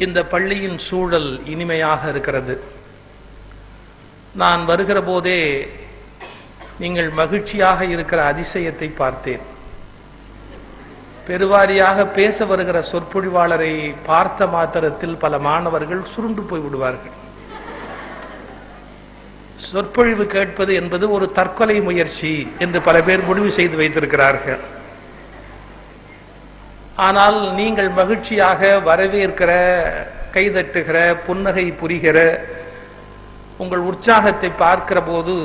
இந்த பள்ளியின் சூழல் இனிமையாக இருக்கிறது. நான் வருகிற போதே நீங்கள் மகிழ்ச்சியாக இருக்கிற அதிசயத்தை பார்த்தேன். பெருவாரியாக பேச வருகிற சொற்பொழிவாளரை பார்த்த மாத்திரத்தில் பல மாணவர்கள் சுருண்டு போய் விடுவார்கள். சொற்பொழிவு கேட்பது என்பது ஒரு தற்கொலை முயற்சி என்று பல பேர் முடிவு செய்து வைத்திருக்கிறார்கள். ஆனால் நீங்கள் மகிழ்ச்சியாக வரவேற்கிற, கைதட்டுகிற, புன்னகை புரிகிற உங்கள் உற்சாகத்தை பார்க்கிற போது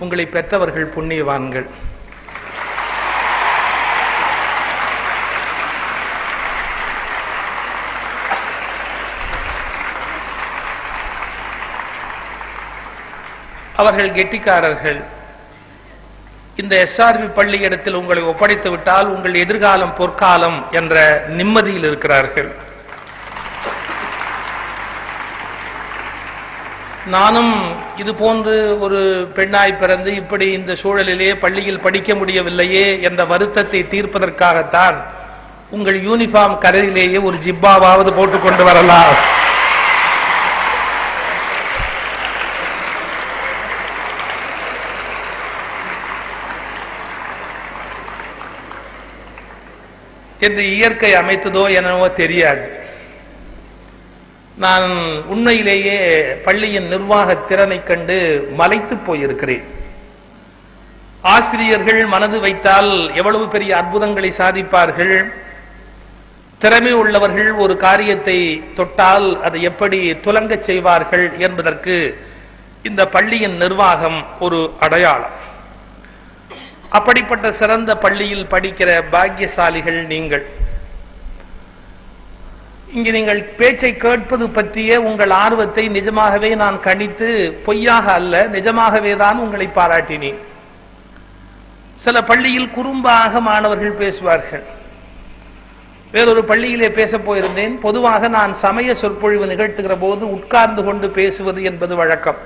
உங்களை பெற்றவர்கள் புண்ணியவான்கள். அவர்கள் கெட்டிக்காரர்கள். இந்த எஸ்ஆர்வி பள்ளி இடத்தில் உங்களை ஒப்படைத்து விட்டால் உங்கள் எதிர்காலம் பொற்காலம் என்ற நிம்மதியில் இருக்கிறார்கள். நானும் இது போன்று ஒரு பெண்ணாய் பிறந்து இப்படி இந்த சூழலிலே பள்ளியில் படிக்க முடியவில்லையே என்ற வருத்தத்தை தீர்ப்பதற்காகத்தான் உங்கள் யூனிஃபார்ம் கலரிலேயே ஒரு ஜிப்பாவாவது போட்டுக்கொண்டு வரலாம். என்று இயற்கை அமைத்ததோ என்னவோ தெரியாது. நான் உண்மையிலேயே பள்ளியின் நிர்வாக திறனை கண்டு மலைத்து போயிருக்கிறேன். ஆசிரியர்கள் மனது வைத்தால் எவ்வளவு பெரிய அற்புதங்களை சாதிப்பார்கள். திறமை உள்ளவர்கள் ஒரு காரியத்தை தொட்டால் அதை எப்படி துலங்கச் செய்வார்கள் என்பதற்கு இந்த பள்ளியின் நிர்வாகம் ஒரு அடையாளம். அப்படிப்பட்ட சிறந்த பள்ளியில் படிக்கிற பாக்கியசாலிகள் நீங்கள். இங்கு நீங்கள் பேச்சை கேட்பது பற்றிய உங்கள் ஆர்வத்தை நிஜமாகவே நான் கணித்து, பொய்யாக அல்ல, நிஜமாகவே தான் உங்களை பாராட்டினேன். சில பள்ளியில் குறும்பாக மாணவர்கள் பேசுவார்கள். வேறொரு பள்ளியிலே பேசப் போயிருந்தேன். பொதுவாக நான் சமய சொற்பொழிவு நிகழ்த்துகிற போது உட்கார்ந்து கொண்டு பேசுவது என்பது வழக்கம்.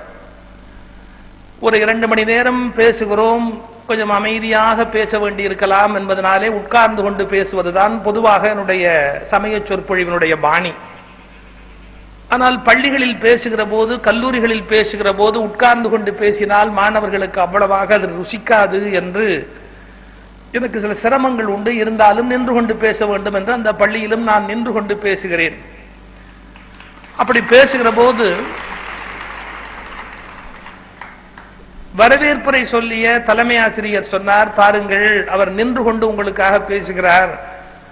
ஒரு 2 மணி நேரம் பேசுகிறோம், கொஞ்சம் அமைதியாக பேச வேண்டி இருக்கலாம் என்பதனாலே உட்கார்ந்து கொண்டு பேசுவதுதான் பொதுவாக என்னுடைய சமய சொற்பொழிவினுடைய பாணி. ஆனால் பள்ளிகளில் பேசுகிற போது, கல்லூரிகளில் பேசுகிற போது உட்கார்ந்து கொண்டு பேசினால் மாணவர்களுக்கு அவ்வளவாக அது ருசிக்காது என்று எனக்கு சில சிரமங்கள் உண்டு. இருந்தாலும் நின்று கொண்டு பேச வேண்டும் என்று அந்த பள்ளியிலும் நான் நின்று கொண்டு பேசுகிறேன். அப்படி பேசுகிற போது வரவேற்புரை சொல்லிய தலைமை ஆசிரியர் சொன்னார், பாருங்கள், அவர் நின்று கொண்டு உங்களுக்காக பேசுகிறார்,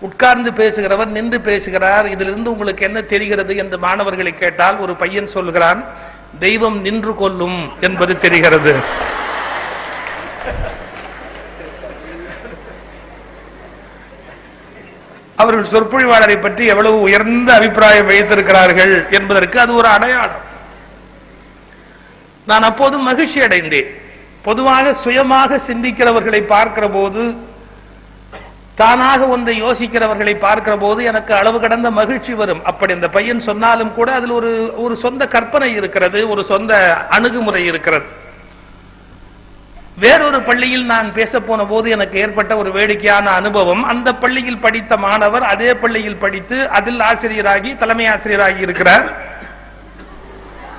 உட்கார்ந்து பேசுகிறவர் நின்று பேசுகிறார், இதிலிருந்து உங்களுக்கு என்ன தெரிகிறது என்று மாணவர்களை கேட்டால் ஒரு பையன் சொல்கிறான், தெய்வம் நின்று கொள்ளும் என்பது தெரிகிறது. அவர்கள் சொற்பொழிவாளரை பற்றி எவ்வளவு உயர்ந்த அபிப்பிராயம் வைத்திருக்கிறார்கள் என்பதற்கு அது ஒரு அடையாளம். நான் அப்போது மகிழ்ச்சி அடைந்தேன். பொதுவாக சுயமாக சிந்திக்கிறவர்களை பார்க்கிற போது, தானாக ஒன்றை யோசிக்கிறவர்களை பார்க்கிற போது எனக்கு அளவு கடந்த மகிழ்ச்சி வரும். அப்படி இந்த பையன் சொன்னாலும் கூட அதில் ஒரு சொந்த கற்பனை இருக்கிறது, ஒரு சொந்த அணுகுமுறை இருக்கிறது. வேறொரு பள்ளியில் நான் பேச போன போது எனக்கு ஏற்பட்ட ஒரு வேடிக்கையான அனுபவம். அந்த பள்ளியில் படித்த மாணவர் அதே பள்ளியில் படித்து அதில் ஆசிரியராகி தலைமை ஆசிரியராகி இருக்கிறார்.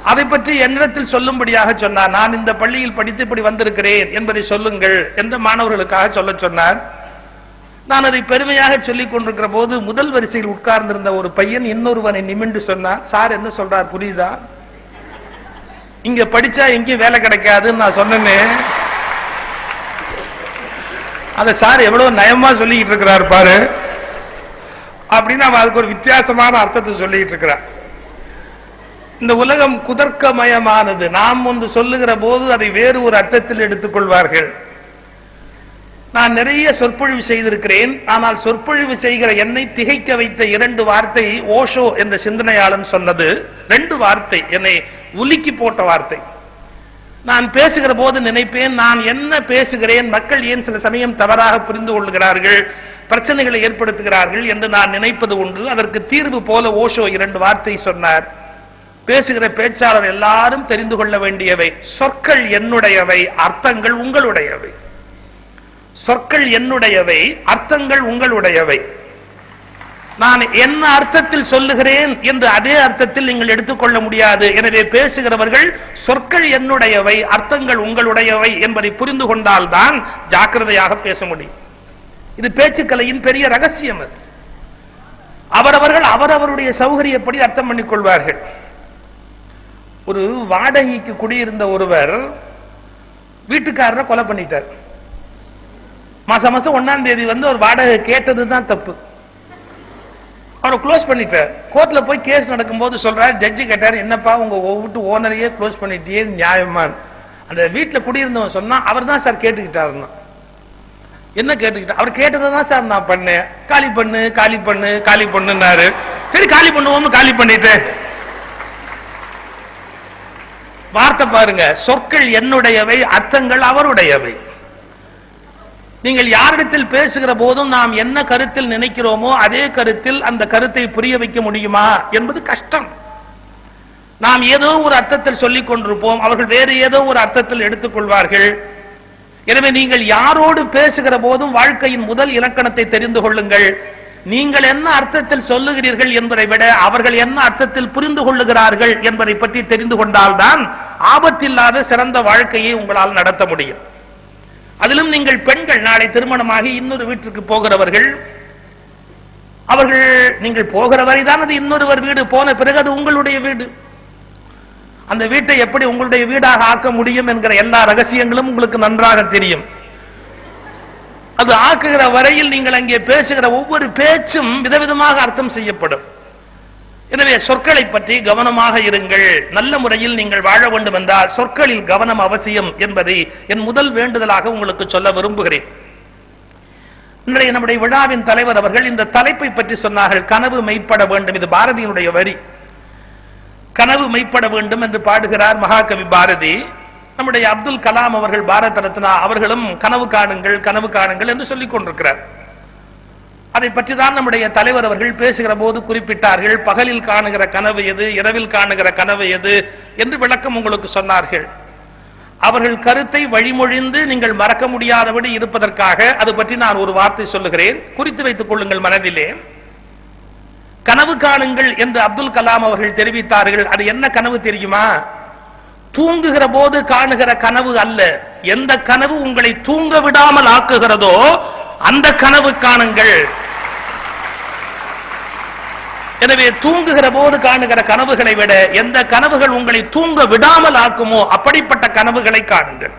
அதை பற்றி என்னிடத்தில் சொல்லும்படியாக சொன்னார். நான் இந்த பள்ளியில் படித்து இப்படி வந்திருக்கிறேன் என்பதை சொல்லுங்கள் என்ற மாணவர்களுக்காக சொல்ல சொன்னார். நான் அதை பெருமையாக சொல்லிக் கொண்டிருக்கிற போது முதல் வரிசையில் உட்கார்ந்திருந்த ஒரு பையன் இன்னொருவனை நிமிண்டு சொன்னார், சார் என்ன சொல்றார் புரியுதா? இங்க படிச்சா எங்கேயும் வேலை கிடைக்காதுன்னு நான் சொன்னேன். அந்த சார் எவ்வளவு நயமா சொல்லிக்கிட்டு இருக்கிறார் பாரு அப்படின்னு அவன் அதுக்கு ஒரு வித்தியாசமான அர்த்தத்தை சொல்லிட்டு இருக்கிறார். இந்த உலகம் குதர்க்கமயமானது. நாம் ஒன்று சொல்லுகிற போது அதை வேறு ஒரு அர்த்தத்தில் எடுத்துக் கொள்வார்கள். நான் நிறைய சொற்பொழிவு செய்திருக்கிறேன். ஆனால் சொற்பொழிவு செய்கிற என்னை திகைக்க வைத்த 2 வார்த்தை ஓஷோ என்ற சிந்தனையாளன் சொன்னது. 2 வார்த்தை என்னை உலுக்கி போட்ட வார்த்தை. நான் பேசுகிற போது நினைப்பேன், நான் என்ன பேசுகிறேன், மக்கள் ஏன் சில சமயம் தவறாக புரிந்து கொள்கிறார்கள், பிரச்சனைகளை ஏற்படுத்துகிறார்கள் என்று நான் நினைப்பது உண்டு. அதற்கு தீர்வு போல ஓஷோ 2 வார்த்தை சொன்னார். பேசுகிற பேச்சாளர் எல்லாரும் தெரிந்து கொள்ள வேண்டியவை, சொற்கள் என்னுடையவை, அர்த்தங்கள் உங்களுடையவை. சொற்கள் என்னுடையவை, அர்த்தங்கள் உங்களுடையவை. நான் என்ன அர்த்தத்தில் சொல்லுகிறேன் என்று அதே அர்த்தத்தில் நீங்கள் எடுத்துக்கொள்ள முடியாது. எனவே பேசுகிறவர்கள் சொற்கள் என்னுடையவை, அர்த்தங்கள் உங்களுடையவை என்பதை புரிந்து கொண்டால்தான் ஜாக்கிரதையாக பேச முடியும். இது பேச்சுக்கலையின் பெரிய ரகசியம். அது அவரவர்கள் அவரவருடைய சௌகரியப்படி அர்த்தம் பண்ணிக் கொள்வார்கள். ஒரு வாடகைக்கு குடியிருந்த ஒருவர் வீட்டுக்காரரை கொலை பண்ணிட்டார். மாசம் 1ஆம் தேதி ஒரு வாடகை கேட்டதுதான் தப்பு. அவரை க்ளோஸ் பண்ணிட்டார். கோர்ட்ல போய் கேஸ் நடக்கும்போது சொல்றாரு, ஜட்ஜி கேட்டார், என்னப்பா உங்க வீட்டு ஓனரையே க்ளோஸ் பண்ணிட்டே நியாயமான்? அந்த வீட்டுல குடியிருந்தவன் சொன்னா, அவர் தான் சார் கேட்டுக்கிட்டாருன்னா. என்ன கேட்டுக்கிட்ட? அவர் கேட்டதான் சார் நான் பண்ணேன். காலி பண்ணு காலி பண்ணு காலி பண்ணுனாரு. சரி காலி பண்ணுவோம்னு காலி பண்ணிட்டு. வார்த்தை பாருங்க, சொற்கள் என்னுடையவை, அர்த்தங்கள் அவருடையவை. நீங்கள் யாரிடத்தில் பேசுகிற போதும் நாம் என்ன கருத்தில் நினைக்கிறோமோ அதே கருத்தில் அந்த கருத்தை புரிய வைக்க முடியுமா என்பது கஷ்டம். நாம் ஏதோ ஒரு அர்த்தத்தில் சொல்லிக் கொண்டிருப்போம், அவர்கள் வேறு ஏதோ ஒரு அர்த்தத்தில் எடுத்துக் கொள்வார்கள். எனவே நீங்கள் யாரோடு பேசுகிற போதும் வாழ்க்கையின் முதல் இலக்கணத்தை தெரிந்து கொள்ளுங்கள். நீங்கள் என்ன அர்த்தத்தில் சொல்லுகிறீர்கள் என்பதை விட அவர்கள் என்ன அர்த்தத்தில் புரிந்து கொள்ளுகிறார்கள் என்பதை பற்றி தெரிந்து கொண்டால்தான் ஆபத்தில்லாத சிறந்த வாழ்க்கையை உங்களால் நடத்த முடியும். அதிலும் நீங்கள் பெண்கள் நாளை திருமணமாகி இன்னொரு வீட்டுக்கு போகிறவர்கள், அவர்கள் நீங்கள் போகிற வரைதான் அது இன்னொருவர் வீடு, போன பிறகு அது உங்களுடைய வீடு. அந்த வீட்டை எப்படி உங்களுடைய வீடாக ஆக்க முடியும் என்கிற எல்லா ரகசியங்களும் உங்களுக்கு நன்றாக தெரியும். அது ஆக்குகிற வரையில் நீங்கள் அங்கே பேசுகிற ஒவ்வொரு பேச்சும் விதவிதமாக அர்த்தம் செய்யப்படும். எனவே சொற்களை பற்றி கவனமாக இருங்கள். நல்ல முறையில் நீங்கள் வாழ வேண்டும் என்றால் சொற்களில் கவனம் அவசியம் என்பதை என் முதல் வேண்டுதலாக உங்களுக்கு சொல்ல விரும்புகிறேன். இன்றைய நம்முடைய விழாவின் தலைவர் அவர்கள் இந்த தலைப்பை பற்றி சொன்னார்கள், கனவு மெய்ப்பட வேண்டும். இது பாரதியினுடைய வரி. கனவு மெய்ப்பட வேண்டும் என்று பாடுகிறார் மகாகவி பாரதி. நம்முடைய அப்துல் கலாம் அவர்கள், பாரத ரத்னா அவர்களும் கனவு காணுங்கள் கனவு காணுங்கள் என்று சொல்லிக் கொண்டிருக்கிறார். அதை பற்றி தான் நம்முடைய தலைவர் அவர்கள் பேசுகிற போது குறிப்பிட்டார்கள். பகலில் காணுகிற கனவு எது, இரவில் காணுகிற கனவு எது என்று விளக்கம் உங்களுக்கு சொன்னார்கள். அவர்கள் கருத்தை வழிமொழிந்து நீங்கள் மறக்க முடியாதபடி இருப்பதற்காக அது பற்றி நான் ஒரு வார்த்தை சொல்லுகிறேன், குறித்து வைத்துக் கொள்ளுங்கள் மனதிலே. கனவு காணுங்கள் என்று அப்துல் கலாம் அவர்கள் தெரிவித்தார்கள். அது என்ன கனவு தெரியுமா? தூங்குகிற போது காணுகிற கனவு அல்ல. எந்த கனவு உங்களை தூங்க விடாமல் ஆக்குகிறதோ அந்த கனவு காணுங்கள். எனவே தூங்குகிற போது காணுகிற கனவுகளை விட எந்த கனவுகள் உங்களை தூங்க விடாமல் ஆக்குமோ அப்படிப்பட்ட கனவுகளை காணுங்கள்.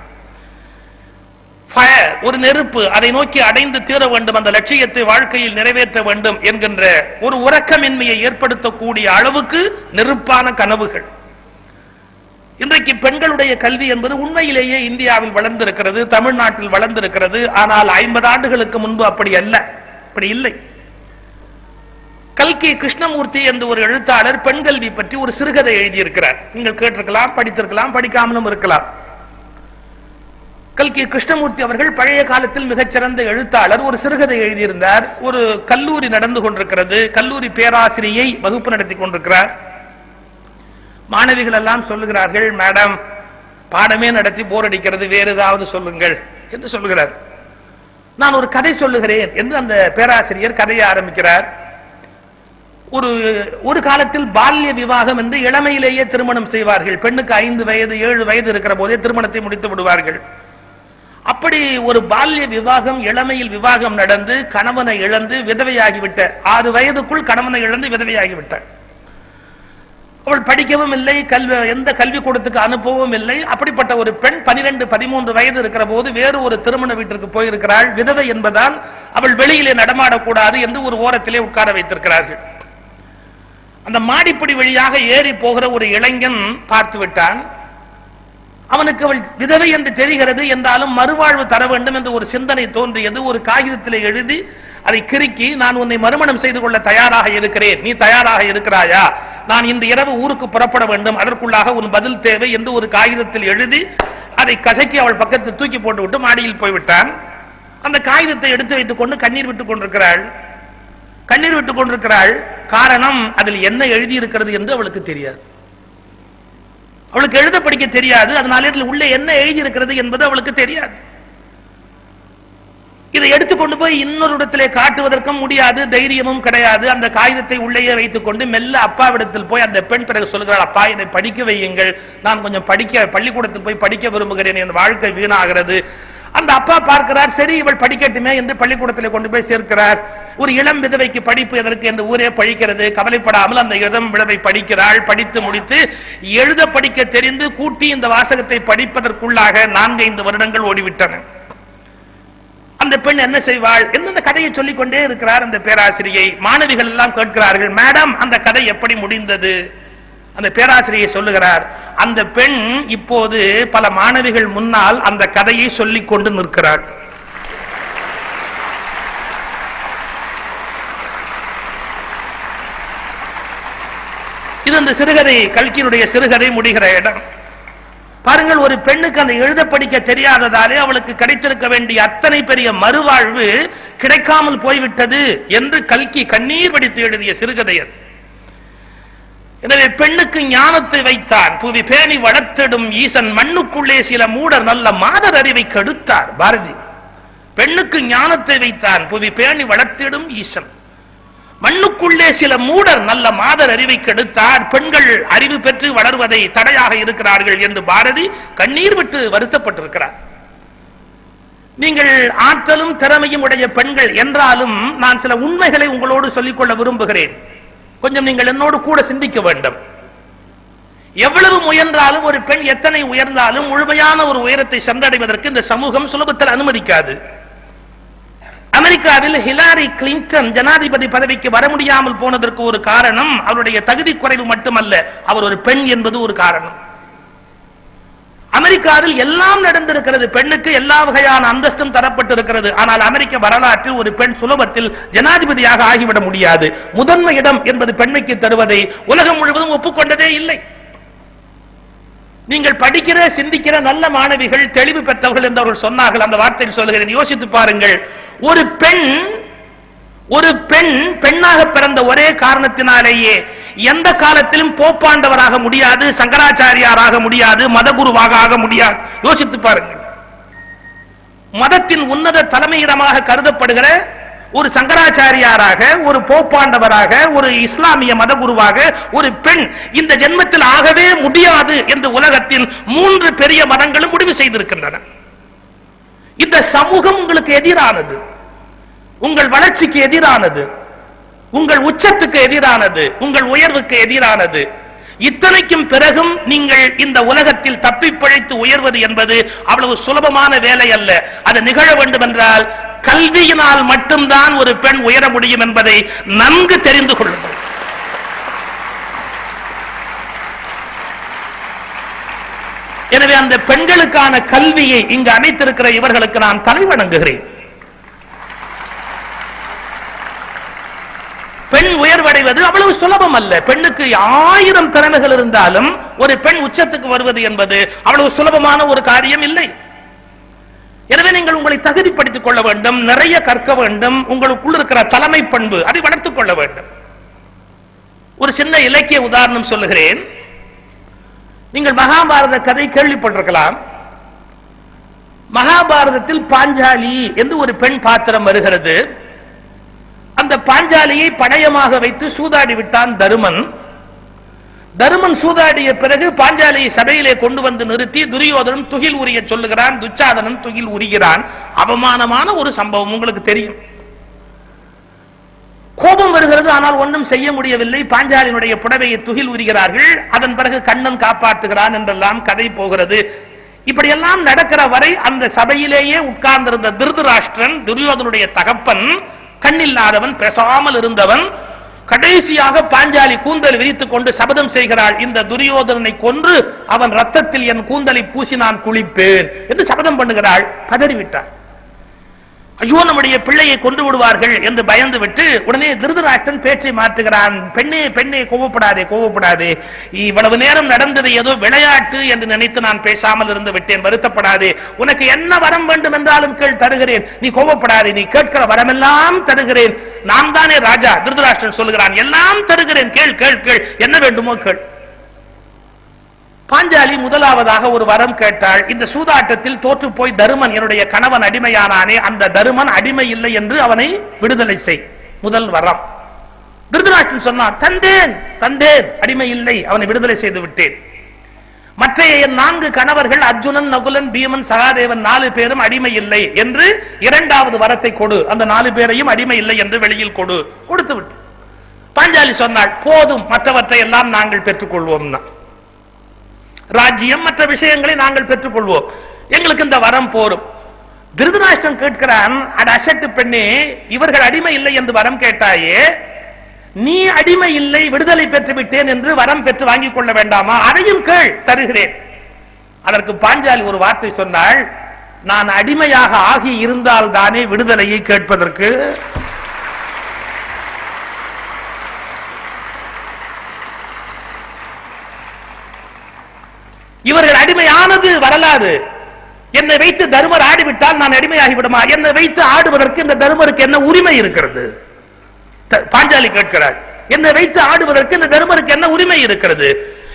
ஃபயர், ஒரு நெருப்பு, அதை நோக்கி அடைந்து தீர வேண்டும், அந்த லட்சியத்தை வாழ்க்கையில் நிறைவேற்ற வேண்டும் என்கின்ற ஒரு உறக்கமின்மையை ஏற்படுத்தக்கூடிய அளவுக்கு நெருப்பான கனவுகள். இன்றைக்கு பெண்களுடைய கல்வி என்பது உண்மையிலேயே இந்தியாவில் வளர்ந்திருக்கிறது, தமிழ்நாட்டில் வளர்ந்திருக்கிறது. ஆனால் 50 ஆண்டுகளுக்கு முன்பு அப்படி அல்ல, அப்படி இல்லை. கல்கி கிருஷ்ணமூர்த்தி என்ற ஒரு எழுத்தாளர் பெண் கல்வி பற்றி ஒரு சிறுகதை எழுதியிருக்கிறார். நீங்கள் கேட்டிருக்கலாம், படித்திருக்கலாம், படிக்காமலும் இருக்கலாம். கல்கி கிருஷ்ணமூர்த்தி அவர்கள் பழைய காலத்தில் மிகச்சிறந்த எழுத்தாளர். ஒரு சிறுகதை எழுதியிருந்தார். ஒரு கல்லூரி நடந்து கொண்டிருக்கிறது, கல்லூரி பேராசிரியை வகுப்பு நடத்தி கொண்டிருக்கிறார். மாணவிகள் எல்லாம் சொல்லுகிறார்கள், மேடம் பாடமே நடத்தி போர் அடிக்கிறது, வேறு ஏதாவது சொல்லுங்கள் என்று சொல்லுகிறார். நான் ஒரு கதை சொல்லுகிறேன் என்று அந்த பேராசிரியர் கதையை ஆரம்பிக்கிறார். ஒரு காலத்தில் பால்ய விவாகம் என்று இளமையிலேயே திருமணம் செய்வார்கள். பெண்ணுக்கு 5 வயது 7 வயது இருக்கிற போதே திருமணத்தை முடித்து விடுவார்கள். அப்படி ஒரு பால்ய விவாகம், இளமையில் விவாகம் நடந்து கணவனை இழந்து விதவையாகிவிட்ட 6 வயதுக்குள் கணவனை இழந்து விதவையாகிவிட்டார். அவள் படிக்கவும் இல்லை, எந்த கல்வி கூடத்துக்கு அனுப்பவும் இல்லை. அப்படிப்பட்ட ஒரு பெண் 12-13 வயது இருக்கிற போது வேறு ஒரு திருமண வீட்டிற்கு போயிருக்கிறாள். விதவை என்பதால் அவள் வெளியிலே நடமாடக்கூடாது என்று ஒரு ஓரத்திலே உட்கார வைத்திருக்கிறார்கள். அந்த மாடிப்படி வழியாக ஏறி போகிற ஒரு இளைஞன் பார்த்து விட்டான். அவனுக்கு அவள் விதவை என்று தெரிகிறது, என்றாலும் மறுவாழ்வு தர வேண்டும் என்று ஒரு சிந்தனை தோன்றியது. ஒரு காகிதத்தில் எழுதி அதை கிறுக்கி, நான் உன்னை மறுமணம் செய்து கொள்ள தயாராக இருக்கிறேன், நீ தயாராக இருக்கிறாயா, நான் இன்று இரவு ஊருக்கு புறப்பட வேண்டும், அதற்குள்ளாக உன் பதில் தேவை என்று ஒரு காகிதத்தில் எழுதி அதை கசக்கி அவள் பக்கத்தில் தூக்கி போட்டு விட்டு மாடியில் போய்விட்டான். அந்த காகிதத்தை எடுத்து வைத்துக் கொண்டு கண்ணீர் விட்டுக் கொண்டிருக்கிறாள். கண்ணீர் விட்டுக் கொண்டிருக்கிறாள். காரணம், அதில் என்ன எழுதியிருக்கிறது என்று அவளுக்கு தெரியாது. அவளுக்கு எழுத படிக்க தெரியாது. அதனால உள்ளே என்ன எழுதியிருக்கிறது என்பது அவளுக்கு தெரியாது. இதை எடுத்துக்கொண்டு போய் இன்னொரு இடத்திலே காட்டுவதற்கும் முடியாது, தைரியமும் கிடையாது. அந்த காகிதத்தை உள்ளேயே வைத்துக் கொண்டு மெல்ல அப்பாவிடத்தில் போய் அந்த பெண் பிறகு சொல்கிறாள், அப்பா என்னை படிக்க வையுங்கள், நான் கொஞ்சம் பள்ளிக்கூடத்தில் போய் படிக்க விரும்புகிறேன், என் வாழ்க்கை வீணாகிறது. அந்த அப்பா பார்க்கிறார், சரி இவள் படிக்கட்டுமே என்று பள்ளிக்கூடத்தில் கொண்டு போய் சேர்க்கிறார். ஒரு இளம் விதவைக்கு படிப்பு எதற்கு என்று ஊரே பழிக்கிறது. கவலைப்படாமல் அந்த இளம் விதவை படிக்கிறாள். படித்து முடித்து எழுத படிக்க தெரிந்து கூட்டி இந்த வாசகத்தை படிப்பதற்குள்ளாக 4-5 வருடங்கள் ஓடிவிட்டன. அந்த பெண் என்ன செய்வாள் என்று அந்த கதையை சொல்லிக் கொண்டே இருக்கிறார் அந்த பேராசிரியை. மாணவிகள் எல்லாம் கேட்கிறார்கள், மேடம் அந்த கதை எப்படி முடிந்தது? அந்த பேராசிரியை சொல்லுகிறார், அந்த பெண் இப்போது பல மாணவிகள் முன்னால் அந்த கதையை சொல்லிக் கொண்டு நிற்கிறார். இது அந்த சிறுகதை, கல்கியினுடைய சிறுகதை முடிகிற இடம். பாருங்கள், ஒரு பெண்ணுக்கு அந்த எழுத படிக்க தெரியாததாலே அவளுக்கு கிடைத்திருக்க வேண்டிய அத்தனை பெரிய மறுவாழ்வு கிடைக்காமல் போய்விட்டது என்று கல்கி கண்ணீர் வடித்து எழுதிய சிறுகதையர். எனவே பெண்ணுக்கு ஞானத்தை வைத்தான் புவி பேணி வளர்த்திடும் ஈசன், மண்ணுக்குள்ளே சில மூடர் நல்ல மாதர் அறிவை கெடுத்தார். பாரதி பெண்ணுக்கு ஞானத்தை வைத்தான் புவி பேணி வளர்த்திடும் ஈசன், மண்ணுக்குள்ளே சில மூடர் நல்ல மாதர் அறிவை கெடுத்தார். பெண்கள் அறிவு பெற்று வளர்வதை தடையாக இருக்கிறார்கள் என்று பாரதி கண்ணீர் விட்டு வருத்தப்பட்டிருக்கிறார். நீங்கள் ஆற்றலும் திறமையும் உடைய பெண்கள் என்றாலும் நான் சில உண்மைகளை உங்களோடு சொல்லிக்கொள்ள விரும்புகிறேன். கொஞ்சம் நீங்கள் என்னோடு கூட சிந்திக்க வேண்டும். எவ்வளவு முயன்றாலும் ஒரு பெண் எத்தனை உயர்ந்தாலும் முழுமையான ஒரு உயரத்தை சென்றடைவதற்கு இந்த சமூகம் சுலபத்தில் அனுமதிக்காது. அமெரிக்காவில் ஹிலாரி கிளின்டன் ஜனாதிபதி பதவிக்கு வர முடியாமல் போனதற்கு ஒரு காரணம் அவருடைய தகுதி குறைவு மட்டுமல்ல, அவர் ஒரு பெண் என்பது ஒரு காரணம். அமெரிக்காவில் எல்லாம் நடந்திருக்கிறது, பெண்ணுக்கு எல்லா வகையான அந்தஸ்தும் தரப்பட்டிருக்கிறது. ஆனால் அமெரிக்க வரலாற்றில் ஒரு பெண் சுலபத்தில் ஜனாதிபதியாக ஆகிவிட முடியாது. முதன்மை இடம் என்பது பெண்மைக்கு தருவதை உலகம் முழுவதும் ஒப்புக்கொண்டதே இல்லை. நீங்கள் படிக்கிற சிந்திக்கிற நல்ல மாணவிகள், தெளிவு பெற்றவர்கள் என்று அவர்கள் சொன்னார்கள். அந்த வார்த்தையில் சொல்லுகிறேன், யோசித்து பாருங்கள். ஒரு பெண் பெண்ணாக பிறந்த ஒரே காரணத்தினாலேயே எந்த காலத்திலும் போப்பாண்டவராக முடியாது, சங்கராச்சாரியாராக முடியாது, மதகுருவாக ஆக முடியாது. யோசித்து பாருங்கள். மதத்தின் உன்னத தலைமையிடமாக கருதப்படுகிற ஒரு சங்கராச்சாரியாராக, ஒரு போப்பாண்டவராக, ஒரு இஸ்லாமிய மதகுருவாக ஒரு பெண் இந்த ஜென்மத்தில் ஆகவே முடியாது என்று உலகத்தில் 3 பெரிய மதங்களும் முடிவு செய்திருக்கின்றன. இந்த சமூகம் உங்களுக்கு எதிரானது, உங்கள் வளர்ச்சிக்கு எதிரானது, உங்கள் உச்சத்துக்கு எதிரானது, உங்கள் உயர்வுக்கு எதிரானது. இத்தனைக்கும் பிறகும் நீங்கள் இந்த உலகத்தில் தப்பி பிழைத்து உயர்வது என்பது அவ்வளவு சுலபமான வேலை அல்ல. அது நிகழ வேண்டும் என்றால் கல்வியினால் மட்டும்தான் ஒரு பெண் உயர முடியும் என்பதை நன்கு தெரிந்து கொள்ளுங்கள். எனவே அந்த பெண்களுக்கான கல்வியை இங்கு அமைத்திருக்கிற இவர்களுக்கு நான் தலை வணங்குகிறேன். பெண் உயர்வடைவது அவ்வளவு சுலபம் அல்ல. பெண்ணுக்கு 1000 திறமைகள் இருந்தாலும் ஒரு பெண் உச்சத்துக்கு வருவது என்பது அவ்வளவு சுலபமான ஒரு காரியம் இல்லை. எனவே நீங்கள் உங்களை தகுதிப்படுத்திக் கொள்ள வேண்டும், நிறைய கற்க வேண்டும், உங்களுக்குள் இருக்கிற தலைமை பண்பு அதை வளர்த்துக் கொள்ள வேண்டும். ஒரு சின்ன இலக்கிய உதாரணம் சொல்லுகிறேன். நீங்கள் மகாபாரத கதை கேள்விப்பட்டிருக்கலாம். மகாபாரதத்தில் பாஞ்சாலி என்று ஒரு பெண் பாத்திரம் வருகிறது. அந்த பாஞ்சாலியை பணயமாக வைத்து சூதாடி விட்டான் தருமன். தருமன் சூதாடிய பிறகு பாஞ்சாலியை சபையிலே கொண்டு வந்து நிறுத்தி துரியோதனன் துகில் உரிய சொல்லுகிறான், துச்சாதனன் துகில் உரிகிறான். அவமானமான ஒரு சம்பவம் உங்களுக்கு தெரியும். கோபம் வருகிறது, ஆனால் ஒன்றும் செய்ய முடியவில்லை. பாஞ்சாலியினுடைய புடவையை துகில் உரிகிறார்கள். அதன் பிறகு கண்ணன் காப்பாற்றுகிறான் என்றெல்லாம் கதை போகிறது. இப்படியெல்லாம் நடக்கிற வரை அந்த சபையிலேயே உட்கார்ந்திருந்த திருதராஷ்டிரன், துரியோதனுடைய தகப்பன், கண்ணில்லாதவன், பேசாமல் இருந்தவன், கடைசியாக பாஞ்சாலி கூந்தல் விரித்துக் கொண்டு சபதம் செய்கிறாள், இந்த துரியோதனனை கொன்று அவன் ரத்தத்தில் என் கூந்தலை பூசி நான் குளிப்பேன் என்று சபதம் பண்ணுகிறாள். பதறிவிட்டாள். ஐயோ நம்முடைய பிள்ளையை கொண்டு விடுவார்கள் என்று பயந்து விட்டு உடனே திருதராஷ்டிரன் பேச்சை மாற்றுகிறான். பெண்ணே பெண்ணே கோவப்படாதே கோவப்படாதே, இவ்வளவு நேரம் நடந்தது ஏதோ விளையாட்டு என்று நினைத்து நான் பேசாமல் இருந்து விட்டேன், வருத்தப்படாதே. உனக்கு என்ன வரம் வேண்டும் என்றாலும் கேள், தருகிறேன். நீ கோவப்படாதே, நீ கேட்கிற வரமெல்லாம் தருகிறேன். நான் தானே ராஜா. திருதராஷ்டிரன் சொல்லுகிறான், எல்லாம் தருகிறேன், கேள் கேள் கேள், என்ன வேண்டுமோ கேள். பாஞ்சாலி முதலாவதாக ஒரு வரம் கேட்டாள். இந்த சூதாட்டத்தில் தோற்று போய் தருமன் என்னுடைய கணவன் அடிமையானானே, அந்த தருமன் அடிமை இல்லை என்று அவனை விடுதலை செய். முதல் வரம். திருதராஷ்டிரன் சொன்னான், தந்தேன் தந்தேன், அடிமை இல்லை, அவனை விடுதலை செய்து விட்டேன். மற்ற என் 4 கணவர்கள் அர்ஜுனன், நகுலன், பீமன், சகாதேவன் 4 பேரும் அடிமை இல்லை என்று இரண்டாவது வரத்தை கொடு, அந்த 4 பேரையும் அடிமை இல்லை என்று வெளியில் கொடு. கொடுத்து விட்டு பாஞ்சாலி சொன்னாள், போதும், மற்றவற்றை எல்லாம் நாங்கள் பெற்றுக் கொள்வோம், ராஜ்யம் மற்ற விஷயங்களை நாங்கள் பெற்றுக் கொள்வோம், எங்களுக்கு இந்த வரம் போரும். திருதராஷ்டிரன் கேட்கிறான், அட அசட்டு பெண்ணே, இவர்கள் அடிமை இல்லை என்று வரம் கேட்டாயே, நீ அடிமை இல்லை விடுதலை பெற்று விட்டேன் என்று வரம் பெற்று வாங்கிக் கொள்ள வேண்டாமா? அதையும் கேள், தருகிறேன். அதற்கு பாஞ்சாலி ஒரு வார்த்தை சொன்னாள், நான் அடிமையாக ஆகி இருந்தால் தானே விடுதலையை கேட்பதற்கு. இவர்கள் அடிமையானது வரலாறு. என்னை வைத்து தர்மர் ஆடிவிட்டால் நான் அடிமையாகி விடுமா? என்னை வைத்து ஆடுவதற்கு இந்த தர்மருக்கு என்ன உரிமை இருக்கிறது? பாஞ்சாலி கேட்கிறார், என்னை வைத்து ஆடுவதற்கு இந்த தர்மருக்கு என்ன உரிமை இருக்கிறது?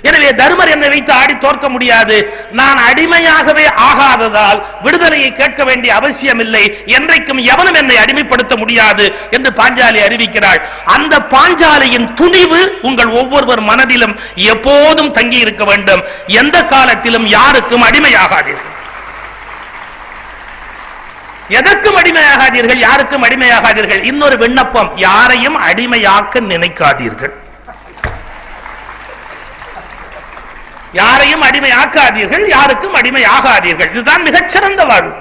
எனவே தர்மர் என்னை வைத்து ஆடி தோற்க முடியாது. நான் அடிமையாகவே ஆகாததால் விடுதலையை கேட்க வேண்டிய அவசியம் இல்லை. என்றைக்கும் எவனும் என்னை அடிமைப்படுத்த முடியாது என்று பாஞ்சாலி அறிவிக்கிறாள். அந்த பாஞ்சாலியின் துணிவு உங்கள் ஒவ்வொருவர் மனதிலும் எப்போதும் தங்கி இருக்க வேண்டும். எந்த காலத்திலும் யாருக்கும் அடிமையாகாதீர்கள், எதற்கும் அடிமையாகாதீர்கள், யாருக்கும் அடிமையாகாதீர்கள். இன்னொரு விண்ணப்பம், யாரையும் அடிமையாக்க நினைக்காதீர்கள், யாரையும் அடிமையாக்காதீர்கள், யாருக்கும் அடிமையாகாதீர்கள். இதுதான் மிகச்சிறந்த வாழ்வு.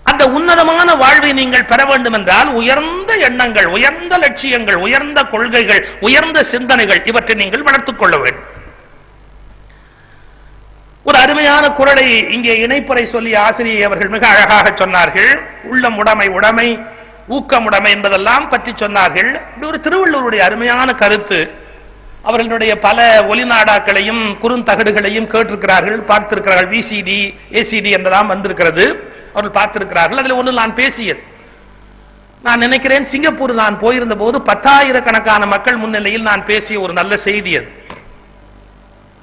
அந்த உன்னதமான வாழ்வை நீங்கள் பெற வேண்டும் என்றால் உயர்ந்த எண்ணங்கள், உயர்ந்த லட்சியங்கள், உயர்ந்த கொள்கைகள், உயர்ந்த சிந்தனைகள், இவற்றை நீங்கள் வளர்த்துக் கொள்ள வேண்டும். ஒரு அருமையான குறளை இங்கே இணைப்புரை சொல்லி ஆசிரியை அவர்கள் மிக அழகாக சொன்னார்கள். உள்ளம் உடைமை, உடைமை, ஊக்கமுடைமை என்பதெல்லாம் பற்றி சொன்னார்கள். ஒரு திருவள்ளுவருடைய அருமையான கருத்து. அவர்களுடைய பல ஒலிநாடாக்களையும் குறுந்தகடுகளையும் கேட்டிருக்கிறார்கள், பார்த்திருக்கிறார்கள். விசிடி, ஏசிடி என்றெல்லாம் வந்திருக்கிறது, அவர்கள் பார்த்திருக்கிறார்கள். அதில் ஒன்று நான் பேசியது, நான் நினைக்கிறேன் சிங்கப்பூர் நான் போயிருந்த போது 10,000 மக்கள் முன்னிலையில் நான் பேசிய ஒரு நல்ல செய்தி அது.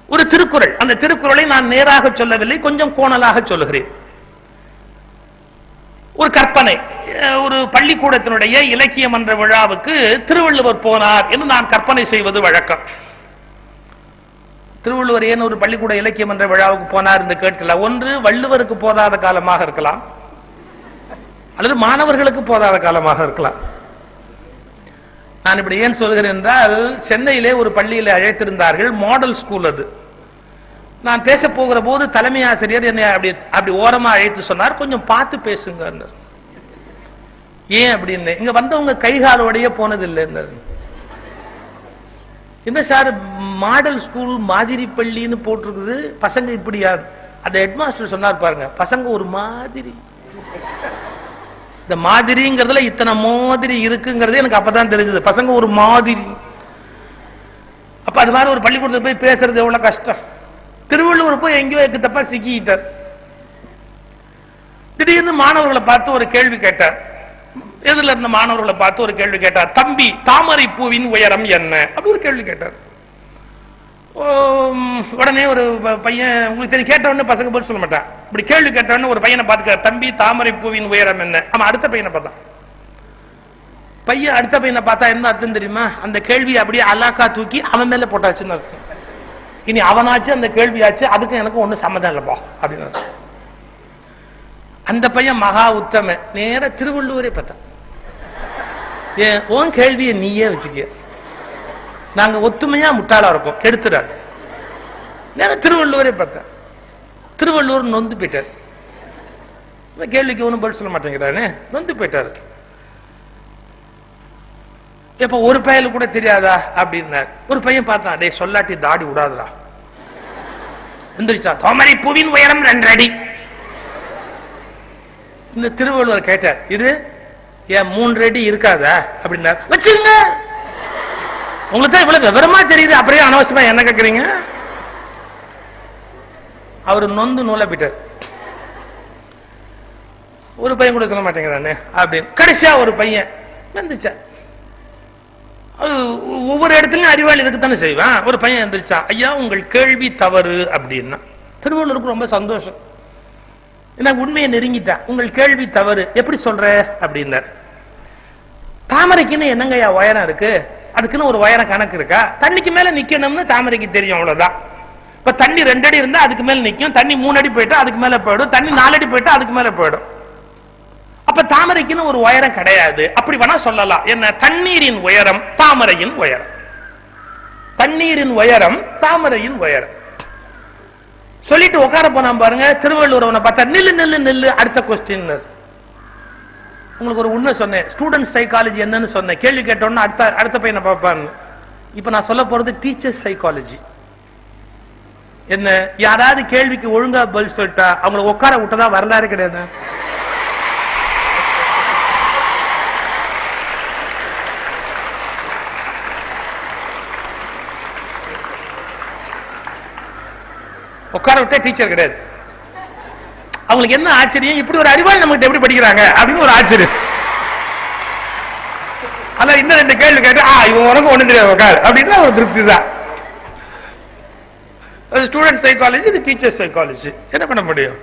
ஒரு திருக்குறள். அந்த திருக்குறளை நான் நேராக சொல்லவில்லை, கொஞ்சம் கோணலாக சொல்லுகிறேன். ஒரு கற்பனை, ஒரு பள்ளிக்கூடத்தினுடைய இலக்கிய மன்ற விழாவுக்கு திருவள்ளுவர் போனார் என்று நான் கற்பனை செய்வது வழக்கம். திருவள்ளுவர் ஏன் ஒரு பள்ளிக்கூட இலக்கிய மன்ற விழாவுக்கு போனார் என்று கேட்கல. ஒன்று வள்ளுவருக்கு போதாத காலமாக இருக்கலாம், அல்லது மாணவர்களுக்கு போதாத காலமாக இருக்கலாம். நான் இப்படி ஏன் சொல்கிறேன் என்றால், சென்னையிலே ஒரு பள்ளியிலே அழைத்திருந்தார்கள், மாடல் ஸ்கூல் அது. நான் பேச போகிற போது தலைமை ஆசிரியர் என்னை அப்படி ஓரமா அழைத்து சொன்னார், கொஞ்சம் பார்த்து பேசுங்க. ஏன் அப்படின்னு, இங்க வந்தவங்க கைகாலோடைய போனதில்லை. என்ன சார், மாடல் ஸ்கூல் மாதிரி பள்ளின்னு போட்டிருக்குது, பசங்க இப்படியா? அந்த ஹெட்மாஸ்டர் சொன்னார் பாருங்க, பசங்க ஒரு மாதிரி. இந்த மாதிரிங்கிறதுல இத்தனை மாதிரி இருக்குங்கிறது எனக்கு அப்பதான் தெரிஞ்சது. பசங்க ஒரு மாதிரி. அப்ப அது மாதிரி ஒரு பள்ளிக்கூடத்தில் போய் பேசுறது எவ்வளவு கஷ்டம். திருவள்ளுவர் போய் எங்கேயோ தப்பா சிக்கிட்டார். திடீர்னு மாணவர்களை பார்த்து ஒரு கேள்வி கேட்டார். எதுல இருந்த மாணவர்களை பார்த்து ஒரு கேள்வி கேட்டார், தம்பி தாமரை பூவின் உயரம் என்ன அப்படி ஒரு கேள்வி கேட்டார். உடனே ஒரு பையன், உங்களுக்கு தெரியும், கேட்டவொடனே பசங்க போய் சொல்ல மாட்டான். இப்படி கேள்வி கேட்டவொடனே ஒரு பையனை பார்த்துக்க, தம்பி தாமரை பூவின் உயரம் என்ன. ஆமா, அடுத்த பையனை பார்த்தான். பையன் அடுத்த பையனை பார்த்தா என்ன அர்த்தம் தெரியுமா? அந்த கேள்வி அப்படியே அலாக்கா தூக்கி அவன் மேல போட்டாச்சுன்னு அர்த்தம். இனி அவனாச்சு அந்த கேள்வியாச்சு, அதுக்கும் எனக்கும் ஒன்னும் சம்மதம் இல்லப்பா அப்படின்னு. அந்த பையன் மகா உத்தம நேர திருவள்ளுவரே பார்த்தான். உன் கேள்வியை நீயே வச்சுக்க, நாங்க ஒத்துமையா முட்டாளா இருக்கோம், கெடுத்துறாரு. திருவள்ளுவரே பார்த்தேன். திருவள்ளுவர் நொந்து போயிட்டார். கேள்விக்கு ஒன்றும் பதில் சொல்ல மாட்டேங்கிறானே, நொந்து போயிட்டாரு. இப்ப ஒரு பையனு கூட தெரியாதா அப்படின்னார். ஒரு பையன் பார்த்தான், டே சொல்லாட்டி தாடி விடாதுடா. எந்திரிச்சா, தாமரை பூவின் உயரம் 2 அடி. இந்த திருவள்ளுவர் கேட்டார், இது ஏன் 3 அடி இருக்காதா அப்படின்னார். வச்சுங்க, உங்களுக்கு தான் இவ்வளவு விவரமா தெரியுது, அப்படியே அனவசியமா என்ன கேட்கறீங்க? அவரு நொந்து நூலை போயிட்டார். ஒரு பையன் கூட சொல்ல மாட்டேங்கிறானே அப்படின்னு. கடைசியா ஒரு பையன் வந்துச்சா, ஒவ்வொரு இடத்துலயும் அறிவாளி இருக்குத்தானே செய்வான். ஒரு பையன் எந்திரிச்சா, ஐயா உங்கள் கேள்வி தவறு அப்படின்னா. திருவள்ளுவருக்கு ரொம்ப சந்தோஷம், என்ன உண்மையை நெருங்கிட்டா. உங்கள் கேள்வி தவறு எப்படி சொல்ற அப்படின்னார். தாமரைக்குன்னு என்னங்கய்யா உயரம் இருக்கு, அதுக்குன்னு ஒரு உயரம் கணக்கு இருக்கா? தண்ணிக்கு மேல நிக்கணும்னு தாமரைக்கு தெரியும், அவ்வளவுதான். இப்ப தண்ணி 2 அடி இருந்தா அதுக்கு மேல நிக்கும், தண்ணி 3 அடி போயிட்டா அதுக்கு மேல போயிடும், தண்ணி 4 அடி போயிட்டா அதுக்கு மேல போயிடும். அப்ப தாமரைக்குன்னு ஒரு உயரம் கிடையாது. அப்படி வேணா சொல்லலாம். என்ன? தண்ணீரின் உயரம் தாமரையின் உயரம், தண்ணீரின் உயரம் தாமரையின் உயரம். சொல்லிட்டு உட்கார போனா பாருங்க, திருவள்ளுவர் அவனை பார்த்தா நில்லு நில்லு நில்லு, அடுத்த கொஸ்டின். உங்களுக்கு ஒரு உண்மை சொன்னேன், ஸ்டூடெண்ட் சைக்காலஜி என்னன்னு சொன்னேன். கேள்வி கேட்டோம்னா அடுத்த பையனை பார்ப்பான்னு. இப்ப நான் சொல்ல போறது டீச்சர் சைக்காலஜி. என்ன? யாராவது கேள்விக்கு ஒழுங்கா பதில் சொல்லிட்டா அவங்களை உட்கார விட்டதா வரலாறு கிடையாது. உட்கார விட்டா டீச்சர் கிடையாது. அவங்களுக்கு என்ன ஆச்சரியம், இப்படி ஒரு அறிவாளி நம்ம எப்படி படிக்கிறாங்க அப்படின்னு ஒரு ஆச்சரியம். அல்ல இன்னும் 2 கேள்வி கேட்டு இவன் உனக்கு ஒண்ணு தெரியாது உட்கார் அப்படின்னா ஒரு திருப்தி தான். ஸ்டூடெண்ட் சைக்காலஜி, இது டீச்சர் சைக்காலஜி. என்ன பண்ண முடியும்?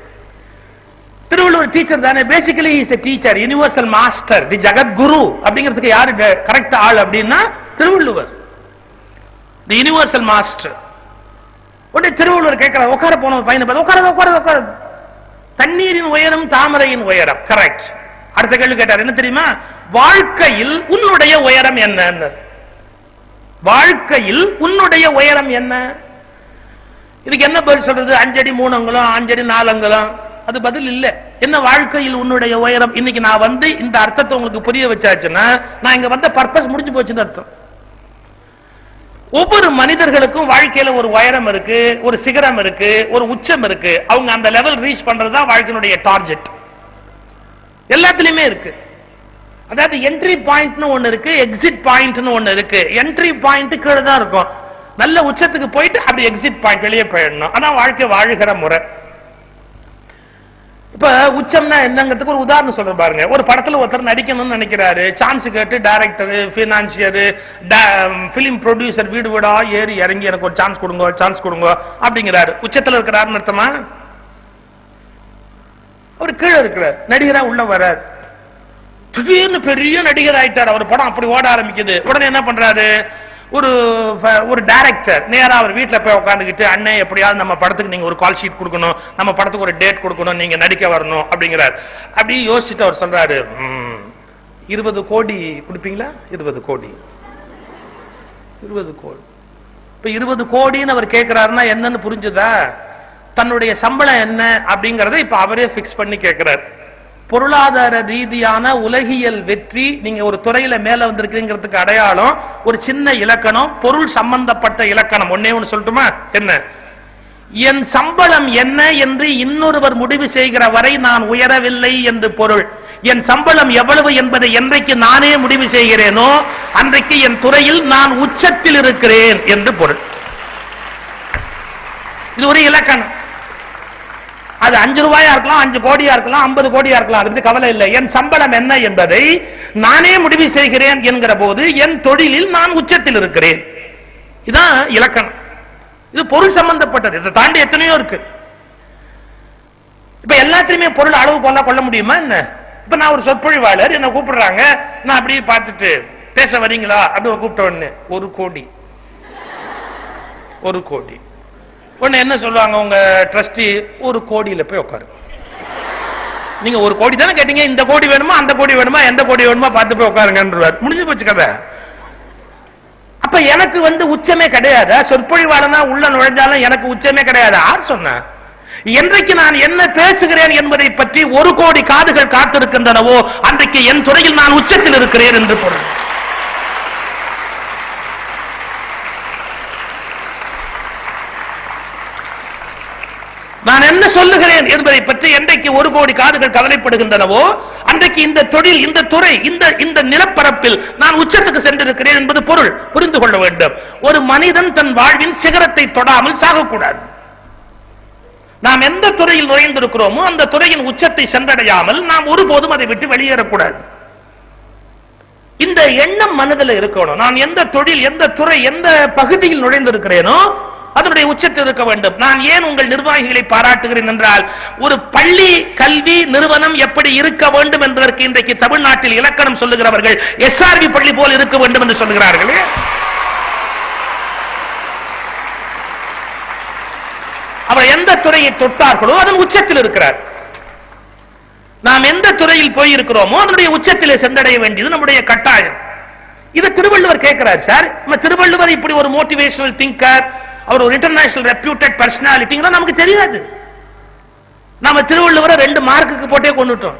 திருவள்ளுவர் டீச்சர் தானே. Basically is a teacher, universal master, the jagat guru அப்படிங்கிறதுக்கு யாரு கரெக்ட் ஆள் அப்படின்னா திருவள்ளுவர், தி யுனிவர்சல் மாஸ்டர். உடனே திருவள்ளுவர் கேட்கிறார், உட்கார போன பையனை பார்த்து உட்கார உட்கார உட்கார. தண்ணீரின் உயரம் தாமரையின் உயரம், கரெக்ட். அடுத்த கேள்வி கேட்டார், என்ன தெரியுமா? வாழ்க்கையில் உன்னுடைய உயரம் என்ன? வாழ்க்கையில் உன்னுடைய உயரம் என்ன? இதுக்கு என்ன பதில் சொல்றது? 5 அடி 3 அங்குலம், 5 அடி 4 அங்குலம், அது பதில் இல்ல. என்ன வாழ்க்கையில் உன்னுடைய உயரம்? இன்னைக்கு நான் வந்து இந்த அர்த்தத்தை உங்களுக்கு புரிய வச்சாச்சுன்னா நான் இங்க வந்த பர்பஸ் முடிஞ்சு போச்சுன்னு அர்த்தம். ஒவ்வொரு மனிதர்களுக்கும் வாழ்க்கையில ஒரு உயரம் இருக்கு, ஒரு சிகரம் இருக்கு, ஒரு உச்சம் இருக்கு. அவங்க அந்த லெவல் ரீச் பண்றதுதான் வாழ்க்கையினுடைய டார்கெட். எல்லாத்துலயுமே இருக்கு. அதாவது என்ட்ரி பாயிண்ட்னு ஒண்ணு இருக்கு, எக்ஸிட் பாயிண்ட்னு ஒண்ணு இருக்கு. என்ட்ரி பாயிண்ட் கீழே தான் இருக்கும், நல்ல உச்சத்துக்கு போயிட்டு அப்படி எக்ஸிட் பாயிண்ட் வெளியே போயிடணும். அதான் வாழ்க்கை வாழுகிற முறை. இப்ப உச்சம்னா என்னங்கிறதுக்கு ஒரு உதாரணம் சொல்ற பாருங்க. ஒரு படத்துல ஒருத்தர் நடிக்கணும்னு நினைக்கிறாரு, சான்ஸ் கேட்டு டைரக்டர், பினான்சியர், பிலிம் ப்ரொடியூசர் வீடு வீடா ஏறி இறங்கி எனக்கு ஒரு சான்ஸ் கொடுங்க, சான்ஸ் கொடுங்க அப்படிங்கிறாரு. உச்சத்துல இருக்கிறாருன்னு அர்த்தமா? அவர் கீழே இருக்கிறார், நடிகரா உள்ள வர்றார். திடீர்னு பெரிய நடிகர் ஆயிட்டார். அவர் படம் அப்படி ஓட ஆரம்பிக்குது. உடனே என்ன பண்றாரு? ஒரு டைரக்டர் நேரா அவர் வீட்டுல போய் உட்காந்துக்கிட்டு, அண்ணே எப்படியாவது நம்ம படத்துக்கு நீங்க ஒரு கால் ஷீட் கொடுக்கணும், நம்ம படத்துக்கு ஒரு டேட் கொடுக்கணும், நீங்க நடிக்க வரணும் அப்படிங்கிறார். அப்படி யோசிச்சுட்டு அவர் சொல்றாரு, 20 கோடி கொடுப்பீங்களா? 20 கோடி. 20 கோடி. இப்ப 20 கோடின்னு அவர் கேட்கிறாருன்னா என்னன்னு புரிஞ்சுதா? தன்னுடைய சம்பளம் என்ன அப்படிங்கறத இப்ப அவரே பிக்ஸ் பண்ணி கேட்கிறார். பொருளாதார ரீதியான உலகியல் வெற்றி, நீங்க ஒரு துறையில மேல வந்திருக்கீங்கிறதுக்கு அடையாளம் ஒரு சின்ன இலக்கணம், பொருள் சம்பந்தப்பட்ட இலக்கணம். ஒன்னே ஒன்னு சொல்லட்டுமா? என்ன? என் சம்பளம் என்ன என்று இன்னொருவர் முடிவு செய்கிற வரை நான் உயரவில்லை என்று பொருள். என் சம்பளம் எவ்வளவு என்பதை என்றைக்கு நானே முடிவு செய்கிறேனோ அன்றைக்கு என் துறையில் நான் உச்சத்தில் இருக்கிறேன் என்று பொருள். இது ஒரு இலக்கணம். அது 5 ரூபாயா இருக்கலாம், 5 கோடியா இருக்கலாம், 50 கோடியா இருக்கலாம், அது கவலை இல்லை. என் சம்பளம் என்ன என்பதை நானே முடிவு செய்கிறேன் என்கிற போது என் தொழிலில் நான் உச்சத்தில் இருக்கிறேன். இதுதான் இலக்கணம். இது பொருள் சம்பந்தப்பட்டது. இதை தாண்டி எத்தனையோ இருக்கு. இப்ப எல்லாத்தையுமே பொருள் அளவு போல கொள்ள முடியுமா என்ன? இப்ப நான் ஒரு சொற்பொழிவாளர், என்ன கூப்பிடுறாங்க, நான் அப்படியே பார்த்துட்டு பேச வரீங்களா அப்படி கூப்பிட்ட உடனே 1 கோடி 1 கோடி. உடனே என்ன சொல்லுவாங்க உங்க ட்ரஸ்டி? 1 கோடியில போய் உட்காரு. நீங்க 1 கோடி தானே கேட்டீங்க, இந்த கோடி வேணுமா அந்த கோடி வேணுமா எந்த கோடி வேணுமா பார்த்து போய் உட்காருங்கன்றார். முடிஞ்சு போச்சு கதை. அப்ப எனக்கு வந்து உச்சமே கிடையாது. சொற்பொழிவாளனா உள்ள நுழைஞ்சாலும் எனக்கு உச்சமே கிடையாது. யார் சொன்ன? என்றைக்கு நான் என்ன பேசுகிறேன் என்பதை பற்றி 1 கோடி காதுகள் காத்திருக்கின்றனவோ அன்றைக்கு என் துறையில் நான் உச்சத்தில் இருக்கிறேன் என்று பொருள். நான் என்ன சொல்லுகிறேன் என்பதை பற்றி என்றைக்கு 1 கோடி காதுகள் கவலைப்படுகின்றனவோ அன்றைக்கு இந்த தொழில், இந்த துறை, இந்த நிலப்பரப்பில் நான் உச்சத்துக்கு சென்றிருக்கிறேன் என்பது பொருள். புரிந்து கொள்ள வேண்டும். ஒரு மனிதன் தன் வாழ்வின் சிகரத்தை தொடாமல் சாகக்கூடாது. நாம் எந்த துறையில் நுழைந்திருக்கிறோமோ அந்த துறையின் உச்சத்தை சென்றடையாமல் நாம் ஒருபோதும் அதை விட்டு வெளியேறக்கூடாது. இந்த எண்ணம் மனதில் இருக்கணும். நான் எந்த தொழில், எந்த துறை, எந்த பகுதியில் நுழைந்திருக்கிறேனோ அதனுடைய உச்சத்தில் இருக்க வேண்டும். நான் ஏன் உங்கள் நிர்வாகிகளை பாராட்டுகிறேன் என்றால், ஒரு பள்ளி கல்வி நிறுவனம் எப்படி இருக்க வேண்டும் என்பதற்கு இன்றைக்கு தமிழ்நாட்டில் இலக்கணம் சொல்லுகிறவர்கள் SRV பள்ளி போல் இருக்க வேண்டும் என்று சொல்லுகிறார்கள். அவர் எந்த துறையை தொட்டார்களோ அதன் உச்சத்தில் இருக்கிறார். நாம் எந்த துறையில் போயிருக்கிறோமோ அதனுடைய உச்சத்திலே சென்றடைய வேண்டியது நம்முடைய கட்டாயம். இதை திருவள்ளுவர் கேட்கிறார். சார், திருவள்ளுவர் இப்படி ஒரு மோட்டிவேஷனல் திங்கர், அவர் ஒரு இன்டர்நேஷனல் ரெப்யூட்டட் பர்சனாலிட்டிங்களா நமக்கு தெரியாது. நாம திருவள்ளுவரை 2 மார்க்குக்கு போட்டே கொண்டுட்டோம்.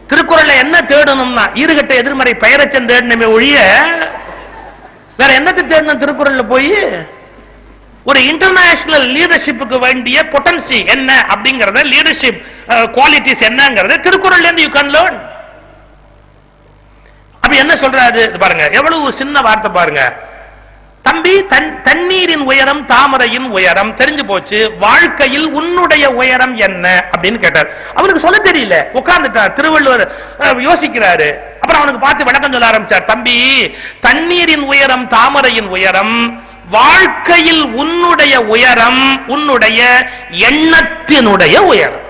திருக்குறள்ல என்ன தேடணும்னா ஈறுகட்ட எதிர்மறை பெயரச்சம் தேடணுமே ஒழிய வேற என்னத்தை தேடணும்? திருக்குறள்ல போய் ஒரு இன்டர்நேஷனல் லீடர்ஷிப்புக்கு வேண்டிய பொட்டன்சி என்ன அப்படிங்கறத, லீடர்ஷிப் குவாலிட்டிஸ் என்னங்கறத திருக்குறள்ல இருந்து யூ கேன் லேர்ன். அப்ப என்ன சொல்றாரு பாருங்க, எவ்வளவு சின்ன வார்த்தை பாருங்க. தம்பி, தண்ணீரின் உயரம் தாமரையின் உயரம் தெரிஞ்சு போச்சு, வாழ்க்கையில் உன்னுடைய உயரம் என்ன அப்படின்னு கேட்டார். அவனுக்கு சொல்ல தெரியல, உட்கார்ந்துட்டார். திருவள்ளுவர் யோசிக்கிறாரு. அப்புறம் அவனுக்கு பார்த்து விளக்கம் சொல்ல ஆரம்பிச்சார். தம்பி, தண்ணீரின் உயரம் தாமரையின் உயரம், வாழ்க்கையில் உன்னுடைய உயரம் உன்னுடைய எண்ணத்தினுடைய உயரம்.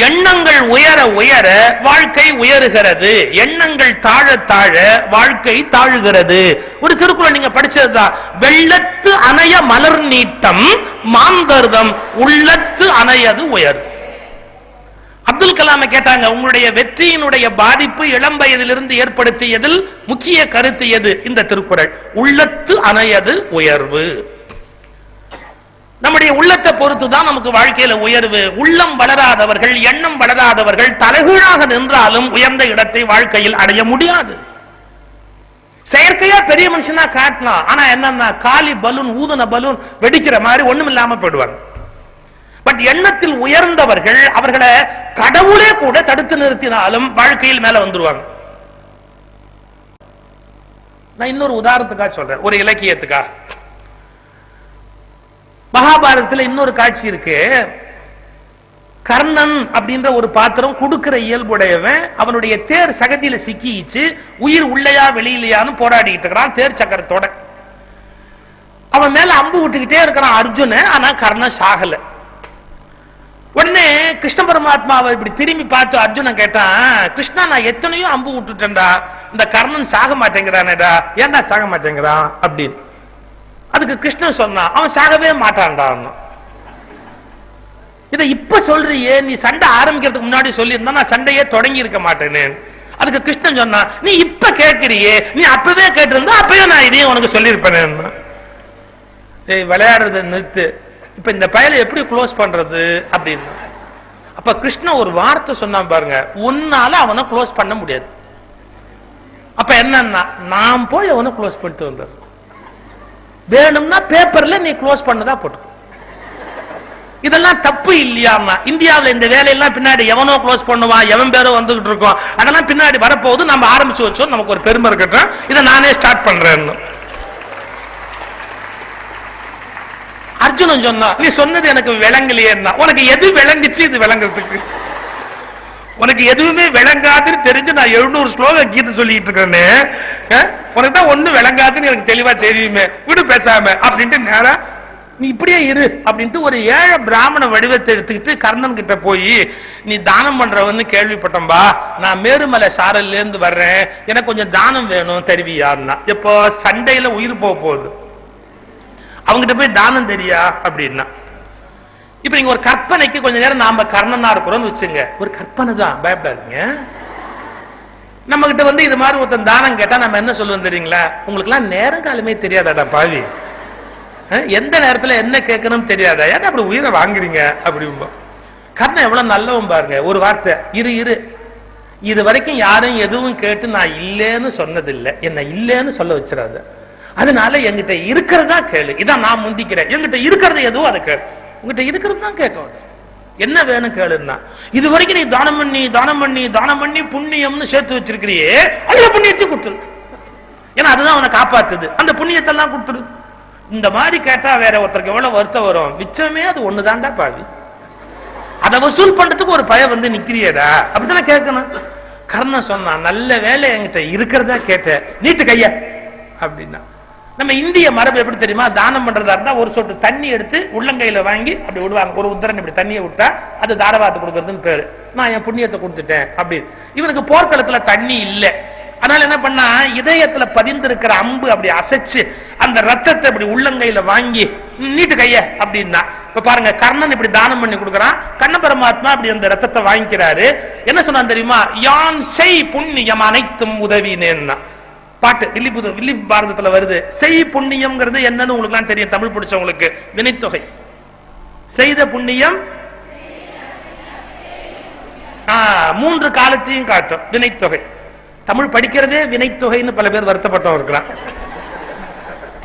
எண்ணங்கள் உயர உயர வாழ்க்கை உயருகிறது, எண்ணங்கள் தாழ தாழ வாழ்க்கை தாழுகிறது. ஒரு திருக்குறள் நீங்க படிச்சதுதான். வெள்ளத்து அணைய மலர் நீட்டம் மாந்தர்தம் உள்ளத்து அணையது உயர். அப்துல் கலாமை கேட்டாங்க, உங்களுடைய வெற்றியினுடைய பாதிப்பு இளம் வயதிலிருந்து ஏற்படுத்தியதில் முக்கிய கருத்து எது? இந்த திருக்குறள். உள்ளத்து அணையது உயர்வு. நம்முடைய உள்ளத்தை பொறுத்துதான் நமக்கு வாழ்க்கையில உயர்வு. உள்ளம் வளராதவர்கள், எண்ணம் வளராதவர்கள் தலைகீழாக நின்றாலும் உயர்ந்த இடத்தை வாழ்க்கையில் அடைய முடியாது. செயற்கையா பெரிய மனுஷனா காட்டலாம், ஆனா என்னன்னா காலி பலூன், ஊதுன பலூன் வெடிக்கிற மாதிரி ஒண்ணும் இல்லாம போயிடுவாங்க. பட் எண்ணத்தில் உயர்ந்தவர்கள், அவர்களை கடவுளே கூட தடுத்து நிறுத்தினாலும் வாழ்க்கையில் மேல வந்துருவாங்க. நான் இன்னொரு உதாரணத்துக்காக சொல்றேன், ஒரு இலக்கியத்துக்காக. மகாபாரதத்தில் இன்னொரு காட்சி இருக்கு. கர்ணன் அப்படின்ற ஒரு பாத்திரம் கொடுக்கிற இயல்புடையவன், அவனுடைய தேர் சகதியில சிக்கிச்சு உயிர் உள்ளையா வெளியிலையான்னு போராடிட்டு இருக்கிறான் தேர் சக்கரத்தோட. அவன் மேல அம்பு விட்டுக்கிட்டே இருக்கிறான் அர்ஜுன, ஆனா கர்ணன் சாகல. உடனே கிருஷ்ண பரமாத்மாவை இப்படி திரும்பி பார்த்து அர்ஜுனன் கேட்டான், கிருஷ்ணா, நான் எத்தனையோ அம்பு விட்டுட்டேன்டா, இந்த கர்ணன் சாக மாட்டேங்கிறானேடா, ஏன்டா சாக மாட்டேங்கிறான் அப்படின்னு. அதுக்கு கிருஷ்ணன் சொன்னான், அவன் சாகவே மாட்டான்டா. இதை இப்ப சொல்றியே, நீ சண்டை ஆரம்பிக்கிறதுக்கு முன்னாடி சொல்லியிருந்தா நான் சண்டையே தொடங்கி இருக்க மாட்டேன்னு. அதுக்கு கிருஷ்ணன் சொன்னா, நீ இப்ப கேட்கிறியே, நீ அப்பவே கேட்டிருந்தா அப்பவே நான் இதையும் உனக்கு சொல்லியிருப்பேன். விளையாடுறத நிறுத்து, இப்ப இந்த பயலை எப்படி க்ளோஸ் பண்றது அப்படின்னு. அப்ப கிருஷ்ணன் ஒரு வார்த்தை சொன்னான் பாருங்க, உன்னால அவனை க்ளோஸ் பண்ண முடியாது. அப்ப என்னன்னா, நான் போய் அவனை க்ளோஸ் பண்ணிட்டு வந்துடுறேன். வேணும்னா பேப்பர்ல நீ க்ளோஸ் பண்ணதா போட்டு. இதெல்லாம் தப்பு இல்லையாமா? இந்தியாவில் இந்த வேலையெல்லாம் பின்னாடி எவனோ க்ளோஸ் பண்ணுவான், எவன் பேரோ வந்துகிட்டு இருக்கோம், அதெல்லாம் பின்னாடி வரப்போகுது. நம்ம ஆரம்பிச்சு வச்சோம், நமக்கு ஒரு பெருமை இருக்கட்டும், இதை நானே ஸ்டார்ட் பண்றேன்னு. அர்ஜுனன் சொன்னா, நீ சொன்னது எனக்கு விளங்கலையே. உனக்கு எது விளங்குச்சு இது விளங்குறதுக்கு? உனக்கு எதுவுமே விளங்காதுன்னு தெரிஞ்சு நான் 700 ஸ்லோகம் கீதை சொல்லிட்டு இருக்கேன்னு, உனக்கு தான் ஒண்ணு விளங்காதுன்னு எனக்கு தெளிவா தெரியுமே, விடு பேசாம அப்படின்ட்டு நேரா நீ இப்படியே இரு அப்படின்ட்டு ஒரு ஏழை பிராமண வடிவத்தை எடுத்துக்கிட்டு கர்ணன் கிட்ட போய், நீ தானம் பண்றவன்னு கேள்விப்பட்டம்பா, நான் மேருமலை சாரல்ல இருந்து வர்றேன், எனக்கு கொஞ்சம் தானம் வேணும் தருவியான்னா. இப்போ சண்டையில உயிர் போக போகுது, அவங்கிட்ட போய் தானம் தெரியா அப்படின்னா. இப்ப நீங்க ஒரு கற்பனைக்கு கொஞ்ச நேரம் நாம கர்ணனா இருக்கிறோம்னு வச்சுங்க, ஒரு கற்பனை தான், பயப்படாதீங்க. நம்ம கிட்ட வந்து இது மாதிரி ஒருத்தன் தானம் கேட்டா நம்ம என்ன சொல்லுவோம் தெரியுங்களா? உங்களுக்கு எல்லாம் நேரம் காலமே தெரியாதாடா பாவி, எந்த நேரத்துல என்ன கேட்கணும் தெரியாதா, ஏன்னா அப்படி உயிரை வாங்குறீங்க அப்படிம்பா. கர்ணன் எவ்வளவு நல்லவன் பாருங்க. ஒரு வார்த்தை, இரு இரு, இது வரைக்கும் யாரும் எதுவும் கேட்டு நான் இல்லேன்னு சொன்னதில்லை, என்ன இல்லேன்னு சொல்ல வச்சிடாத, அதனால என்கிட்ட இருக்கிறதா கேளு, இதான் நான் முந்திக்கிறேன், என்கிட்ட இருக்கிறது எதுவும் அதை கேளு, உங்ககிட்ட இருக்கிறது தான் கேட்கும், என்ன வேணும் கேளுன்னா. இது வரைக்கும் நீ தானம் பண்ணி தானம் பண்ணி தானம் பண்ணி புண்ணியம்னு சேர்த்து வச்சிருக்கிறியே, அந்த புண்ணியத்தை கொடுத்துரு, ஏன்னா அதுதான் அவனை காப்பாத்துது, அந்த புண்ணியத்தை எல்லாம் கொடுத்துரு. இந்த மாதிரி கேட்டா வேற ஒருத்தருக்கு எவ்வளவு வருத்தம் வரும், மிச்சமே அது ஒண்ணுதான்டா பாவி, அதை வசூல் பண்றதுக்கு ஒரு பய வந்து நிக்கிறியடா அப்படித்தானே கேட்கணும். கர்ணன் சொன்னான், நல்ல வேலை என்கிட்ட இருக்கிறதா கேட்ட, நீட்டு கைய அப்படின்னா. நம்ம இந்திய மரபு எப்படி தெரியுமா, தானம் பண்றதா இருந்தா ஒரு சொட்டு தண்ணி எடுத்து உள்ளங்கையில வாங்கி அப்படி விடுவாங்க. ஒரு உத்தரன் இப்படி தண்ணியை விட்டா அது தாரவாத்து கொடுக்கறதுன்னு பேரு. நான் என் புண்ணியத்தை கொடுத்துட்டேன் அப்படி. இவனுக்கு போர்க்களத்துல தண்ணி இல்ல, அதனால என்ன பண்ணா, இதயத்துல பதிந்திருக்கிற அம்பு அப்படி அசைச்சு அந்த ரத்தத்தை இப்படி உள்ளங்கையில வாங்கி நீட்டு கைய அப்படின்னா. இப்ப பாருங்க, கர்ணன் இப்படி தானம் பண்ணி கொடுக்கறான், கண்ண பரமாத்மா அப்படி அந்த ரத்தத்தை வாங்கிக்கிறாரு. என்ன சொன்னான் தெரியுமா, யான் செய் புண்ணியம் அனைத்தும் உதவினேன்னா பாட்டு வில்லி பாரதத்துல வருது. செய் புண்ணியம்ங்கிறது என்னன்னு உங்களுக்கு தெரியும், தமிழ் படிச்சவங்களுக்கு. வினைத்தொகை. செய்த புண்ணியம் 3 காலத்தையும் காட்டும் வினைத்தொகை. தமிழ் படிக்கிறதே வினைத்தொகைன்னு பல பேர் வருத்தப்பட்டவங்க இருக்கிறான்.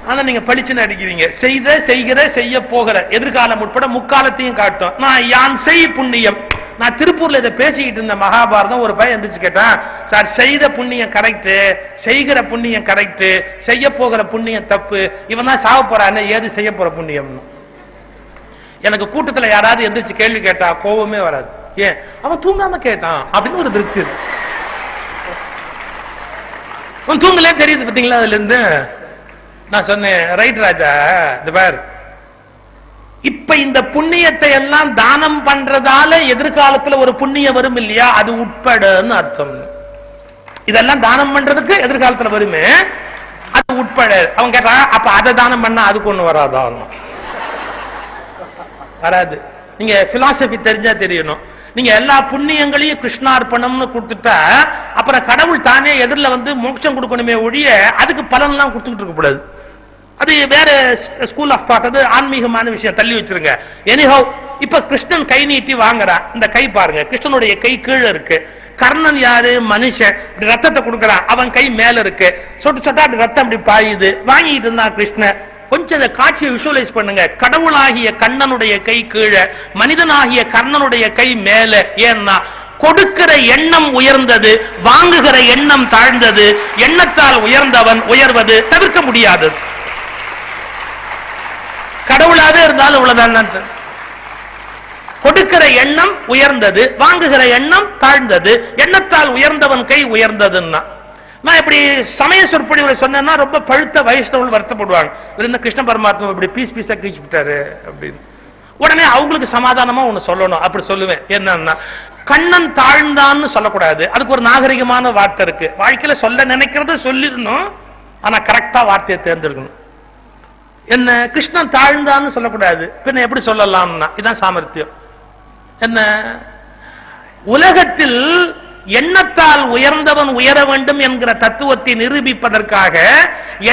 ஆனா நீங்க படிச்சுன்னு அடிக்கிறீங்க. செய்த, செய்கிற, செய்ய போகிற, எதிர்காலம் உட்பட முக்காலத்தையும் காட்டும். நான் யான் செய் புண்ணியம். நான் திருப்பூர்ல இதை பேசிக்கிட்டு இருந்த மகாபாரதம், ஒரு பையன் எந்திரிச்சு கேட்டான், சார் செய்த புண்ணியம் கரெக்ட், செய்கிற புண்ணியம் கரெக்ட், செய்ய போகிற புண்ணியம் தப்பு, இவன் தான் சாவ போறான்னு, ஏது செய்ய போற புண்ணியம்? எனக்கு கூட்டத்துல யாராவது எந்திரிச்சு கேள்வி கேட்டா கோபமே வராது. ஏன், அவன் தூங்காம கேட்டான் அப்படின்னு ஒரு திருப்தி. அவன் தூங்கலே தெரியுது பாத்தீங்களா அதுல இருந்து. நான் சொன்னேன், ரைட் ராஜா, இந்த பார், இப்ப இந்த புண்ணியத்தை எல்லாம் தானம் பண்றதால எதிர்காலத்துல ஒரு புண்ணியம் வரும் இல்லையா, அது உட்படன்னு அர்த்தம். இதெல்லாம் தானம் பண்றதுக்கு எதிர்காலத்துல வருமே, அது உட்பட. அவன் கேட்டா, அப்ப அதை தானம் பண்ணா அதுக்கு ஒண்ணு வராதா? வராது. நீங்க பிலாசபி தெரிஞ்சா தெரியணும். நீங்க எல்லா புண்ணியங்களையும் கிருஷ்ணார்ப்பணம்னு கொடுத்துட்டா அப்புறம் கடவுள் தானே எதிரில் வந்து மோட்சம் கொடுக்கணுமே ஒழிய அதுக்கு பலன் எல்லாம் கொடுத்துக்கிட்டு இருக்க கூடாது. அது வேற ஸ்கூல் ஆஃப் தாட், அது ஆன்மீகமான விஷயம், தள்ளி வச்சிருங்க. எனிஹவ், இப்ப கிருஷ்ணன் கை நீட்டி வாங்குறான். இந்த கை பாருங்க, கிருஷ்ணனுடைய கை கீழே இருக்கு. கர்ணன் யாரு, மனுஷன். ரத்தத்தை கொடுக்கறான், அவன் கை மேல இருக்கு. சொட்டு சொட்டா ரத்தம் அப்படி பாயுது. வாங்கிட்டு இருந்தான் கிருஷ்ணன். கொஞ்சம் இந்த காட்சியை விஷுவலைஸ் பண்ணுங்க. கடவுளாகிய கண்ணனுடைய கை கீழே, மனிதனாகிய கர்ணனுடைய கை மேல. ஏன்னா கொடுக்கிற எண்ணம் உயர்ந்தது, வாங்குகிற எண்ணம் தாழ்ந்தது. எண்ணத்தால் உயர்ந்தவன் உயர்வது தவிர்க்க முடியாது. கடவுளாக இருந்தாலும் இவ்வளவுதான். கொடுக்கிற எண்ணம் உயர்ந்தது, வாங்குகிற எண்ணம் தாழ்ந்தது. எண்ணத்தால் உயர்ந்தவன் கை உயர்ந்ததுன்னா, நான் இப்படி சமய சொற்பொழிவுகளை சொன்னேன்னா ரொம்ப பழுத்த வயசுல வருத்தப்படுவாங்க. என்ன கிருஷ்ண பரமாத்மா இப்படி பீஸ் பீஸா கீச்சு விட்டாரு அப்படின்னு. உடனே அவங்களுக்கு சமாதானமா ஒண்ணு சொல்லணும். அப்படி சொல்லுவேன், என்னன்னா கண்ணன் தாழ்ந்தான்னு சொல்லக்கூடாது. அதுக்கு ஒரு நாகரிகமான வார்த்தை இருக்கு. வாழ்க்கையில சொல்ல நினைக்கிறத சொல்லிடணும், ஆனா கரெக்டா வார்த்தையை தேர்ந்தெடுக்கணும். என்ன, கிருஷ்ணன் தாழ்ந்தான்னு சொல்லக்கூடாது, பின்ன எப்படி சொல்லலாம்னா இதான் சாமர்த்தியம். என்ன, உலகத்தில் எண்ணத்தால் உயர்ந்தவன் உயர வேண்டும் என்கிற தத்துவத்தை நிரூபிப்பதற்காக,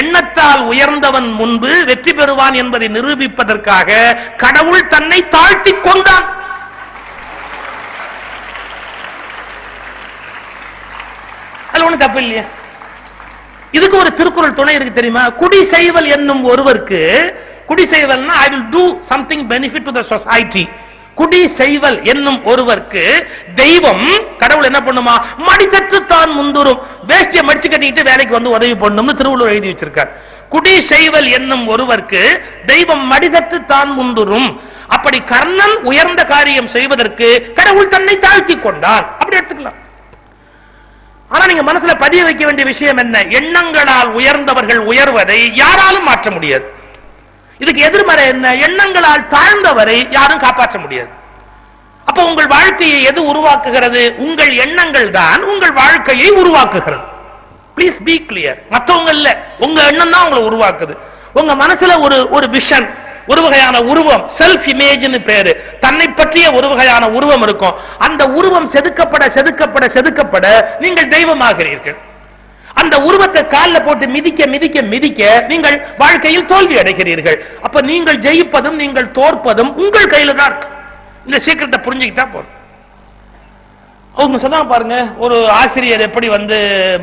எண்ணத்தால் உயர்ந்தவன் முன்பு வெற்றி பெறுவான் என்பதை நிரூபிப்பதற்காக கடவுள் தன்னை தாழ்த்திக் கொண்டான். அது ஒண்ணு தப்பு இல்லையா? இதுக்கு ஒரு திருக்குறள் துணை இருக்கு தெரியுமா? குடி செய்வல் என்னும் ஒருவருக்கு, குடி செய்வல்னா I will do something benefit to the society. குடி செய்வல் என்னும் ஒருவருக்கு தெய்வம், கடவுள் என்ன பண்ணுமா, மடிக்கற்று தான் முந்துரும். வேஷ்டியை மடிச்சு கட்டிக்கிட்டு வேலைக்கு வந்து உதவி பண்ணணும்னு திருவள்ளுவர் எழுதி வச்சிருக்கார். குடி செய்வல் என்னும் ஒருவருக்கு தெய்வம் மடிகற்று தான் முந்துரும். அப்படி கர்ணன் உயர்ந்த காரியம் செய்வதற்கு கடவுள் தன்னை தாழ்த்தி கொண்டான். அப்படி எடுத்துக்கலாம். ஆனா நீங்க மனசுல பதிய வைக்க வேண்டிய விஷயம் என்ன? எண்ணங்களால் உயர்ந்தவர்கள் உயர்வதை யாராலும் மாற்ற முடியாது. இதுக்கு எதிர்மறை என்ன? எண்ணங்களால் தாழ்ந்தவரை யாரும் காப்பாற்ற முடியாது. அப்ப உங்கள் வாழ்க்கையை எது உருவாக்குகிறது? உங்கள் எண்ணங்கள் தான் உங்கள் வாழ்க்கையை உருவாக்குகிறது. Please B clear. மற்றவங்க இல்ல, உங்க எண்ணம் தான் உங்களை உருவாக்குது. உங்க மனசுல ஒரு விஷன், ஒரு வகையான உருவம், செல்ஃப் இமேஜ்னு பேரு, தன்னை பற்றிய ஒரு வகையான உருவம் இருக்கும். அந்த உருவம் செதுக்கப்பட செதுக்கப்பட செதுக்கப்பட நீங்கள் தெய்வமாகிறீர்கள். அந்த உருவத்தை காலில் போட்டு மிதிக்க மிதிக்க மிதிக்க நீங்கள் வாழ்க்கையில் தோல்வி அடைகிறீர்கள். அப்ப நீங்கள் ஜெயிப்பதும் நீங்கள் தோற்பதும் உங்கள் கையில தான் இருக்கு. இந்த சீக்கிரத்தை புரிஞ்சுக்கிட்டா போதும். அவங்க சொன்னாங்க பாருங்க, ஒரு ஆசிரியர் எப்படி வந்து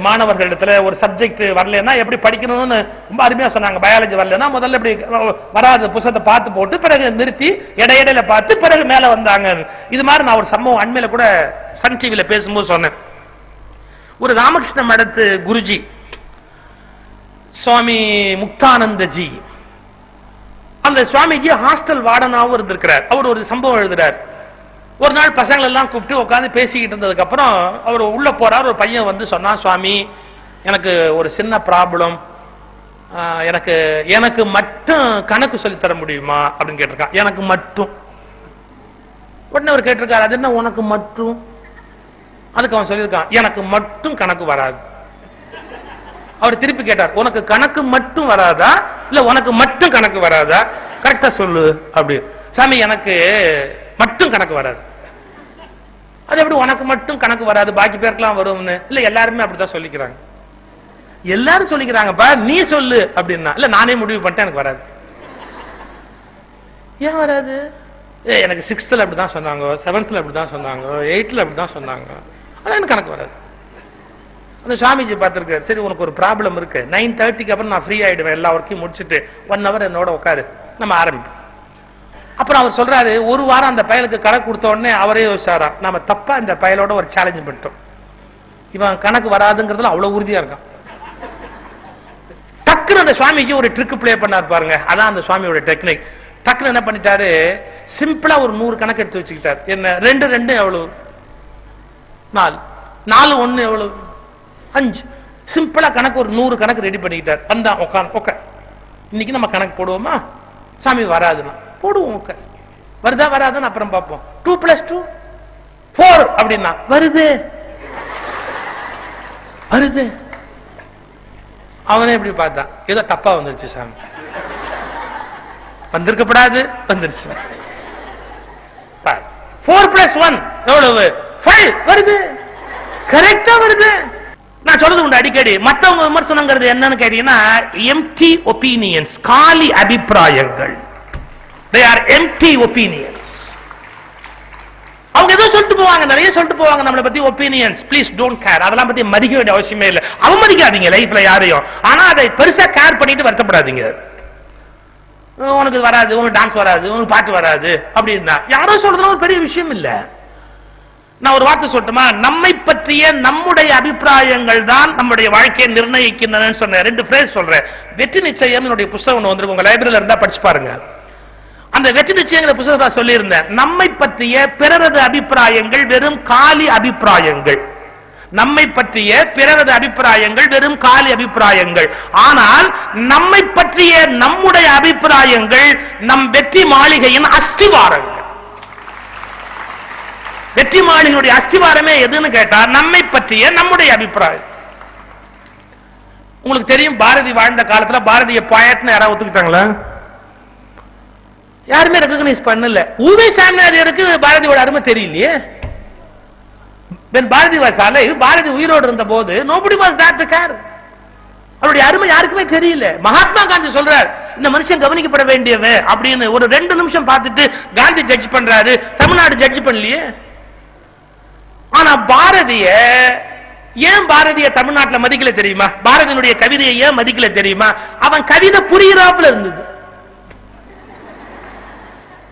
மாணவர்களிடத்துல ஒரு சப்ஜெக்ட் வரலன்னா எப்படி படிக்கணும்னு ரொம்ப அருமையா சொன்னாங்க. பயாலஜி வரலன்னா முதல்ல இப்படி வராத புத்தகத்தை பார்த்து போட்டு பிறகு நிறுத்தி இடையில பார்த்து பிறகு மேல வந்தாங்க. இது மாதிரி நான் ஒரு சம்பவம் அண்மையில கூட சன் டிவியில பேசும்போது சொன்னேன். ஒரு ராமகிருஷ்ண மடத்து குருஜி சுவாமி முக்தானந்தஜி, அந்த சுவாமிஜி ஹாஸ்டல் வார்டனாவும் இருந்திருக்கிறார். அவர் ஒரு சம்பவம் எழுதுறார். ஒரு நாள் பசங்களை எல்லாம் கூப்பிட்டு உட்காந்து பேசிக்கிட்டு இருந்ததுக்கு அப்புறம் அவர் உள்ள போறார். ஒரு பையன் வந்து சொன்னா, சுவாமி எனக்கு ஒரு சின்ன ப்ராப்ளம், எனக்கு எனக்கு மட்டும் கணக்கு சொல்லி தர முடியுமா அப்படின்னு கேட்டிருக்கான். எனக்கு மட்டும். உடனே அவர் கேட்டிருக்காரு, அது என்ன உனக்கு மட்டும்? அதுக்கு அவன் சொல்லியிருக்கான், எனக்கு மட்டும் கணக்கு வராது. அவர் திருப்பி கேட்டார், உனக்கு கணக்கு மட்டும் வராதா இல்ல உனக்கு மட்டும் கணக்கு வராதா, கரெக்டா சொல்லு அப்படி. சாமி எனக்கு மட்டும் கணக்கு வராது. அது எப்படி உனக்கு மட்டும் கணக்கு வராது, பாக்கி பேருக்கெல்லாம் வரும்னு? இல்ல எல்லாருமே அப்படித்தான் சொல்லிக்கிறாங்க. எல்லாரும் சொல்லிக்கிறாங்கப்பா, நீ சொல்லு அப்படின்னா. இல்ல நானே முடிவு பண்ணிட்டேன் எனக்கு வராது. ஏன் வராது? எனக்கு 6th அப்படிதான் சொன்னாங்க, 7th அப்படிதான் சொன்னாங்க, 8th அப்படிதான் சொன்னாங்க, அதான் எனக்கு கணக்கு வராது. அந்த சுவாமிஜி பார்த்திருக்காரு, சரி உனக்கு ஒரு ப்ராப்ளம் இருக்கு, 9:30க்கு அப்புறம் நான் ஃப்ரீ ஆயிடுவேன், எல்லா ஒர்க்கையும் முடிச்சுட்டு 1 hour என்னோட உட்காரு, நம்ம ஆரம்பிப்போம். அப்புறம் அவர் சொல்றாரு, ஒரு வாரம் அந்த பயலுக்கு கணக்கு கொடுத்த உடனே அவரே யோசிச்சாரா, நம்ம தப்பா இந்த பயலோட ஒரு சேலஞ்ச் பண்ணிட்டோம், இவன் கணக்கு வராதுங்கிறதுல அவ்வளவு உறுதியா இருக்கான். டக்குன்னு அந்த சுவாமிஜி ஒரு ட்ரிக் பிளே பண்ணார் பாருங்க, அதான் அந்த சுவாமியோட டெக்னிக். டக்குன்னு என்ன பண்ணிட்டாரு, சிம்பிளா ஒரு 100 கணக்கு எடுத்து வச்சுக்கிட்டார். என்ன 2 2 எவ்வளவு, 4 4 1 எவ்வளவு, 5. சிம்பிளா கணக்கு ஒரு 100 கணக்கு ரெடி பண்ணிக்கிட்டார். வந்தா உட்கார், இன்னைக்கு நம்ம கணக்கு போடுவோமா, சாமி வராதுன்னா போடுவோம், உட்கார். வருதா வராதுன்னு அப்புறம் பார்ப்போம். 2 + 2 4 அப்படின்னா வருது வருது. அவனே எப்படி பார்த்தான், ஏதோ தப்பா வந்துருச்சு சாமி, வந்திருக்கப்படாது, வந்துருச்சு. 4 + 1 எவ்வளவு, 5 வருது, கரெக்டா வருது. நான் சொல்றது உண்டு அடிக்கடி, மற்றவங்க விமர்சனங்கிறது என்னன்னு கேட்டீங்கன்னா எம்டி ஒப்பீனியன்ஸ், காலி அபிப்பிராயங்கள். They are empty opinions. அவங்க ஏதோ சொல்லிட்டு போவாங்க, நிறைய சொல்லிட்டு போவாங்க நம்மளை பத்தி ஒப்பீனியன்ஸ். ப்ளீஸ் டோன்ட் கேர், அதெல்லாம் பத்தி மதிக்க வேண்டிய அவசியமே இல்லை. அவமதிக்காதீங்க லைஃப்ல யாரையும், ஆனா அதை பெருசா கேர் பண்ணிட்டு வருத்தப்படாதீங்க. உனக்கு வராது, உனக்கு டான்ஸ் வராது, உனக்கு பாட்டு வராது அப்படின்னா யாரோ சொல்றதுல ஒரு பெரிய விஷயம் இல்ல. நான் ஒரு வார்த்தை சொல்லட்டுமா, நம்மை பற்றிய நம்முடைய அபிப்பிராயங்கள் தான் நம்முடைய வாழ்க்கையை நிர்ணயிக்கின்றன சொன்னேன். 2 ஃப்ரேஸ் சொல்றேன். வெற்றி நிச்சயம் என்னுடைய புத்தகம் வந்திருக்கு, உங்க லைப்ரரியில இருந்தா படிச்சு பாருங்க. அந்த வெற்றி நிச்சயங்கிற புத்தகத்தை சொல்லி இருந்தேன், நம்மை பற்றிய பிறரது அபிப்பிராயங்கள் வெறும் காலி அபிப்பிராயங்கள். நம்மை பற்றிய பிறரது அபிப்பிராயங்கள் வெறும் காலி அபிப்பிராயங்கள். ஆனால் நம்மை பற்றிய நம்முடைய அபிப்பிராயங்கள் நம் வெற்றி மாளிகையின் அஸ்திவாரங்கள். வெற்றி மாளிகையுடைய அஸ்திவாரமே எதுன்னு கேட்டா நம்மை பற்றிய நம்முடைய அபிப்பிராயம். உங்களுக்கு தெரியும், பாரதி வாழ்ந்த காலத்துல பாரதிய பாயட்னு யாராவது ஒத்துக்கிட்டாங்களா? யாருமே ரெகக்னைஸ் பண்ணல. ஊவே சாமியாருக்கு பாரதியோட அருமை தெரியலையே. பாரதி was alive, பாரதி உயிரோடு இருந்த போது nobody was that to care. அவருடைய அருமை யாருக்குமே தெரியல. மகாத்மா காந்தி சொல்றார், இந்த மனுஷன் கவனிக்கப்பட வேண்டியவன் அப்படின்னு. ஒரு 2 நிமிஷம் பார்த்துட்டு காந்தி ஜட்ஜ் பண்றாரு, தமிழ்நாடு ஜட்ஜ் பண்ணலையே. ஆனா பாரதிய ஏன் பாரதிய தமிழ்நாட்டில் மதிக்கல தெரியுமா? பாரதியினுடைய கவிதையை ஏன் மதிக்கல தெரியுமா? அவன் கவிதை புரியுறாப்புல இருந்தது.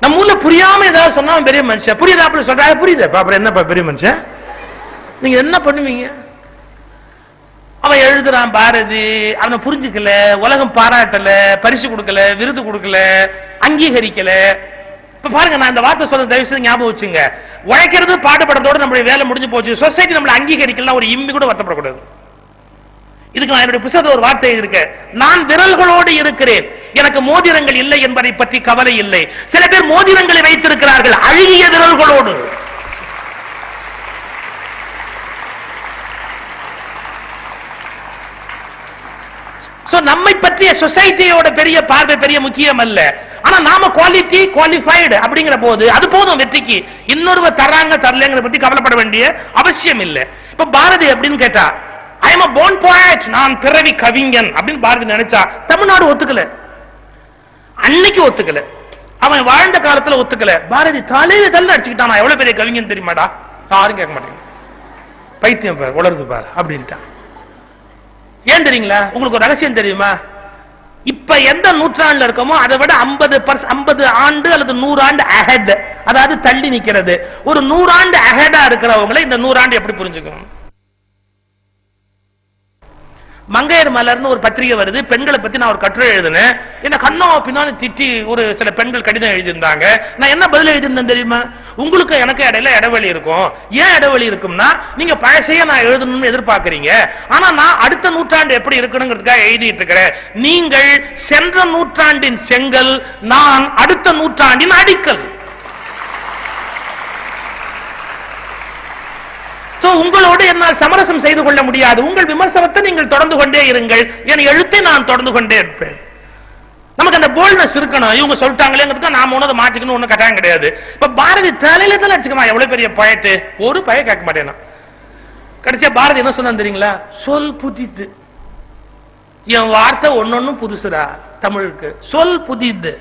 நம்ம ஊர்ல புரியாம ஏதாவது சொன்னா பெரிய மனுஷன், புரியுறாப்புல சொல்றாரு, புரியுது அப்புறம் என்னப்பா பெரிய மனுஷன், நீங்க என்ன பண்ணுவீங்க? அவன் எழுதுறான் பாரதி, அவனை புரிஞ்சுக்கல, உலகம் பாராட்டல, பரிசு கொடுக்கல, விருது கொடுக்கல, அங்கீகரிக்கல. இப்ப பாருங்க, நான் இந்த வார்த்தை சொல்ற தயவு செய்து ஞாபகம் வச்சுங்க. உழைக்கிறது பாடுபடுறதோடு நம்மளுடைய வேலை முடிஞ்சு போச்சு. சொசைட்டி நம்மளை அங்கீகரிக்கலாம் ஒரு இம்மி கூட வருத்தப்படக்கூடாது. இதுக்கு நான் என்னுடைய புத்தகத்தில் ஒரு வார்த்தை இருக்கேன், நான் விரல்களோடு இருக்கிறேன், எனக்கு மோதிரங்கள் இல்லை என்பதை பற்றி கவலை இல்லை. சில பேர் மோதிரங்களை வைத்திருக்கிறார்கள் அழுகிய விரல்களோடு. நம்மை பற்றிய சொசைட்டியோட பெரிய பார்வை பெரிய முக்கியம் அல்ல. ஆனா நாம குவாலிட்டி குவாலிஃபைடு அப்படிங்கிற போது அது போதும் வெற்றிக்கு. இன்னொருவர் தர்றாங்க தரலங்கிற பத்தி கவலைப்பட வேண்டிய அவசியம் இல்லை. இப்ப பாரதி அப்படின்னு கேட்டா, I am a born poet, நான் பிறவி கவிஞன் அப்படின்னு பாரதி நினைச்சா தமிழ்நாடு ஒத்துக்கல, அன்னைக்கு ஒத்துக்கல, அவன் வாழ்ந்த காலத்துல ஒத்துக்கல. பாரதி தலையில தள்ள அடிச்சுக்கிட்டான், எவ்வளவு பெரிய கவிஞன் தெரியுமாடா, யாரும் கேட்க மாட்டேங்க, பைத்தியம் பார் உலர்ந்து பார் அப்படின்ட்டான். ஏன் தெரியுங்களா? உங்களுக்கு ஒரு ரகசியம் தெரியுமா? இப்ப எந்த நூற்றாண்டுல இருக்கோமோ அதை விட 50 ஆண்டு அல்லது 100 ஆண்டு அஹெட், அதாவது தள்ளி நிக்கிறது. ஒரு 100 ஆண்டு அஹெடா இருக்கிறவங்களை இந்த 100 ஆண்டு எப்படி புரிஞ்சுக்கணும்? மங்கையர் மலர்னு ஒரு பத்திரிகை வருது, பெண்களை பத்தி நான் ஒரு கட்டுரை எழுதினேன். என்ன கண்ணோ பின்னாலும் திட்டி ஒரு சில பெண்கள் கடிதம் எழுதியிருந்தாங்க. நான் என்ன பதில் எழுதியிருந்தேன் தெரியுமா? உங்களுக்கு எனக்கு இடையில இடைவெளி இருக்கும். ஏன் இடைவெளி இருக்கும்னா, நீங்க பழசைய நான் எழுதணும்னு எதிர்பார்க்கறீங்க, ஆனா நான் அடுத்த நூற்றாண்டு எப்படி இருக்கணுங்கிறதுக்காக எழுதிட்டு இருக்கிறேன். நீங்கள் சென்ற நூற்றாண்டின் செங்கல், நான் அடுத்த நூற்றாண்டின் அடிக்கல். உங்களோடு என்னால் சமரசம் செய்து கொள்ள முடியாது. உங்கள் விமர்சனத்தை நீங்கள் தொடர்ந்து கொண்டே இருங்கள், என் எழுத்தை நான் தொடர்ந்து கொண்டே இருப்பேன். நமக்கு அந்த போல்ட்னஸ் இருக்கணும். இவங்க சொல்லிட்டாங்களேங்கிறதுக்கு நாம ஒண்ணு மாத்திக்கணும் ஒண்ணு கட்டாயம் கிடையாது. இப்ப பாரதி தலையில தான் வச்சுக்கமா, எவ்வளவு பெரிய பயட்டு, ஒரு பய கேட்க மாட்டேன். கடைசியா பாரதி என்ன சொன்னா தெரியுங்களா? சொல் புதிது. என் வார்த்தை ஒன்னொன்னும் புதுசுடா தமிழுக்கு. சொல் புதிது.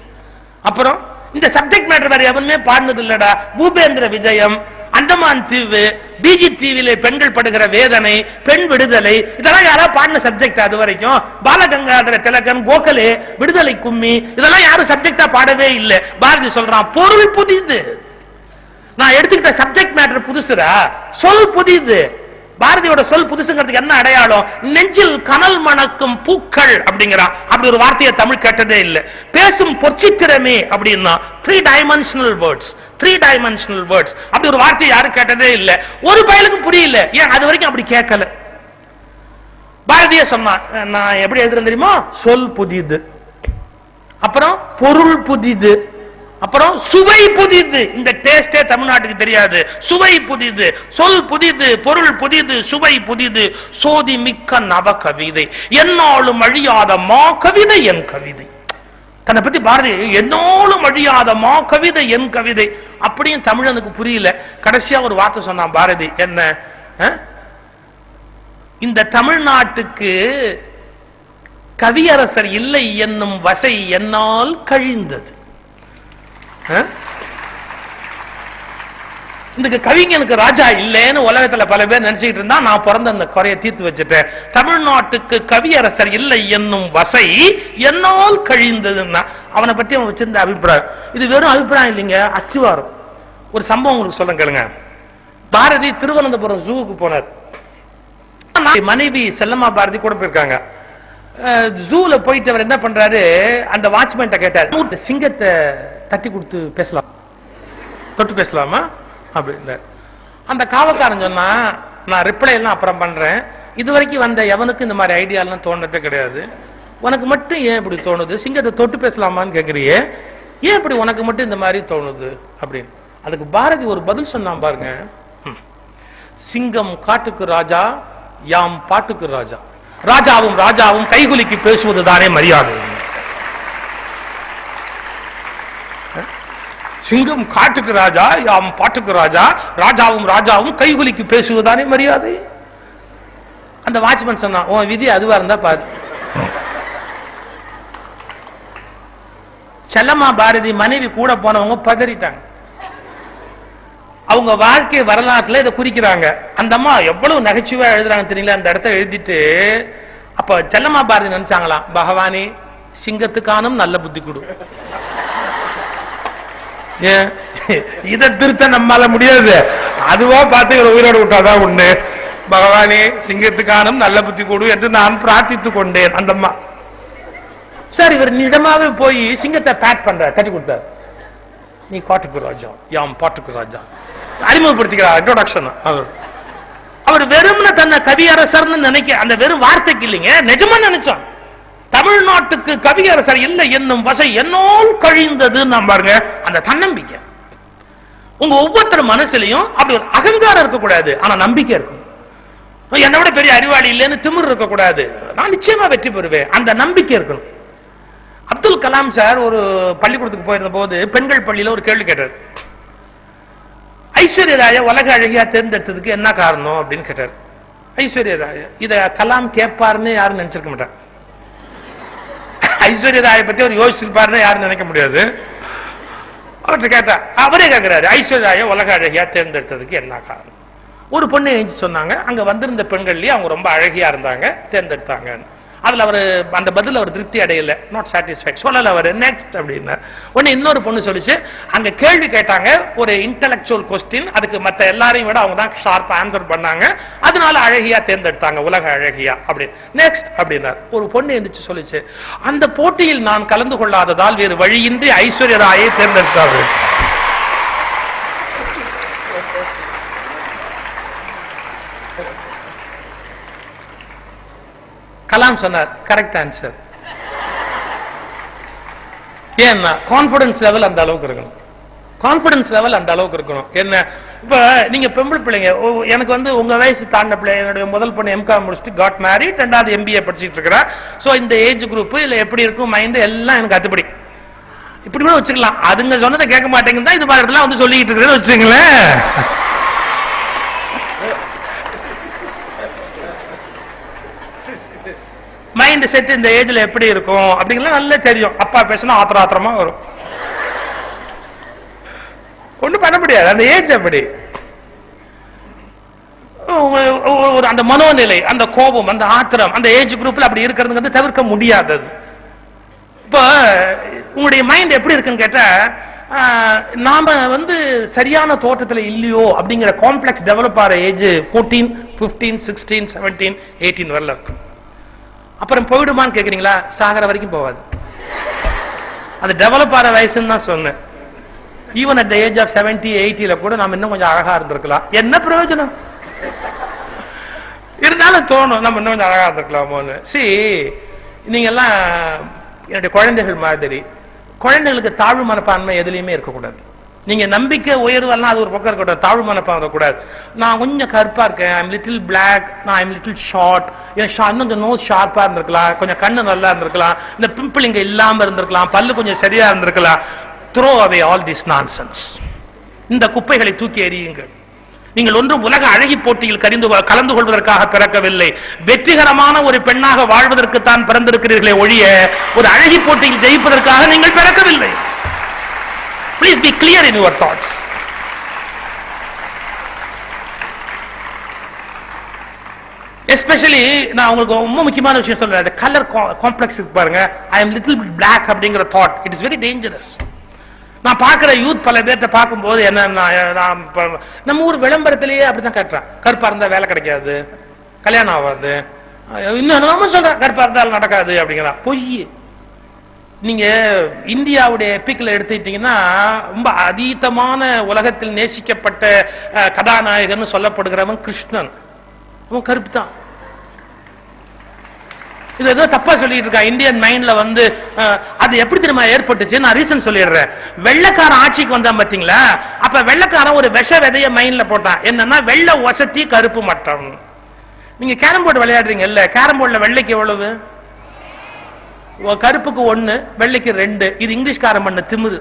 அப்புறம் இந்த சப்ஜெக்ட் மேட்டர் வேற எவனுமே பாடினது இல்லடா. பூபேந்திர விஜயம், அந்தமான் தீவு, பிஜி தீவிலே பெண்கள் படுகிற வேதனை, பெண் விடுதலை, இதெல்லாம் யாராவது பாடின சப்ஜெக்ட்? அது வரைக்கும் பாலகங்காதர திலகன், கோகலே, விடுதலை கும்மி, இதெல்லாம் யாரும் சப்ஜெக்டா பாடவே இல்லை. பாரதி சொல்றான் பொருள் புதிது. நான் எடுத்துக்கிட்ட சப்ஜெக்ட் மேட்டர் புதுசுரா, சொல் புதிது. பாரதியோட சொல் புதுசுங்கிறதுக்கு என்ன அடையாளம்? நெஞ்சில் கனல் மணக்கும் பூக்கள் அப்படிங்கிறான். அப்படி ஒரு வார்த்தையை தமிழ் கேட்டதே இல்லை. பேசும் பொற்சித்திரமே அப்படின்னா 3 dimensional words, 3 dimensional words, அப்படி ஒரு வார்த்தை யாரும் கேட்டதே இல்லை. ஒரு பயலுக்கு புரியல, ஏன் அது வரைக்கும் அப்படி கேட்கல. பாரதிய சொன்னான், நான் எப்படி எழுதுறேன் தெரியுமா? சொல் புதிது, அப்புறம் பொருள் புதிது, அப்புறம் சுவை புதிது. இந்த டேஸ்டே தமிழ்நாட்டுக்கு தெரியாது. சுவை புதிது, சொல் புதிது, பொருள் புதிது, சுவை புதிது, சோதி மிக்க நவ கவிதை, என்னாலும் அழியாத மா கவிதை என் கவிதை. தன்னை பத்தி பாரதி என்னாலும் அழியாத மா கவிதை என் கவிதை. அப்படியும் தமிழனுக்கு புரியல. கடைசியா ஒரு வார்த்தை சொன்னான் பாரதி, என்ன? இந்த தமிழ்நாட்டுக்கு கவியரசர் இல்லை என்னும் வசை என்னால் கழிந்தது. இந்த கவிஞனுக்கு ராஜா இல்லைன்னு உலகத்துல பல பேர் நினைச்சுக்கிட்டு இருந்தா, நான் பிறந்த அந்த குறையை தீர்த்து வச்சுட்டேன். தமிழ்நாட்டுக்கு கவியரசர் இல்லை என்னும் வசை என்னால் கழிந்ததுன்னா அவனை பத்தி அவன் வச்சிருந்த அபிப்பிராயம். இது வெறும் அபிப்பிராயம் இல்லைங்க, அஸ்திவாரம். ஒரு சம்பவம் உங்களுக்கு சொல்ல கேளுங்க. பாரதி திருவனந்தபுரம் ஜூவுக்கு போனார். மனைவி செல்லம்மா பாரதி கூட போயிருக்காங்க. ஜூல போயிட்டு அவர் என்ன பண்றாரு, அந்த வாட்ச்மேன் கேட்டார், சிங்கத்தை தட்டி கொடுத்து பேசலாம், தொட்டு பேசலாமா அப்படி இல்ல. அந்த காவக்காரன் சொன்னா, நான் ரிப்ளை எல்லாம் அப்புறம் பண்றேன், இதுவரைக்கும் வந்த எவனுக்கு இந்த மாதிரி ஐடியா எல்லாம் தோணுறதே கிடையாது, உனக்கு மட்டும் ஏன் இப்படி தோணுது, சிங்கத்தை தொட்டு பேசலாமான்னு கேக்குறியே, ஏன் இப்படி உனக்கு மட்டும் இந்த மாதிரி தோணுது அப்படின்னு. அதுக்கு பாரதி ஒரு பதில் சொன்னான் பாருங்க, சிங்கம் காட்டுக்கு ராஜா, யாம் பாட்டுக்கு ராஜா, ராஜாவும் ராஜாவும் கைகுலுக்கி பேசுவது தானே மரியாதை. சிங்கம் காட்டுக்கு ராஜா, யாம் பாட்டுக்கு ராஜா, ராஜாவும் ராஜாவும் கைகுலுக்கி பேசுவதுதானே மரியாதை. அந்த வாட்ச்மேன் சொன்னா, உன் விதி அதுவா இருந்தா பாரு. செல்லம்மா பாரதி மனைவி கூட போனவங்க பதறிட்டாங்க. அவங்க வாழ்க்கை வரலாற்றுல இதை குறிக்கிறாங்க. அந்த அம்மா எவ்வளவு நகைச்சுவையா எழுதுறாங்க தெரியல. அந்த இடத்த எழுதிட்டு அப்ப செல்லம்மா பாரதி நினைச்சாங்களாம், பகவானே சிங்கத்துக்கானும் நல்ல புத்தி கொடு. இதை திருத்த நம்மால முடியாது, அதுவா பார்த்து இவர் உயிரோடு விட்டாதான் உண்டு. பகவானே சிங்கத்துக்கானும் நல்ல புத்தி கொடு என்று நான் பிரார்த்தித்துக் கொண்டேன். அந்த அம்மா சார் இவர் நிஜமாவே போய் சிங்கத்தை பேக் பண்ற, தட்டி கொடுத்தார். நீ காட்டுக்கு ராஜா, யாம் பாட்டுக்கு ராஜா அறிமுகப்படுத்திக்கிறார். இன்ட்ரோடக்ஷன். அவர் வெறும் தன்னை கவியரசர்னு நினைக்க, அந்த வெறும் வார்த்தைக்கு இல்லைங்க, நிஜமா நினைச்சான். தமிழ்நாட்டுக்கு கவியரசர் இல்லை என்னும் வசை என்னால் கழிந்தது. பாருங்க அந்த தன்னம்பிக்கை. உங்க ஒவ்வொருத்தர் மனசுலையும் அப்படி ஒரு அகங்காரம் இருக்கக்கூடாது, ஆனா நம்பிக்கை இருக்கும். என்னை விட பெரிய அறிவாளி இல்லைன்னு திமிர் இருக்கக்கூடாது, நான் நிச்சயமா வெற்றி பெறுவேன், அந்த நம்பிக்கை இருக்கணும். அப்துல் கலாம் சார் ஒரு பள்ளிக்கூடத்துக்கு போயிருந்த போது பெண்கள் பள்ளியில ஒரு கேள்வி கேட்டார். ஐஸ்வர்யா ராய உலக அழகியா தேர்ந்தெடுத்ததுக்கு என்ன காரணம் அப்படின்னு கேட்டார். ஐஸ்வர்யா ராய இத கலாம் கேட்பாருன்னு யாரும் நினைச்சிருக்க மாட்டார். ஐஸ்வர்யா ராய பத்தி அவர் யோசிச்சிருப்பாருன்னு யாரும் நினைக்க முடியாது. அவர்கிட்ட கேட்டா அவரே கேட்கிறாரு, ஐஸ்வர்யா ராய உலக அழகியா தேர்ந்தெடுத்ததுக்கு என்ன காரணம். ஒரு பொண்ணு எழுந்து சொன்னாங்க, அங்க வந்திருந்த பெண்கள்லயே அவங்க ரொம்ப அழகியா இருந்தாங்க, தேர்ந்தெடுத்தாங்க. அதுல அவர் அந்த பதில் அவர் திருப்தி அடையல, நாட் சாட்டிஸ்ஃபைட், சொல்லல அவர். நெக்ஸ்ட் அப்படின்னா ஒன்னு இன்னொரு பொண்ணு சொல்லிச்சு, அங்க கேள்வி கேட்டாங்க, ஒரு இன்டெலக்சுவல் கொஸ்டின், அதுக்கு மத்த எல்லாரையும் விட அவங்க தான் ஷார்ப் ஆன்சர் பண்ணாங்க, அதனால அழகியா தேர்ந்தெடுத்தாங்க, உலக அழகியா அப்படின்னு. நெக்ஸ்ட் அப்படின்னார். ஒரு பொண்ணு எந்திரிச்சு சொல்லிச்சு, அந்த போட்டியில் நான் கலந்து கொள்ளாததால் வேறு வழியின்றி ஐஸ்வர்யா ராயை தேர்ந்தெடுத்தார்கள். கலாம் சொன்னார், கரெக்ட் ஆன்சர். ஏன்னா கான்பிடன்ஸ் லெவல் அந்த அளவுக்கு இருக்கணும், கான்பிடன்ஸ் லெவல் அந்த அளவுக்கு இருக்கணும். என்ன இப்ப நீங்க பெண்பிள் பிள்ளைங்க, எனக்கு வந்து உங்க வயசு தாண்ட பிள்ளை, என்னுடைய முதல் பொண்ணு எம்காம் முடிச்சுட்டு காட் மேரிட், ரெண்டாவது எம்பிஏ படிச்சுட்டு இருக்கிறா. சோ இந்த ஏஜ் குரூப் இல்ல எப்படி இருக்கும் மைண்ட் எல்லாம் எனக்கு அத்துப்படி, இப்படி கூட வச்சுக்கலாம். அதுங்க சொன்னதை கேட்க மாட்டேங்குதா, இது மாதிரி வந்து சொல்லிட்டு இருக்கிறேன்னு வச்சுங்களேன். மைண்ட் செட் இந்த ஏஜ்ல எப்படி இருக்கும் அப்படிங்கலாம் நல்லா தெரியும். அப்பா பேசினா ஆத்திர ஆத்திரமா வரும், ஒண்ணும் பண்ண முடியாது, அந்த ஏஜ் அப்படி. அந்த மனோநிலை, அந்த கோபம், அந்த ஆத்திரம் அந்த ஏஜ் குரூப்ல அப்படி இருக்கிறது தவிர்க்க முடியாதது. இப்ப உங்களுடைய மைண்ட் எப்படி இருக்குன்னு கேட்டா, நாம வந்து சரியான தோற்றத்துல இல்லையோ அப்படிங்கிற காம்ப்ளெக்ஸ் டெவலப் ஆகிற ஏஜ் 14, 15, 16, 17, 18 வரல இருக்கும். அப்புறம் போயிடுமான்னு கேக்குறீங்களா? சாகர வரைக்கும் போவாது. அது டெவலப் ஆகிற வயசுன்னு தான் சொன்னேன். Even at the age of 70, 80 கூட நாம இன்னும் கொஞ்சம் அழகா இருந்திருக்கலாம். என்ன பிரயோஜனம் இருந்தாலும் தோணும், நம்ம இன்னும் கொஞ்சம் அழகா இருந்திருக்கலாமோன்னு. நீங்க எல்லாம் என்னுடைய குழந்தைகள் மாதிரி, குழந்தைகளுக்கு தாழ்வு மனப்பான்மை எதுலையுமே இருக்கக்கூடாது. நீங்க நம்பிக்கை உயர்வெல்லாம் அது ஒரு பக்கம் இருக்கட்டும், தாழ்வு மனப்பான்மை இருக்கக்கூடாது. நான் கொஞ்சம் கருப்பா இருக்கேன், ஐம் லிட்டில் பிளாக், நான் ஐம் லிட்டில் ஷார்ட், இன்னும் இந்த நோஸ் ஷார்ப்பா இருந்திருக்கலாம், கொஞ்சம் கண்ணு நல்லா இருந்திருக்கலாம், இந்த பிம்பிள் இங்க இல்லாம இருந்திருக்கலாம், பல்லு கொஞ்சம் சரியா இருந்திருக்கலாம். Throw away all this nonsense. இந்த குப்பைகளை தூக்கி எறியுங்கள். நீங்கள் ஒன்றும் உலக அழகி போட்டியில் கலந்து கொள்வதற்காக பிறக்கவில்லை, வெற்றிகரமான ஒரு பெண்ணாக வாழ்வதற்கு தான் பிறந்திருக்கிறீர்களே ஒழிய ஒரு அழகி போட்டியில் ஜெயிப்பதற்காக நீங்கள் பிறக்கவில்லை. Please be clear in your thoughts. Especially நான் உங்களுக்கு ரொம்ப முக்கியமான விஷயம் சொல்றேன், கலர் காம்ப்ளெக்ஸ் பாருங்க. I am little bit black அப்படிங்கிற thought, it is very dangerous. நான் பார்க்கிற யூத் பல பேர்த்த பார்க்கும்போது என்ன, நம்ம ஊர் விளம்பரத்திலேயே அப்படித்தான் கட்டுறான், கருப்பா இருந்தா வேலை கிடைக்காது, கல்யாணம் ஆகாது, இன்னும் சொல்றேன் கருப்பா இருந்தாலும் நடக்காது அப்படிங்கிறான். பொய். நீங்க இந்தியாவுடைய எப்பிக்ல எடுத்துக்கிட்டீங்கன்னா ரொம்ப அதீதமான உலகத்தில் நேசிக்கப்பட்ட கதாநாயகன் சொல்லப்படுகிறவன் கிருஷ்ணன். அவன் கருப்பு தான். இது ஏதோ தப்பா சொல்லிட்டு இருக்கா இந்தியன் மைண்ட்ல வந்து. அது எப்படி தெரியுமா ஏற்பட்டுச்சு, நான் ரீசன் சொல்லிடுறேன். வெள்ளைக்காரன் ஆட்சிக்கு வந்தா பாத்தீங்களா, அப்ப வெள்ளைக்காரன் ஒரு விஷ விதைய மைண்ட்ல போட்டான், என்னன்னா வெள்ளை வசதி கருப்பு மட்டம். நீங்க கேரம் போர்டு விளையாடுறீங்கல்ல, கேரம் போர்டுல வெள்ளைக்கு எவ்வளவு, கருப்புக்கு 1, வெள்ளைக்கு 2. இது இங்கிலீஷ்காரன் பண்ண திமிரு.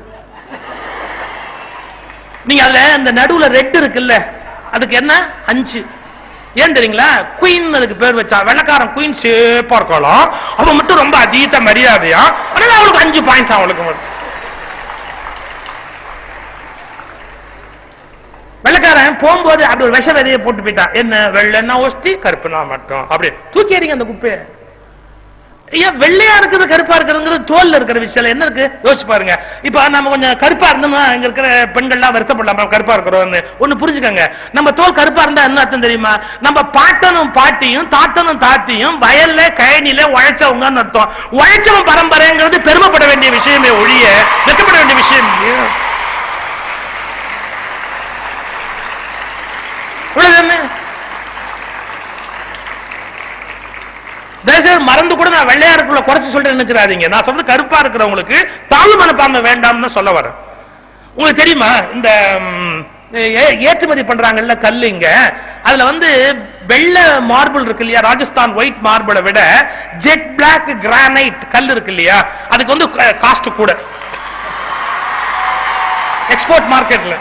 நீங்க அதுல அந்த நடுவுல ரெட் இருக்குல்ல, அதுக்கு என்ன 5. ஏன் தெரியுங்களா? குயின் அதுக்கு பேர் வச்சா. வெள்ளக்காரன் குயின் சேப்பா இருக்கலாம், அவன் மட்டும் ரொம்ப அதீத மரியாதையா, அதனால அவளுக்கு 5 பாயிண்ட்ஸ் அவளுக்கு மட்டும். வெள்ளக்காரன் போகும்போது அப்படி ஒரு விஷ விதையை போட்டு போயிட்டான், என்ன வெள்ளைன்னா ஒஸ்தி கருப்புனா மட்டும், அப்படி தூக்கி எறிங்க அந்த குப்பையை. ஏன் வெள்ளையா இருக்குது கருப்பா இருக்கிறது தோல்ல இருக்கிற விஷயம் என்ன இருக்கு யோசிச்சு பாருங்க. இப்ப நம்ம கொஞ்சம் கருப்பா இருந்தோம்னா இங்க இருக்கிற பெண்கள்லாம் வருத்தப்படலாம், கருப்பா இருக்கிறோம்னு. ஒண்ணு புரிஞ்சுக்கங்க, நம்ம தோல் கருப்பா இருந்தா என்ன அர்த்தம் தெரியுமா? நம்ம பாட்டனும் பாட்டியும் தாத்தனும் தாத்தியும் வயல்ல கயனில உழைச்சவங்கன்னு அர்த்தம். உழைச்சவன் பரம்பரைங்கிறது பெருமைப்பட வேண்டிய விஷயமே ஒழிய வெக்கப்பட வேண்டிய விஷயம் இல்லையா? மறந்து கூட நான் வெள்ளையாருக்குள்ள குறைச்சு சொல்றேன் நினைச்சிடாதீங்க. நான் சொல்றது கருப்பா இருக்கிறவங்களுக்கு தாழ்வு மனப்பான்மை வேண்டாம்னு சொல்ல வரேன். உங்களுக்கு தெரியுமா, இந்த ஏற்றுமதி பண்றாங்கல்ல கல்லுங்க, அதுல வந்து வெள்ளை மார்பிள் இருக்கு இல்லையா, ராஜஸ்தான் ஒயிட் மார்பிளை விட ஜெட் பிளாக் கிரானைட் கல் இருக்கு இல்லையா, அதுக்கு வந்து காஸ்ட் கூட எக்ஸ்போர்ட் மார்க்கெட்ல.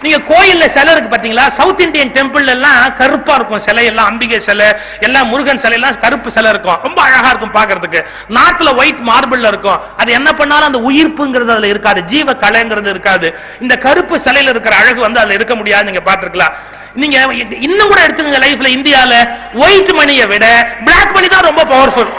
நீங்க கோயில்ல சிலை இருக்கு பாத்தீங்களா, சவுத் இந்தியன் டெம்பிள் எல்லாம் கருப்பா இருக்கும் சிலை எல்லாம், அம்பிகை சிலை எல்லாம், முருகன் சிலை எல்லாம் கருப்பு சிலை இருக்கும், ரொம்ப அழகா இருக்கும் பாக்குறதுக்கு. நாட்டுல ஒயிட் மார்பிள் இருக்கும், அது என்ன பண்ணாலும் அந்த உயிர்ப்புங்கிறது அதுல இருக்காது, ஜீவ கலைங்கிறது இருக்காது. இந்த கருப்பு சிலையில இருக்கிற அழகு வந்து அதுல இருக்க முடியாது. நீங்க பாத்துருக்கலாம். நீங்க இன்னும் கூட எடுத்துங்க, லைஃப்ல இந்தியால ஒயிட் மணியை விட பிளாக் மணி தான் ரொம்ப பவர்ஃபுல்.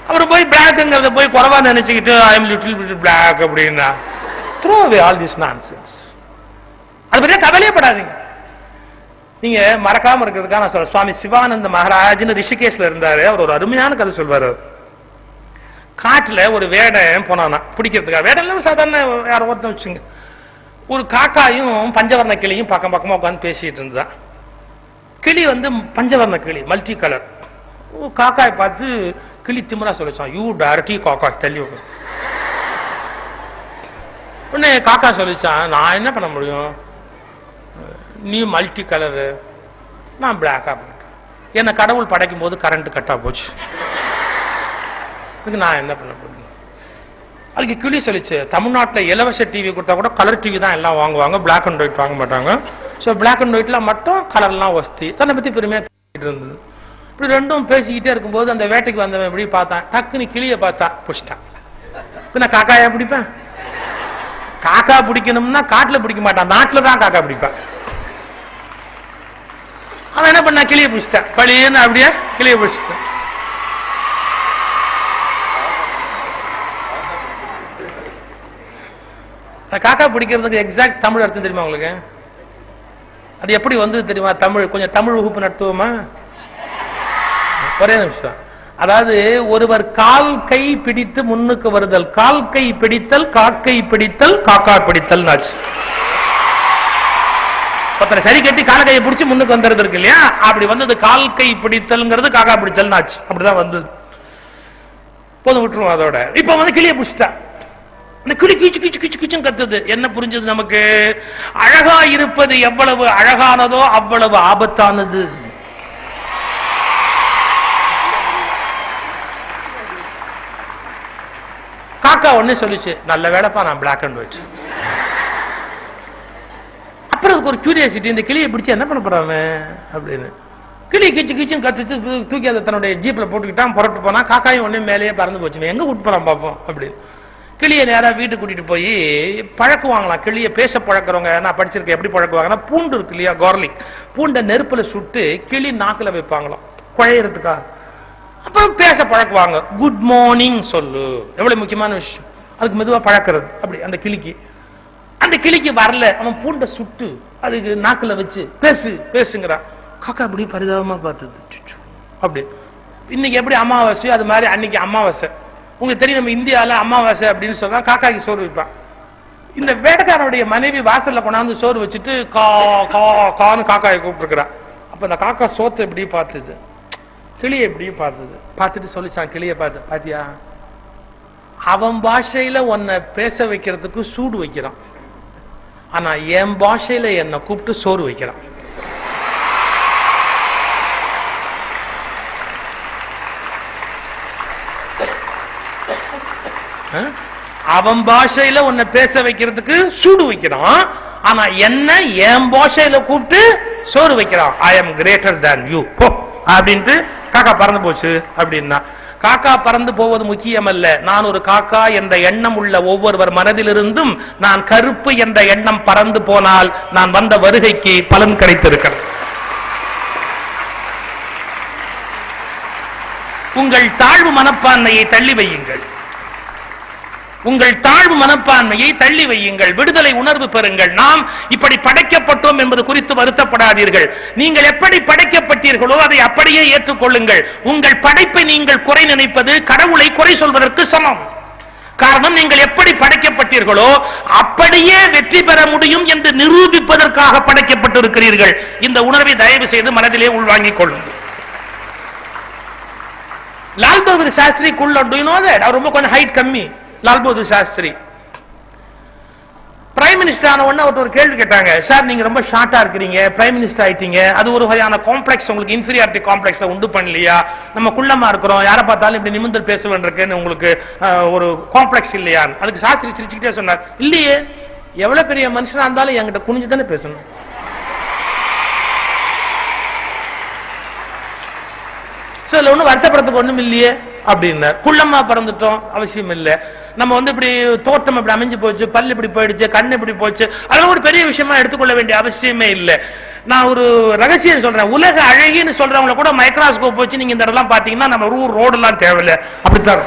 அவர் போய் பிளாக்ங்கிறத போய் குறைவா நினைச்சுக்கிட்டு I am little bit black அப்படின்னா throw away all this nonsense. அது பற்றிய கவலையப்படாதீங்க. நீங்க மறக்காம இருக்கிறதுக்காக நான் சொல்றேன், சுவாமி சிவானந்த மகாராஜ்னு ரிஷிகேஷ்ல இருந்தாரு. அவர் ஒரு அருமையான கதை சொல்வாரு. காட்டுல ஒரு வேடன் போனானா பிடிக்கிறதுக்காக, வேடன் சாதாரண யாரோ ஒருத்தன் வச்சுங்க, ஒரு காக்காயும் பஞ்சவர்ண கிளியும் பக்கம் பக்கமா உட்காந்து பேசிட்டு இருந்தா. கிளி வந்து பஞ்சவர்ண கிளி, மல்டி கலர். காக்காய் பார்த்து கிளி திமிரா சொல்லிச்சான், யூ டைரக்ட்லி காக்கா டெல் யூ. உடனே காக்கா சொல்லிச்சான், நான் என்ன பண்ண முடியும், நீ மல்டி கலரு, நான் பிளாக்கா பண்ணிட்டேன், என்ன கடவுள் படைக்கும் போது கரண்ட் கட்டா போச்சு, நான் என்ன பண்ண முடியும். அதுக்கு கிளி சொல்லிச்சு, தமிழ்நாட்டில் இலவச டிவி கொடுத்தா கூட கலர் டிவி தான் எல்லாம் வாங்குவாங்க, பிளாக் அண்ட் ஒயிட் வாங்க மாட்டாங்க. ஸோ பிளாக் அண்ட் ஒயிட்ல மட்டும் கலர்லாம் வசதி. தன்னை பத்தி பெருமையா பேசிட்டு இருந்தது. இப்படி ரெண்டும் பேசிக்கிட்டே இருக்கும்போது அந்த வேட்டைக்கு வந்தவன் எப்படி பார்த்தான், டக்குன்னு கிளியை பார்த்தா புடிச்சிட்டான். பின்ன காக்காயா பிடிப்பேன்? காக்கா பிடிக்கணும்னா காட்டுல பிடிக்க மாட்டான், நாட்டுல தான் காக்கா பிடிப்பான். அவன் என்ன பண்ணா, கிளியை பிடிச்சிட்டான், பழியன்னு அப்படியே கிளியை பிடிச்சிட்டான். காக்கா பிடிக்கிறதுக்கு எக்ஸாக்ட் தமிழ் அர்த்தம் தெரியுமா உங்களுக்கு? அது எப்படி வந்து தெரியுமா? தமிழ் கொஞ்சம் தமிழ் வகுப்பு நடத்துவோமா? ஒரே நிமிஷம். அதாவது ஒருவர் கால் கை பிடித்து முன்னுக்கு வருதல், கால் கை பிடித்தல், காக்கை பிடித்தல், காக்கா பிடித்தல் ஆச்சு. சரி கட்டி கால கையை பிடிச்சு முன்னுக்கு வந்துறது இருக்கு இல்லையா, அப்படி வந்தது கால் கை பிடித்தல்ங்கிறது காக்கா பிடித்தல் ஆச்சு. அப்படிதான் வந்தது. போதும், விட்டுருவோம் அதோட. இப்ப வந்து கிளியை பிடிச்சிட்டா. அந்த கிளி கீச்சு கீச்சு கீச்சு கீச்சும் கத்துது. என்ன புரிஞ்சது நமக்கு? அழகா இருப்பது எவ்வளவு அழகானதோ அவ்வளவு ஆபத்தானது. காக்கா ஒண்ணு சொல்லிச்சு, நல்ல வேலைப்பா நான் பிளாக் அண்ட் ஒயிட். அப்புறம் அதுக்கு ஒரு கியூரியாசிட்டி, இந்த கிளியை பிடிச்சு என்ன பண்ண போறாங்க அப்படின்னு. கிளி கீச்சு கீச்சும் கத்துச்சு, தூக்கி அதை தன்னுடைய ஜீப்ல போட்டுக்கிட்டான், புறட்டு போனா. காக்காயும் ஒண்ணு மேலேயே பறந்து போச்சு, எங்க கூட்டு போறான் பாப்போம் அப்படின்னு. கிளியை நேரா வீட்டுக்கு கூட்டிட்டு போய் பழக்குவாங்களாம். கிளியை பேச பழக்கிறவங்க நான் படிச்சிருக்கேன், எப்படி பழக்குவாங்கன்னா, பூண்டு இருக்கு இல்லையா, கார்லிக், பூண்டை நெருப்புல சுட்டு கிளி நாக்குல வைப்பாங்களாம் குழையறதுக்கா. அப்புறம் பேச பழக்குவாங்க, குட் மார்னிங் சொல்லு, எவ்வளவு முக்கியமான விஷயம். அதுக்கு மெதுவா பழக்கிறது. அப்படி அந்த கிளிக்கு வரல, அவன் பூண்டை சுட்டு அதுக்கு நாக்குல வச்சு பேசு பேசுங்கிறான். காக்கா அப்படி பரிதாபமா பார்த்தது. அப்படி இன்னைக்கு எப்படி அமாவாசை, அது மாதிரி அன்னைக்கு அமாவாசை. உங்களுக்கு தெரியும், நம்ம இந்தியாவில் அமாவாசை அப்படின்னு சொன்னா காக்காய்க்கு சோறு வைப்பான். இந்த வேட்டைக்காரனுடைய மனைவி வாசல்ல கொண்டாந்து சோறு வச்சுட்டு கா கா கான்னு காக்காயை கூப்பிட்டுருக்கிறான். அப்ப இந்த காக்கா சோத்தை எப்படி பார்த்தது, கிளியை எப்படி பார்த்தது, பார்த்துட்டு சொல்லிச்சான் கிளியை பார்த்து, பாத்தியா அவன் பாஷையில உன்னை பேச வைக்கிறதுக்கு சூடு வைக்கிறான், ஆனா என் பாஷையில என்னை கூப்பிட்டு சோறு வைக்கிறான். அவன் பாஷையில உன்னை பேச வைக்கிறதுக்கு சூடு வைக்கிறான், ஆனா என்ன என் பாஷையில கூப்பிட்டு சோறு வைக்கிறான். I am greater than you போ அப்படின்ட்டு காக்கா பறந்து போச்சு அப்படின்னா. காக்கா பறந்து போவது முக்கியம் அல்ல, நான் ஒரு காக்கா என்ற எண்ணம் உள்ள ஒவ்வொருவர் மனதிலிருந்தும் நான் கருப்பு என்ற எண்ணம் பறந்து போனால் நான் வந்த வருகைக்கு பலன் கிடைத்திருக்கிறது. உங்கள் தாழ்வு மனப்பான்மையை தள்ளி வையுங்கள், உங்கள் தாழ்வு மனப்பான்மையை தள்ளி வையுங்கள், விடுதலை உணர்வு பெறுங்கள். நாம் இப்படி படைக்கப்பட்டோம் என்பது குறித்து வருத்தப்படாதீர்கள். நீங்கள் எப்படி படைக்கப்பட்டீர்களோ அதை அப்படியே ஏற்றுக்கொள்ளுங்கள். உங்கள் படைப்பை நீங்கள் குறை நினைப்பது கடவுளை குறை சொல்வதற்கு சமம். காரணம், நீங்கள் எப்படி படைக்கப்பட்டீர்களோ அப்படியே வெற்றி பெற முடியும் என்று நிரூபிப்பதற்காக படைக்கப்பட்டிருக்கிறீர்கள். இந்த உணர்வை தயவு செய்து மனதிலே உள்வாங்கிக் கொள்ளுங்கள். லால் பகதூர் சாஸ்திரி குள்ள, அவர் ரொம்ப கொஞ்சம் ஹைட் கம்மி. லால் பகதூர் சாஸ்திரி பிரைம் மினிஸ்டர் ஆன உடனே ஒரு கேள்வி கேட்டாங்க, சார் நீங்க ரொம்ப ஷார்ட்டா இருக்கிறீங்க, பிரைம் மினிஸ்டர் ஆயிட்டீங்க, அது ஒரு வகையான காம்ப்ளெக்ஸ், உங்களுக்கு இன்ஃபீரியாரிட்டி காம்ப்ளெக்ஸ் உண்டு பண்ணலையா? நம்ம குள்ளமா இருக்கிறோம், யாரை பார்த்தாலும் இப்படி நிமிர்ந்து பேச வேண்டியிருக்குன்னு உங்களுக்கு ஒரு காம்ப்ளெக்ஸ் இல்லையா? அதுக்கு சாஸ்திரி சிரிச்சுக்கிட்டே சொன்னார், இல்லையே, எவ்வளவு பெரிய மனுஷனா இருந்தாலும் என்கிட்ட குனிஞ்சு தானே பேசணும். ஒன்னும் வருத்தப்படுறதுக்கு ஒண்ணும் இல்லையே அப்படின்னு. குள்ளமா பிறந்துட்டோம் அவசியம் இல்ல. நம்ம இப்படி தோட்டம் இப்படி அமைஞ்சு போச்சு, பல்லு இப்படி போயிடுச்சு, கண்ணு இப்படி போச்சு, அதெல்லாம் ஒரு பெரிய விஷயமா எடுத்துக்கொள்ள வேண்டிய அவசியமே இல்லை. நான் ஒரு ரகசியம் சொல்றேன், உலக அழகின்னு சொல்றவங்களை கூட மைக்ரோஸ்கோப் வச்சு நீங்க இந்த இடம்லாம் பாத்தீங்கன்னா நம்ம ரோடு எல்லாம் தேவையில்லை, அப்படித்தான்.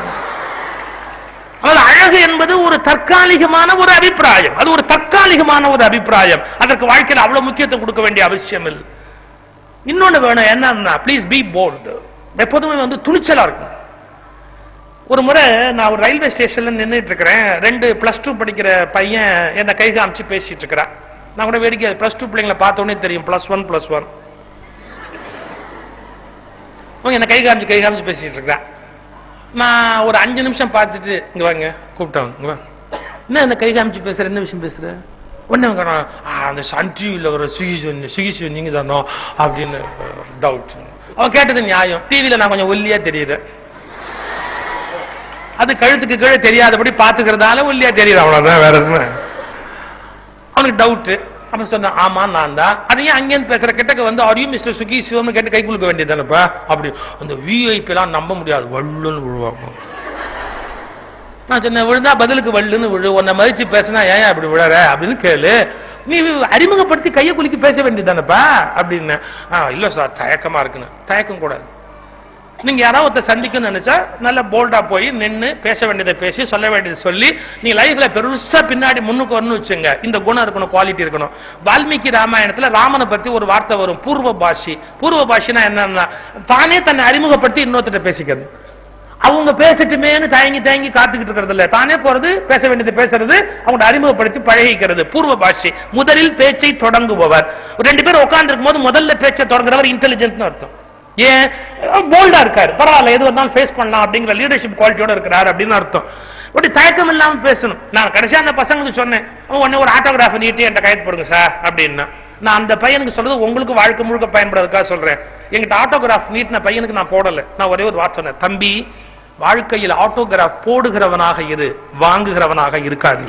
அழகு என்பது ஒரு தற்காலிகமான ஒரு அபிப்பிராயம், அது ஒரு தற்காலிகமான ஒரு அபிப்பிராயம். அதற்கு வாழ்க்கையில் அவ்வளவு முக்கியத்துவம் கொடுக்க வேண்டிய அவசியம் இல்லை. இன்னொன்னு வேணும், என்னன்னா ப்ளீஸ் பி போல்ட், எப்போதுமே துணிச்சலா இருக்கும். ஒரு முறை நான் ஒரு ரயில்வே ஸ்டேஷன்ல நின்றுட்டு இருக்கிறேன், 2 +2 படிக்கிற பையன் என்ன கை காமிச்சு பேசிட்டு இருக்கிறான். நான் கூட வேடிக்கை, +2 பிள்ளைங்களை பார்த்த உடனே தெரியும், +1 என்ன கை காமிச்சு பேசிட்டு இருக்கிறான். நான் ஒரு 5 நிமிஷம் பார்த்துட்டு, இங்க வாங்க கூப்பிட்டாங்க, என்ன இந்த கை காமிச்சு பேசுற, என்ன விஷயம் பேசுற? ஒண்ணு அந்த சன் டிவியில் ஒரு சுகிசி நீங்க தானோ அப்படின்னு டவுட். அவன் கேட்டது நியாயம். டிவியில நான் கொஞ்சம் ஒல்லியா தெரியுது, அது கழுத்துக்கு கீழே தெரியாதபடி பாத்துக்கிறதால ஒல்லியா தெரியுது, அவ்வளவுதான், வேற எதுவுமே. அவனுக்கு டவுட். அப்ப சொன்ன, ஆமா நான் தான். அதையும் அங்கேருந்து பேசுற கிட்டக்கு ஆரியும் மிஸ்டர் சுகி சிவம் கேட்டு கை குலுக்க வேண்டியதானப்பா அப்படி. அந்த விஐபி எல்லாம் நம்ப முடியாது, வள்ளுன்னு விழுவாங்க. நான் சொன்ன, விழுந்தா பதிலுக்கு வள்ளுன்னு விழு, உன்னை மதிச்சு பேசினா ஏன் அப்படி விழற அப்படின்னு கேளு, நீ அறிமுகப்படுத்தி கையை குலுக்கி பேச வேண்டியதானப்பா அப்படின்னு. இல்ல சார் தயக்கமா இருக்குன்னு. தயக்கம் கூடாது. நீங்க யாராவது சந்திக்கணும்னு நினைச்சா நல்ல போல்டா போய் நின்று பேச வேண்டியதை பேசி, சொல்ல வேண்டியதை சொல்லி, நீ லைஃப்ல பெருசா பின்னாடி முன்னுக்கு வரணும் வச்சுங்க. இந்த குணம் இருக்கணும், குவாலிட்டி இருக்கணும். வால்மீகி ராமாயணத்துல ராமனை பத்தி ஒரு வார்த்தை வரும், பூர்வ பாஷி. பூர்வ பாஷினா என்னன்னா, தானே தன்னை அறிமுகப்படுத்தி இன்னொருத்த பேசிக்கிறது. அவங்க பேசட்டுமேனு தயங்கி காத்துக்கிட்டு இருக்கிறது இல்ல, தானே போறது, பேச வேண்டியது பேசுறது, அவங்க அறிமுகப்படுத்தி பழகிக்கிறது. பூர்வ பாஷி. முதலில் பேச்சை தொடங்குபவர். 2 பேர் உட்கார்ந்து இருக்கும் போது முதல்ல பேச்சை தொடங்குறவர் இன்டெலிஜென்ட் அர்த்தம். ஏன்? போல்டா இருக்காரு, பரவாயில்ல, எது வந்தாலும் ஃபேஸ் பண்ணலாம் அப்படிங்கிற லீடர்ஷிப் குவாலிட்டியோட இருக்கிறார் அப்படின்னு அர்த்தம். அப்படி தயக்கம் இல்லாம பேசணும். நான் கடைசியா அந்த பசங்களுக்கு சொன்னேன், உடனே ஒரு ஆட்டோகிராஃப் நீட்டி என்கிட்ட கையெழுத்து போடுங்க சார் அப்படின்னா. நான் அந்த பையனுக்கு சொல்றது உங்களுக்கு வாழ்க்கை முழுக்க பயன்படுறதுக்காக சொல்றேன். எங்கிட்ட ஆட்டோகிராஃப் நீட்டின பையனுக்கு நான் போடல. நான் ஒரே ஒரு வார்த்தை சொன்னேன், தம்பி வாழ்க்கையில் ஆட்டோகிராஃப் போடுகிறவனாக இரு, வாங்குகிறவனாக இருக்காது.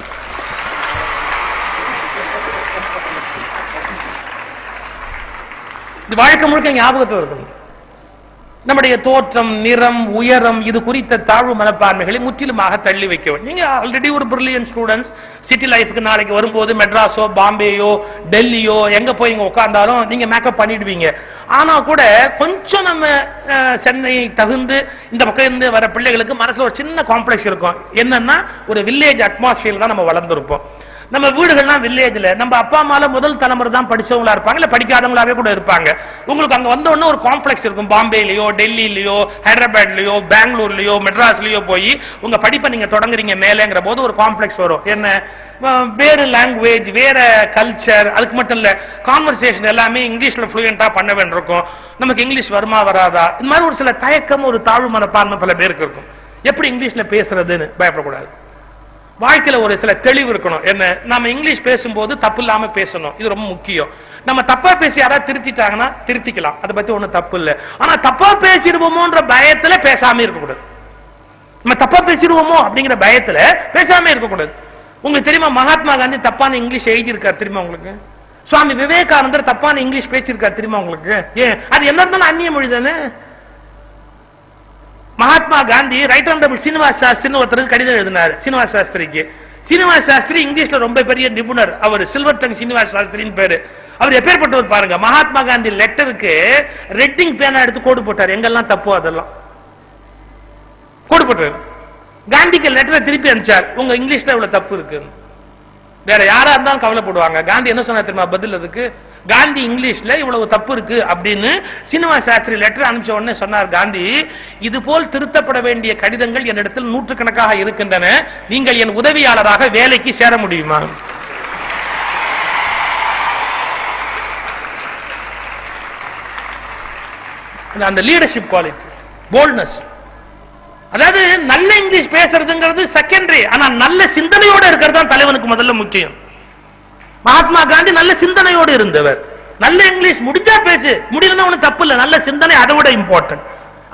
இது வாழ்க்கை முழுக்க ஞாபகத்தில் இருக்கணும். நம்முடைய தோற்றம், நிறம், உயரம் இது குறித்த தாழ்வு மனப்பான்மைகளை முற்றிலுமாக தள்ளி வைக்க வேண்டும். நீங்க ஆல்ரெடி ஒரு பிரில்லியன்ட் ஸ்டூடெண்ட்ஸ், சிட்டி லைஃப்க்கு நாளைக்கு வரும்போது மெட்ராஸோ பாம்பேயோ டெல்லியோ எங்க போய் இங்க உட்கார்ந்தாலும் நீங்க மேக்கப் பண்ணிடுவீங்க. ஆனா கூட கொஞ்சம் நம்ம சென்னை தகுந்து இந்த பக்கம் இருந்து வர பிள்ளைகளுக்கு மனசுல ஒரு சின்ன காம்ப்ளெக்ஸ் இருக்கும். என்னன்னா, ஒரு வில்லேஜ் அட்மாஸ்பியர் தான் நம்ம வளர்ந்துருப்போம். நம்ம வீடுகள்லாம் வில்லேஜ்ல நம்ம அப்பா அம்மால முதல் தலைமுறை தான் படிச்சவங்களா இருப்பாங்க, இல்ல படிக்காதவங்களாவே கூட இருப்பாங்க. உங்களுக்கு அங்க வந்த உடனே ஒரு காம்ப்ளெக்ஸ் இருக்கும். பாம்பேலயோ டெல்லியிலயோ ஹைதராபாத்லயோ பெங்களூர்லயோ மெட்ராஸ்லயோ போய் உங்க படிப்பை நீங்க தொடங்குறீங்க மேலேங்கிற போது ஒரு காம்ப்ளெக்ஸ் வரும். என்ன? வேற லாங்குவேஜ், வேற கல்ச்சர். அதுக்கு மட்டும் இல்ல, கான்வர்சேஷன் எல்லாமே இங்கிலீஷ்ல ஃப்ளூயண்டா பண்ண வேண்டியிருக்கும். நமக்கு இங்கிலீஷ் வருமா வராதா, இந்த மாதிரி ஒரு சில தயக்கம், ஒரு தாழ்வு மனப்பான்மை பல பேருக்கு இருக்கும். எப்படி இங்கிலீஷ்ல பேசுறதுன்னு பயப்படக்கூடாது. வாழ்க்கையில ஒரு சில தெளிவு இருக்கணும். என்ன? நம்ம இங்கிலீஷ் பேசும்போது தப்பு இல்லாம பேசணும், இது ரொம்ப முக்கியம். நம்ம தப்பா பேசி யாராவது திருத்திட்டாங்கன்னா திருத்திக்கலாம், அதை பத்தி ஒண்ணும் தப்பு இல்லை. ஆனா தப்பா பேசிடுவோமோன்ற பயத்துல பேசாம இருக்கக்கூடாது. நம்ம தப்பா பேசிடுவோமோ அப்படிங்கிற பயத்துல பேசாம இருக்கக்கூடாது. உங்களுக்கு தெரியுமா, மகாத்மா காந்தி தப்பான இங்கிலீஷ் எழுதியிருக்காரு தெரியுமா உங்களுக்கு? சுவாமி விவேகானந்தர் தப்பான இங்கிலீஷ் பேசியிருக்காரு தெரியுமா உங்களுக்கு? ஏன்? அது என்ன இருந்தாலும் அந்நிய மொழி தானே. மகாத்மா காந்தி ரைட் ஆனரபிள் சீனிவாஸ் சாஸ்திரின்னு ஒருத்தருக்கு கடிதம் எழுதினார். சீனிவாஸ் சாஸ்திரிக்கு. சீனிவாஸ் சாஸ்திரி இங்கிலீஷ்ல ரொம்ப பெரிய நிபுணர். அவர் சில்வர் டங் சீனிவாஸ் சாஸ்திரின்னு பேரு. அவர் எப்பேற்பட்டவர் பாருங்க. மகாத்மா காந்தி லெட்டருக்கு ரெட்டிங் பேனா எடுத்து கோடு போட்டார். எங்கெல்லாம் தப்போ அதெல்லாம் கோடு போட்டார். காந்திக்கு லெட்டரை திருப்பி அனுப்பிச்சார், உங்க இங்கிலீஷ்ல இவ்வளவு தப்பு இருக்கு. வேற யாரா இருந்தாலும் கவலைப்படுவாங்க. காந்தி என்ன சொன்னார் தெரியுமா பதில்? அதுக்கு காந்தி இங்கிலீஷ்ல இவ்வளவு தப்பு இருக்கு அப்படின்னு சீனிவாஸ் சாஸ்திரி லெட்டர் அனுப்பிச்ச உடனே சொன்னார் காந்தி, இது போல் திருத்தப்பட வேண்டிய கடிதங்கள் என்னிடத்தில் நூற்றுக்கணக்காக இருக்கின்றன, நீங்கள் என் உதவியாளராக வேலைக்கு சேர முடியுமா? அந்த லீடர்ஷிப் குவாலிட்டி, போல்ட்னஸ். அதாவது நல்ல இங்கிலீஷ் பேசுறதுங்கிறது செகண்டரி, ஆனா நல்ல சிந்தனையோட இருக்கிறது தான் தலைவனுக்கு முதல்ல முக்கியம். மகாத்மா காந்தி நல்ல சிந்தனையோடு இருந்தவர். நல்ல இங்கிலீஷ் முடிஞ்சா பேசு, முடியலன்னா ஒண்ணு தப்பு இல்ல. நல்ல சிந்தனை அதை விட இம்பார்ட்டன்ட்.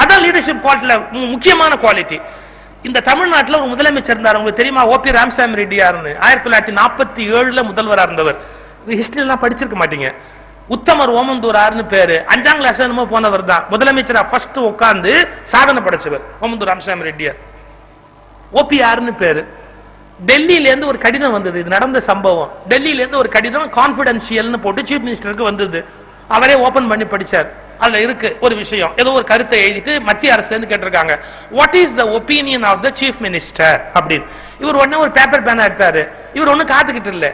அதான் லீடர்ஷிப் குவாலிட்டில முக்கியமான குவாலிட்டி. இந்த தமிழ்நாட்டில் ஒரு முதலமைச்சர் இருந்தார், உங்களுக்கு தெரியுமா? ஓபி ராமசாமி ரெட்டியார்னு. 1947 முதல்வராக இருந்தவர். ஹிஸ்டரி எல்லாம் படிச்சிருக்க மாட்டீங்க. உத்தமர் ஓமந்தூரார்னு பேரு. 5ஆம் கிளாஸ் என்னமோ போனவர் தான். முதலமைச்சரா ஃபர்ஸ்ட் உட்கார்ந்து சாதனை படைச்சவர் ஓமந்தூர் ராமசாமி ரெட்டியார். ஓபிஆர்னு பேரு. டெல்லியில இருந்து ஒரு கடிதம் வந்தது. இது நடந்த சம்பவம். டெல்லியில இருந்து ஒரு கடிதம் கான்பிடென்ஷியல்னு போட்டு சீஃப் மினிஸ்டருக்கு வந்தது. அவரே ஓபன் பண்ணி படிச்சார். அதுல இருக்கு ஒரு விஷயம், ஏதோ ஒரு கருத்தை எழுதிட்டு மத்திய அரசு இருந்து கேட்டிருக்காங்க, what is the opinion of the chief minister அப்படின்னு. இவர் உடனே ஒரு பேப்பர் பேனா எடுத்தாரு. இவர் ஒன்னும் காத்துக்கிட்டு இல்ல,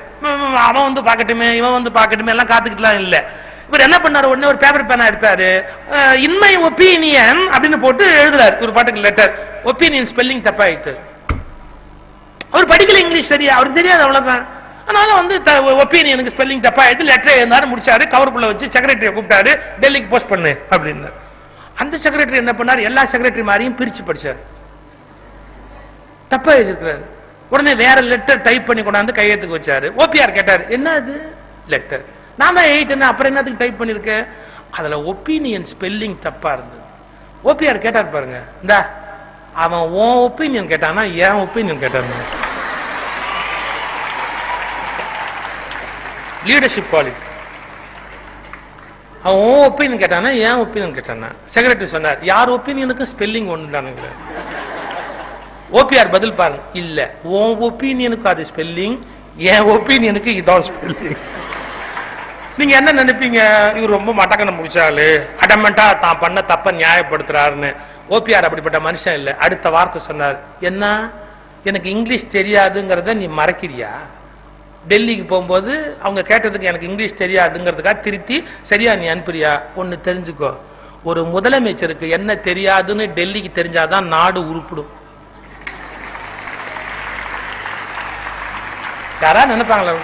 அவன் வந்து பாக்கட்டுமே இவன் வந்து பாக்கட்டுமே எல்லாம் காத்துக்கிட்டுலாம் இல்ல. இவர் என்ன பண்ணாரு, உடனே ஒரு பேப்பர் பேனா எடுத்தாரு. இன் மை ஒப்பீனியன் அப்படின்னு போட்டு எழுதுறாரு ஒரு பாட்டுக்கு லெட்டர். ஒப்பீனியன் ஸ்பெல்லிங் தப்பாயிட்டு. அவர் படிக்கல இங்கிலீஷ் சரியா, அவருக்கு தெரியாது, அவ்வளவுதான். அதனால வந்து ஒப்பீனியனுக்கு ஸ்பெல்லிங் தப்பா எடுத்து லெட்டர் எழுந்தாரு, முடிச்சாரு, கவருக்குள்ள வச்சு செக்ரட்டரியை கூப்பிட்டாரு, டெல்லிக்கு போஸ்ட் பண்ணு அப்படின்னு. அந்த செக்ரட்டரி என்ன பண்ணாரு, எல்லா செக்ரட்டரி மாதிரியும் பிரிச்சு படிச்சாரு. தப்பா எழுதிருக்கிறாரு. உடனே வேற லெட்டர் டைப் பண்ணி கொண்டாந்து கையெழுத்துக்கு வச்சாரு. ஓபிஆர் கேட்டாரு, என்ன அது லெட்டர்? நான் தான் எழுதிட்டேன், அப்புறம் என்னத்துக்கு டைப் பண்ணிருக்கேன்? அதுல ஒப்பீனியன் ஸ்பெல்லிங் தப்பா இருந்தது. ஓபிஆர் கேட்டார் பாருங்க, இந்த அவன் உன் ஒப்பீனியன் கேட்டானா என் ஒப்பீனியன் கேட்டான். Leadership quality. அவன் உன் ஒப்பீனியன் கேட்டானா என் ஒப்பீனியன் கேட்டானா? செக்ரட்டரி சொன்னார், யார் ஒப்பீனியனுக்கு ஸ்பெல்லிங் ஒன்று தானுங்க. ஓபிஆர் பதில் பாருங்க, இல்ல உன் ஒப்பீனியனுக்கு அது ஸ்பெல்லிங், என் ஒப்பீனியனுக்கு இதான் ஸ்பெல்லிங். நீங்க என்ன நினைப்பீங்க, இவர் ரொம்ப மட்டக்கணம் முடிச்சாலு அடமெண்டா தான் பண்ண தப்ப நியாயப்படுத்துறாருன்னு. ஓபிஆர் அப்படிப்பட்ட மனுஷன் இல்ல. அடுத்த வார்த்தை சொன்னார், என்ன எனக்கு இங்கிலீஷ் தெரியாதுங்கிறத நீ மறக்கிறியா? டெல்லிக்கு போகும்போது அவங்க கேட்டதுக்கு எனக்கு இங்கிலீஷ் தெரியாதுங்கிறதுக்காக திருத்தி சரியா நீ அனுப்புறியா? ஒன்னு தெரிஞ்சுக்கோ, ஒரு முதலமைச்சருக்கு என்ன தெரியாதுன்னு டெல்லிக்கு தெரிஞ்சாதான் நாடு உருப்பிடும். யாரா நினைப்பாங்களா,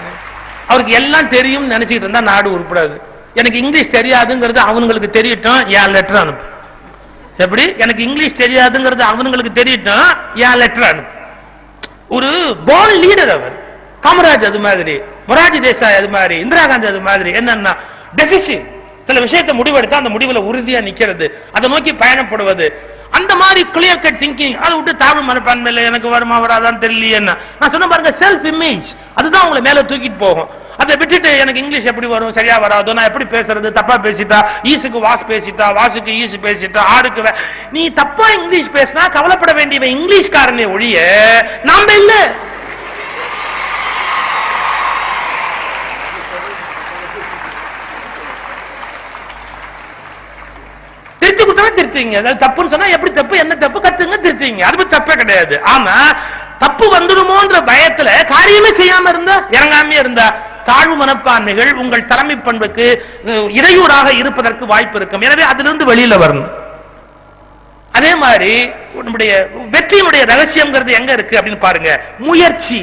அவருக்கு எல்லாம் தெரியும் நினைச்சிட்டு இருந்தா நாடு உருப்படாது. எனக்கு இங்கிலீஷ் தெரியாதுங்கிறது அவங்களுக்கு தெரியட்டும், என் லெட்டர் அனுப்பு. எப்படி எனக்கு இங்கிலீஷ் தெரியாதுங்கிறது அவங்களுக்கு தெரியட்டும், என் லெட்டர் அனுப்பு. ஒரு போல்ட் லீடர் அவர். காமராஜ் அது மாதிரி, மொரார்ஜி தேசாய் அது மாதிரி, இந்திரா காந்தி அது மாதிரி. என்னன்னா டெசிஷன், சில விஷயத்தை முடிவெடுத்தா அந்த முடிவுல உறுதியா நிக்கிறது, அதை நோக்கி பயணப்படுவது. அந்த மாதிரி கிளியர் கட் திங்கிங். அதை விட்டு தாழ்வு மனப்பான்மையில எனக்கு வருமா வராதான் தெரியல. நான் சொன்ன பாருங்க, செல்ஃப் இமேஜ் அதுதான் உங்களை மேல தூக்கிட்டு போகும். அதை விட்டுட்டு எனக்கு இங்கிலீஷ் எப்படி வரும், சரியா வராதோ, நான் எப்படி பேசுறது, தப்பா பேசிட்டா, ஈசுக்கு வாஸ் பேசிட்டா, வாசுக்கு ஈசு பேசிட்டா, ஆடுக்கு நீ தப்பா இங்கிலீஷ் பேசினா கவலைப்பட வேண்டியவன் இங்கிலீஷ்காரனே ஒழிய நாம இல்ல. திருத்தி கொடுத்தா திருத்திங்க. தப்புன்னு சொன்னா எப்படி தப்பு, என்ன தப்பு, கத்துங்க, திருத்திங்க. அது தப்பே கிடையாது. ஆனா தப்பு வந்துடுமோன்ற பயத்துல காரியமே செய்யாம இருந்தா, இறங்காம இருந்தா, தாழ்வு மனப்பான்மைகள் உங்கள் தலைமை பண்புக்கு இடையூறாக இருப்பதற்கு வாய்ப்பு இருக்கும். எனவே அதிலிருந்து வெளியில வரணும். அதே மாதிரி நம்முடைய வெற்றியினுடைய ரகசியம்ங்கிறது எங்க இருக்கு அப்படின்னு பாருங்க, முயற்சி.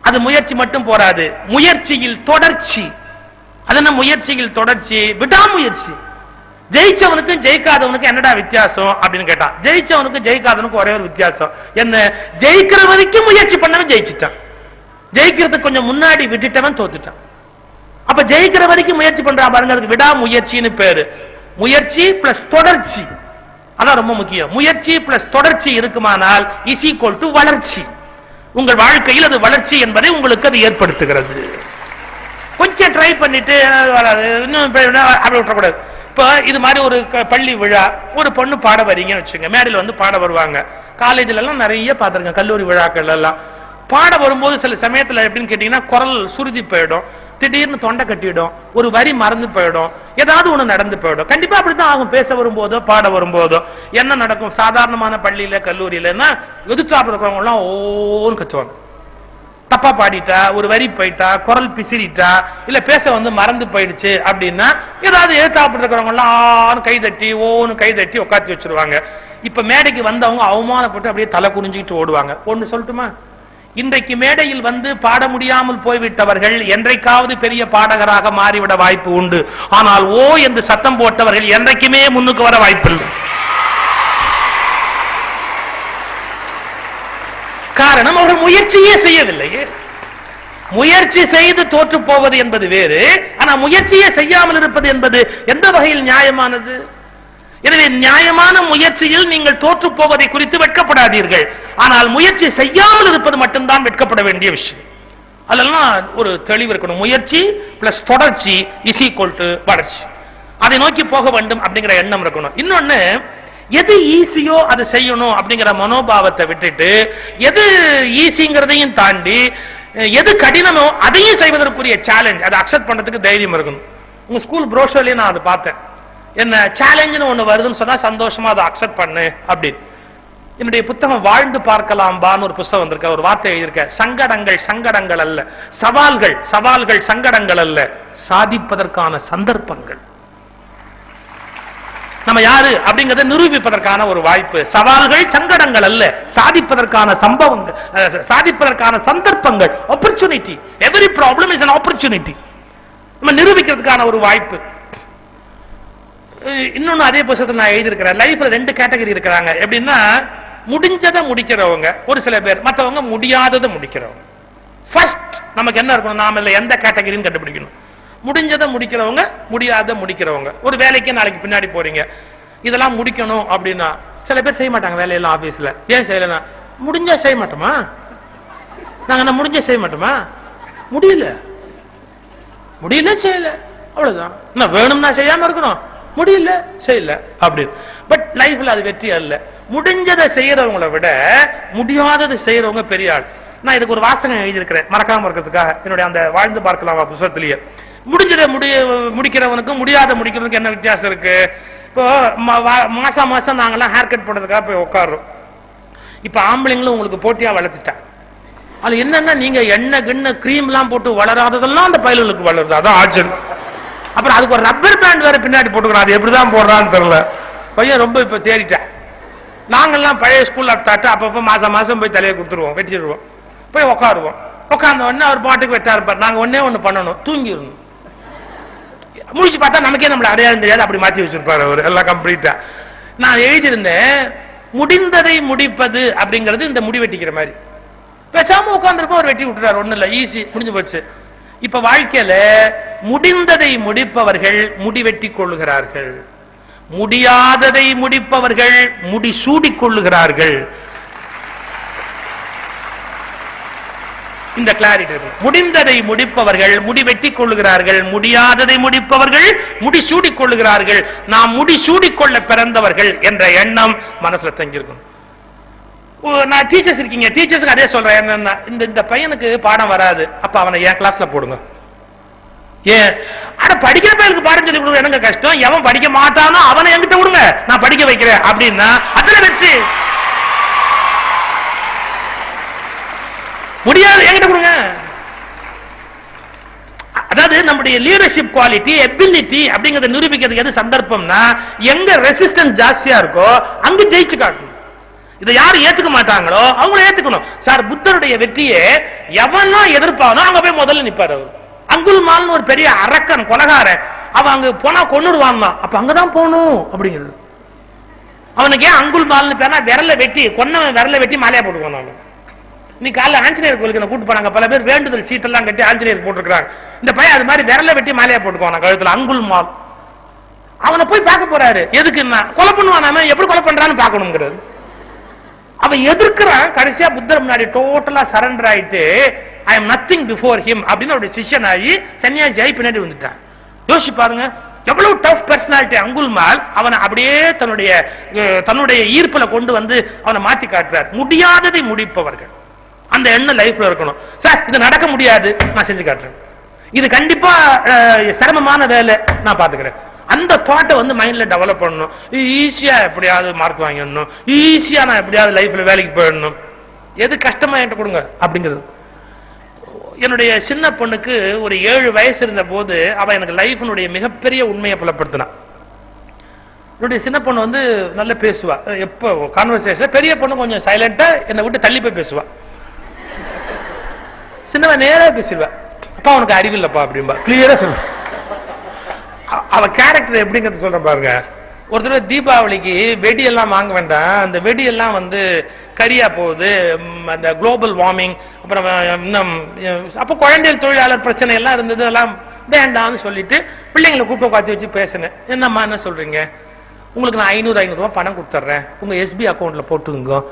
அது முயற்சி மட்டும் போராது, முயற்சியில் தொடர்ச்சி. அது என்ன முயற்சியில் தொடர்ச்சி? விடாமுயற்சி. ஜெயிச்சவனுக்கும் ஜெயிக்காதவனுக்கு என்னடா வித்தியாசம் அப்படின்னு கேட்டான். ஜெயிச்சவனுக்கும் ஜெயிக்காதவனுக்கு ஒரே ஒரு வித்தியாசம் என்ன, ஜெயிக்கிற வரைக்கும் முயற்சி பண்ணவன் ஜெயிச்சுட்டான், ஜெயிக்கிறதுக்கு கொஞ்சம் முன்னாடி விட்டுட்டவன் தோத்துட்டான். அப்ப ஜெயிக்கிற வரைக்கும் முயற்சி பண்றா பாருங்க, அதுக்கு விடாமுயற்சின்னு பேரு. முயற்சி பிளஸ் தொடர்ச்சி, அதான் ரொம்ப முக்கியம். முயற்சி பிளஸ் தொடர்ச்சி இருக்குமானால் இஸ் ஈக்குவல் டு வளர்ச்சி. உங்கள் வாழ்க்கையில் அது வளர்ச்சி என்பதை உங்களுக்கு அது ஏற்படுத்துகிறது. கொஞ்சம் ட்ரை பண்ணிட்டு வராது, இன்னும் அப்படி விட்டுறக்கூடாது. இப்ப இது மாதிரி ஒரு பள்ளி விழா, ஒரு பொண்ணு பாட வரீங்கன்னு வச்சுங்க, மேடையில் வந்து பாட வருவாங்க. காலேஜ்ல எல்லாம் நிறைய பாத்துருக்கேன், கல்லூரி விழாக்கள் எல்லாம் பாட வரும்போது சில சமயத்துல எப்படின்னு கேட்டீங்கன்னா குரல் சுருதி போயிடும், திடீர்னு தொண்டை கட்டிடும், ஒரு வரி மறந்து போயிடும், ஏதாவது ஒண்ணு நடந்து போயிடும். கண்டிப்பா அப்படித்தான் ஆகும். பேச வரும்போதோ பாட வரும்போதோ என்ன நடக்கும், சாதாரணமான பள்ளியில கல்லூரியிலன்னா எதிர்த்தாப்புல இருக்கிறவங்க எல்லாம் ஓன்னு கத்துவாங்க. தப்பா பாடிட்டா, ஒரு வரி போயிட்டா, குரல் பிசிறிட்டா, இல்ல பேச வந்து மறந்து போயிடுச்சு அப்படின்னா ஏதாவது எதிர்த்தாப்புல இருக்கிறவங்க எல்லாம் கை தட்டி ஓன்னு கை தட்டி உட்காந்து வச்சிருவாங்க. இப்ப மேடைக்கு வந்தவங்க அவமானப்பட்டு அப்படியே தலை குனிஞ்சிட்டு ஓடுவாங்க. ஒன்னு சொல்லட்டுமா, இன்றைக்கு மேடையில் வந்து பாட முடியாமல் போய்விட்டவர்கள் என்றைக்காவது பெரிய பாடகராக மாறிவிட வாய்ப்பு உண்டு. ஆனால் ஓ என்று சத்தம் போட்டவர்கள் என்றைக்குமே முன்னுக்கு வர வாய்ப்பில்லை. காரணம் அவர்கள் முயற்சியே செய்யவில்லையே. முயற்சி செய்து தோற்று போவது என்பது வேறு, ஆனா முயற்சியே செய்யாமல் இருப்பது என்பது எந்த வகையில் நியாயமானது? எனவே நியாயமான முயற்சியில் நீங்கள் தோற்று போவதை குறித்து வெட்கப்படாதீர்கள். ஆனால் முயற்சி செய்யாமல் இருப்பது மட்டும்தான் வெட்கப்பட வேண்டிய விஷயம். அதெல்லாம் ஒரு தெளிவு இருக்கணும். முயற்சி பிளஸ் தொடர்ச்சி இஸ் ஈக்குவல் டு வளர்ச்சி. அதை நோக்கி போக வேண்டும் அப்படிங்கிற எண்ணம் இருக்கணும். இன்னொன்னு, எது ஈஸியோ அதை செய்யணும் அப்படிங்கிற மனோபாவத்தை விட்டுட்டு, எது ஈஸிங்கிறதையும் தாண்டி எது கடினமோ அதையும் செய்வதற்குரிய சேலஞ்ச், அதை அக்செப்ட் பண்றதுக்கு தைரியம் இருக்கணும். உங்க ஸ்கூல் ப்ரோஷர்லயே நான் அதை பார்த்தேன். என்ன சேலஞ்சுன்னு ஒண்ணு வருதுன்னு சொன்னா சந்தோஷமா அதை அக்செப்ட் பண்ணு அப்படின்னு. என்னுடைய புத்தகம் வாழ்ந்து பார்க்கலாம் பான்னு ஒரு புத்தகம் வந்திருக்க, ஒரு வார்த்தை எழுதியிருக்க, சங்கடங்கள் சங்கடங்கள் அல்ல, சவால்கள் சவால்கள் சங்கடங்கள் அல்ல, சாதிப்பதற்கான சந்தர்ப்பங்கள். நம்ம யாரு அப்படிங்கறத நிரூபிப்பதற்கான ஒரு வாய்ப்பு. சவால்கள் சங்கடங்கள் அல்ல, சாதிப்பதற்கான சம்பவங்கள், சாதிப்பதற்கான சந்தர்ப்பங்கள். Opportunity, every problem is an opportunity. நம்ம நிரூபிக்கிறதுக்கான ஒரு வாய்ப்பு. இன்னொன்னு அதே புத்தகத்தில் நான் எழுதியிருக்கிறேன். லைஃப்ல 2 கேட்டகரி இருக்கிறாங்க. எப்படின்னா, முடிஞ்சதை முடிக்கிறவங்க ஒரு சில பேர், மற்றவங்க முடியாததை முடிக்கிறவங்க. ஃபர்ஸ்ட் நமக்கு என்ன இருக்கணும், நாம இல்ல எந்த கேட்டகரின்னு கண்டுபிடிக்கணும். முடிஞ்சதை முடிக்கிறவங்க, முடியாத முடிக்கிறவங்க. ஒரு வேலைக்கு நாளைக்கு பின்னாடி போறீங்க, இதெல்லாம் முடிக்கணும் அப்படின்னா சில பேர் செய்ய மாட்டாங்க வேலையெல்லாம் ஆபீஸ்ல. ஏன் செய்யலன்னா, முடிஞ்சா செய்ய மாட்டோமா, நாங்க என்ன முடிஞ்ச செய்ய மாட்டோமா, முடியல முடியல செய்யல, அவ்வளவுதான். என்ன வேணும்னா செய்யாம இருக்கிறோம், முடியல செய்யல அப்படின்னு. பட் லைஃப்ல அது வெற்றி அல்ல. முடிஞ்சதை செய்யறவங்களை விட முடியாததை செய்யறவங்க பெரிய ஆள். நான் இதுக்கு ஒரு வாசகம் எழுதியிருக்கிறேன் மறக்காம இருக்கிறதுக்காக, என்னுடைய அந்த வாழ்ந்து பார்க்கலாம் புத்தகத்திலேயே. முடிஞ்சதை முடிக்கிறவனுக்கும் முடியாத முடிக்கிறவனுக்கு என்ன வித்தியாசம் இருக்கு? இப்போ மாசம் மாசம் நாங்கெல்லாம் ஹேர் கட் போடுறதுக்காக போய் உட்காடுறோம். இப்ப ஆம்பளைங்களும் உங்களுக்கு போட்டியா வளர்த்துட்டா. அது என்னன்னா, நீங்க எண்ணெய் கிண்ண கிரீம் எல்லாம் போட்டு வளராததெல்லாம் அந்த பயல்களுக்கு வளருது. அதான் ஆச்சரியம். அப்புறம் அதுக்கு ஒரு ரப்பர் பேண்ட் வேற பின்னாடி போட்டுக்கிறோம். அது எப்படிதான் போடுறான்னு தெரியல. பையன் ரொம்ப இப்ப தேறிட்டேன். நாங்கெல்லாம் பழைய ஸ்கூல்ல தாட்டு அப்பப்ப மாசம் மாசம் போய் தலையை கொடுத்துருவோம், வெட்டிடுவோம், போய் உட்காருவோம். உட்கார்ந்த உடனே அவர் பாட்டுக்கு வெட்டா இருப்பார். நாங்க ஒன்னே ஒண்ணு பண்ணணும், தூங்கிடணும். முடிச்சு பார்த்தா நமக்கே நம்மள அடையாளம் தெரியாது, அப்படி மாத்தி வச்சிருப்பாரு அவர் எல்லாம் கம்ப்ளீட்டா. நான் எழுதியிருந்தேன், முடிந்ததை முடிப்பது அப்படிங்கிறது இந்த முடி வெட்டிக்கிற மாதிரி. பேசாம உட்கார்ந்துருப்போம், அவர் வெட்டி விட்டுறாரு, ஒண்ணு இல்ல, ஈஸி, முடிஞ்சு போச்சு. இப்ப வாழ்க்கையில முடிந்ததை முடிப்பவர்கள் முடிவெட்டி கொள்ளுகிறார்கள், முடியாததை முடிப்பவர்கள் முடி சூடிக் கொள்ளுகிறார்கள். இந்த கிளாரிட்டி. முடிந்ததை முடிப்பவர்கள் முடி வெட்டி கொள்ளுகிறார்கள், முடியாததை முடிப்பவர்கள் முடி சூடிக் கொள்ளுகிறார்கள். நாம் முடி சூடிக்கொள்ள பிறந்தவர்கள் என்ற எண்ணம் மனசுல தங்கியிருக்கும். நான் டீச்சர்ஸ் இருக்கீங்க, டீச்சர்ஸ்க்கு அதே சொல்றேன். என்னன்னா, இந்த பையனுக்கு பாடம் வராது, அப்ப அவனை என் கிளாஸ்ல போடுங்க. ஏன்? ஆனா படிக்கிற பையனுக்கு பாடம் சொல்லி கொடுக்க எனக்கு கஷ்டம், எவன் படிக்க மாட்டானோ அவனை என்கிட்ட விடுங்க, நான் படிக்க வைக்கிறேன் அப்படின்னா அதுல வெற்றி. முடியாது, என்கிட்ட கொடுங்க. அதாவது நம்முடைய லீடர்ஷிப் குவாலிட்டி, எபிலிட்டி அப்படிங்கறத நிரூபிக்கிறதுக்கு எது சந்தர்ப்பம்னா, எங்க ரெசிஸ்டன்ஸ் ஜாஸ்தியா இருக்கோ அங்க ஜெயிச்சு காட்டணும். இதை யாரு ஏத்துக்க மாட்டாங்களோ அவங்கள ஏத்துக்கணும். சார், புத்தருடைய வெற்றியே எவனா எதிர்ப்பானோ அங்க போய் முதல்ல நிப்பாரு. அவர் அங்குல்மால்னு ஒரு பெரிய அரக்கன், கொலகாரன், அவன் அங்க போனா கொன்னுடுவான். அப்ப அங்கதான் போகணும் அப்படிங்கிறது. அவனுக்கு ஏன் அங்குல்மால்னு பேனா, விரல வெட்டி கொன்னவன் விரல வெட்டி மாலையா போட்டுக்கணும். அவன் நீ காலைல ஆஞ்சநேயர் கோயிலுக்கு கூட்டு போனாங்க, பல பேர் வேண்டுதல் சீட்டெல்லாம் கட்டி ஆஞ்சநேயர் போட்டுருக்காங்க. இந்த பையன் அது மாதிரி விரல வெட்டி மாலையா போட்டுக்குவான் கழுத்துல, அங்குல்மால். அவனை போய் பார்க்க போறாரு, எதுக்குன்னா கொலை பண்ணுவான், எப்படி கொலை பண்றான்னு பார்க்கணுங்கிறது. அவன் எதிர்க்கிறான். கடைசியா புத்தர் முன்னாடி டோட்டலா சரண்டர் ஆயிட்டு, I am nothing before him அப்படின்னு அவருடைய சிஷ்யன் ஆகி சன்னியாசி ஆகி பின்னாடி வந்துட்டான். யோசிச்சு பாருங்க, எவ்வளவு டஃப் பர்சனாலிட்டி அங்குல்மால். அவனை அப்படியே தன்னுடைய ஈர்ப்புல கொண்டு வந்து அவனை மாத்தி காட்டுறார். முடியாததை முடிப்பவர்கள் அந்த எண்ணம் லைஃப்ல இருக்கணும். சார், இது நடக்க முடியாது, நான் செஞ்சு காட்டுறேன். இது கண்டிப்பா சிரமமான வேலை, நான் பாத்துக்கிறேன். அந்த தாட்டை வந்து மைண்ட்ல டெவலப் பண்ணணும். ஈஸியா எப்படியாவது மார்க் வாங்கிடணும், ஈஸியா நான் எப்படியாவது லைஃப்ல வேலைக்கு போயிடணும், எது கஷ்டமா என்கிட்ட கொடுங்க அப்படிங்கிறது. என்னுடைய சின்ன பொண்ணுக்கு ஒரு 7 வயசு இருந்த போது அவ எனக்கு லைஃப்னுடைய மிகப்பெரிய உண்மையை புலப்படுத்தினான். என்னுடைய சின்ன பொண்ணு வந்து நல்லா பேசுவா, எப்போ கான்வர்சேஷன். பெரிய பொண்ணு கொஞ்சம் சைலண்டா என்னை விட்டு தள்ளி போய் பேசுவா. சின்னவன் நேரா பேசிடுவா, அப்பா அவனுக்கு அறிவில்லப்பா அப்படின்பா, கிளியரா சொல்லுவா. அவ கேரக்டர் எப்படிங்கிறது சொல்ற பாருங்க. ஒரு தடவை தீபாவளிக்கு வெடி எல்லாம் வாங்க வேண்டாம், அந்த வெடி எல்லாம் வந்து கரியா போகுது, அந்த குளோபல் வார்மிங், அப்புறம் இன்னும் அப்ப குழந்தைகள் தொழிலாளர் பிரச்சனை எல்லாம் இருந்தது, எல்லாம் வேண்டாம்னு சொல்லிட்டு பிள்ளைங்களை கூப்பிட்டு உட்காந்து வச்சு பேசினேன். என்னம்மா என்ன சொல்றீங்க, உங்களுக்கு நான் 500 ரூபாய் பணம் கொடுத்துட்றேன், உங்க எஸ்பி அக்கௌண்ட்ல போட்டுங்க,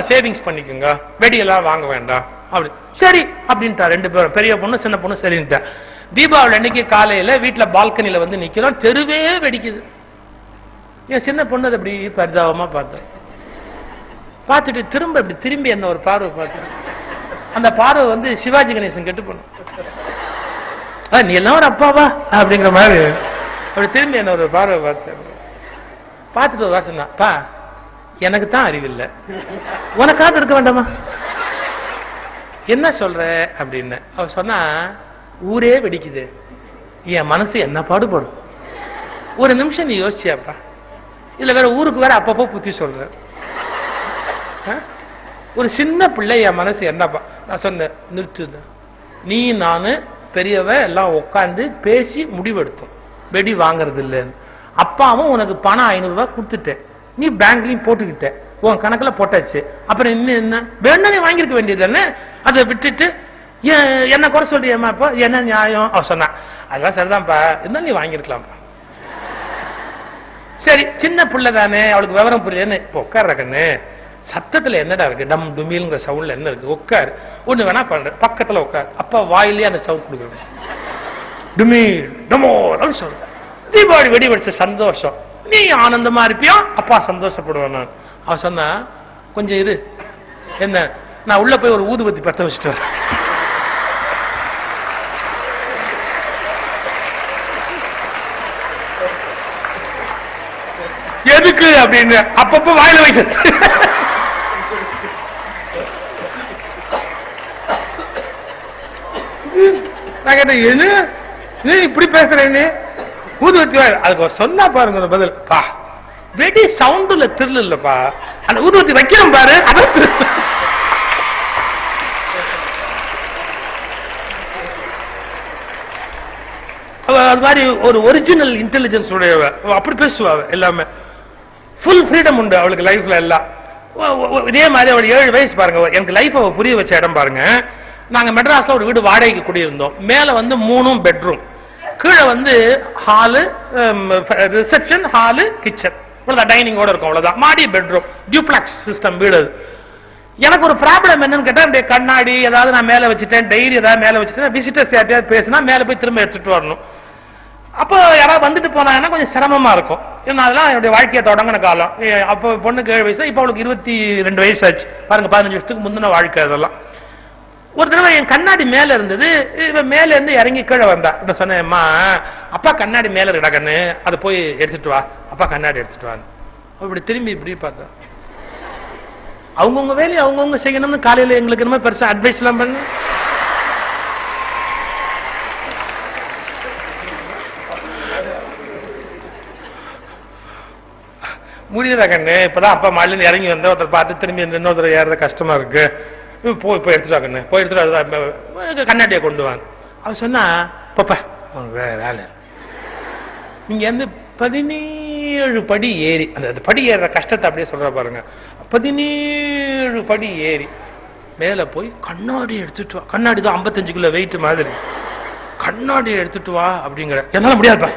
சேவிங்ஸ் பண்ணிக்கோங்க, வெடியெல்லாம் வாங்க வேண்டாம் அப்படி. சரி அப்படின்ட்டா ரெண்டு பேரும், பெரிய பொண்ணு சின்ன பொண்ணு சரின்ட்டா. தீபாவளி அன்னைக்கு காலையில வீட்டுல பால்கனில வந்து நிக்கிறோம், தெருவே வெடிக்குது. என் சின்ன பொண்ணு அதை அப்படி பரிதாபமா பார்த்தேன். பார்த்துட்டு திரும்ப இப்படி திரும்பி என்ன ஒரு பார்வை பார்த்தேன். அந்த பார்வை வந்து சிவாஜி கணேசன் கெட்டு போன, நீ எல்லாம் ஒரு அப்பாவா அப்படிங்கிற மாதிரி அப்படி திரும்பி என்ன ஒரு பார்வை பார்த்தேன். பார்த்துட்டு ஒரு வாசனா, பா எனக்கு தான் அறிவில்லை, உனக்காவது இருக்க வேண்டாமா, என்ன சொல்ற அப்படின்னு. அவ சொன்னா, ஊரே வெடிக்குது, என் மனசு என்ன பாடுபடும், ஒரு நிமிஷம் நீ யோசிச்சியாப்பா, இதுல வேற ஊருக்கு வேற அப்பப்போ புத்தி சொல்ற, ஒரு சின்ன பிள்ளை என் மனசு என்னப்பா. நான் சொன்னேன், நிறுத்துது, நீ நானு பெரியவ எல்லாம் உட்காந்து பேசி முடிவெடுத்தோம் வெடி வாங்கறது இல்லைன்னு. அப்பாவும் உனக்கு பணம் 500 ரூபாய் கொடுத்துட்டேன், நீ பேங்க்லயும் போட்டுக்கிட்ட, உன் கணக்குல போட்டாச்சு, அப்புறம் இன்னும் என்ன வேணா நீ வாங்கிருக்க வேண்டியது, அதை விட்டுட்டு என்ன குறை சொல்றியம்மா, இப்ப என்ன நியாயம். அவ சொன்னா, அதெல்லாம் சரிதான்ப்பா, என்ன நீ வாங்கிருக்கலாம்ப்பா. சரி சின்ன பிள்ளை தானே, அவளுக்கு விவரம் புரியலன்னு, இப்ப உட்கார்ற கண்ணு, சத்தத்துல என்னடா இருக்கு, டம் டுமில்ங்கிற சவுண்ட்ல என்ன இருக்கு, உட்காரு, ஒண்ணு வேணா பண்ற, பக்கத்துல உட்காரு, அப்பா வாயிலே அந்த சவுண்ட் கொடுக்குறேன், டுமில் டமோ அப்படின்னு சொல்ற. தீபாவளி வெடி வெடிச்ச சந்தோஷம், நீ ஆனந்தமா இருப்பியா, அப்பா சந்தோஷப்படுவேன். நான் அவ சொன்னா, கொஞ்சம் இரு, என்ன நான் உள்ள போய் ஒரு ஊதுபத்தி பத்த வச்சுட்டு வரேன். எதுக்கு அப்படின்னு அப்பப்ப வாயில வைக்க. நான் கேட்டேன், என்ன நீ இப்படி பேசுறேன்னு, ஊதுவத்தி வாயில் அதுக்கு சொன்னா பாருங்க பதில், பா வெடி சவுண்டுல திரில் இல்லப்பா, அந்த ஊதுவத்தி வைக்கிறோம் பாரு அதான் திரு. அது மாதிரி ஒரு ஒரிஜினல் இன்டெலிஜென்ஸ் உடையவ, அப்படி பேசுவா, எல்லாமே ஃபுல் ஃப்ரீடம் உண்டு அவளுக்கு லைஃப்ல எல்லாம். இதே மாதிரி அவள் 7 வயசு பாருங்க, எனக்கு லைஃப் அவ புரிய வச்ச இடம் பாருங்க. நாங்க மெட்ராஸ்ல ஒரு வீடு வாடகைக்கு குடியிருந்தோம், மேல வந்து 3 பெட்ரூம், கீழே வந்து ஹாலு, ரிசப்ஷன் ஹாலு, கிச்சன், டைனிங்கோட இருக்கும், அவ்வளவுதான். மாடி பெட்ரூம், டியூப்ளெக்ஸ் சிஸ்டம் வீடு. எனக்கு ஒரு ப்ராப்ளம் என்னன்னு கேட்டா, இந்த கண்ணாடி ஏதாவது நான் மேல வச்சுட்டேன், டைரி ஏதாவது மேல வச்சுட்டேன், விசிட்டர்ஸ் யார்ட்டையாவது பேசினா மேல போய் திரும்ப எடுத்துட்டு வரணும். அப்போ யாராவது வந்துட்டு போனாங்கன்னா கொஞ்சம் சிரமமா இருக்கும். அதெல்லாம் என்னுடைய வாழ்க்கையை தொடங்கின காலம். அப்போ பொண்ணுக்கு 7 வயசு, இப்ப அவளுக்கு 22 வயசு ஆச்சு பாருங்க, 15 வருஷத்துக்கு முந்தின வாழ்க்கை அதெல்லாம். ஒரு தடவை என் கண்ணாடி மேல இருந்தது, இவன் மேல இருந்து இறங்கி கீழே வந்தா. இப்ப சொன்னேன்மா, அப்பா கண்ணாடி மேல இருக்கா கண்ணு, அதை போய் எடுத்துட்டு வா, அப்பா கண்ணாடி எடுத்துட்டு வான்னு. இப்படி திரும்பி இப்படி பார்த்தா, அவங்கவுங்க வேலையை அவங்கவுங்க செய்யணும்னு காலையில எங்களுக்கு என்ன பெருசா அட்வைஸ் எல்லாம் பண்ணு. முடியல கண்ணு, இப்பதான் அப்பா மாலின்னு இறங்கி வந்த, ஒருத்தர் பார்த்து திரும்பி இன்னொருத்தர் ஏறத கஷ்டமா இருக்கு, போய் எடுத்துட்டா கண்ணு, போய் எடுத்துட்டு கண்ணாடியை கொண்டு வாங்க. அவ சொன்னா, பாப்பா வேலை, நீங்க வந்து 17 படி ஏறி, அந்த படி ஏறுற கஷ்டத்தை அப்படியே சொல்ற பாருங்க, 17 படி ஏறி மேல போய் கண்ணாடி எடுத்துட்டு வா, கண்ணாடி தான் 55 கிலோ வெயிட் மாதிரி, கண்ணாடி எடுத்துட்டு வா அப்படிங்கிற. என்னால முடியாதுப்பா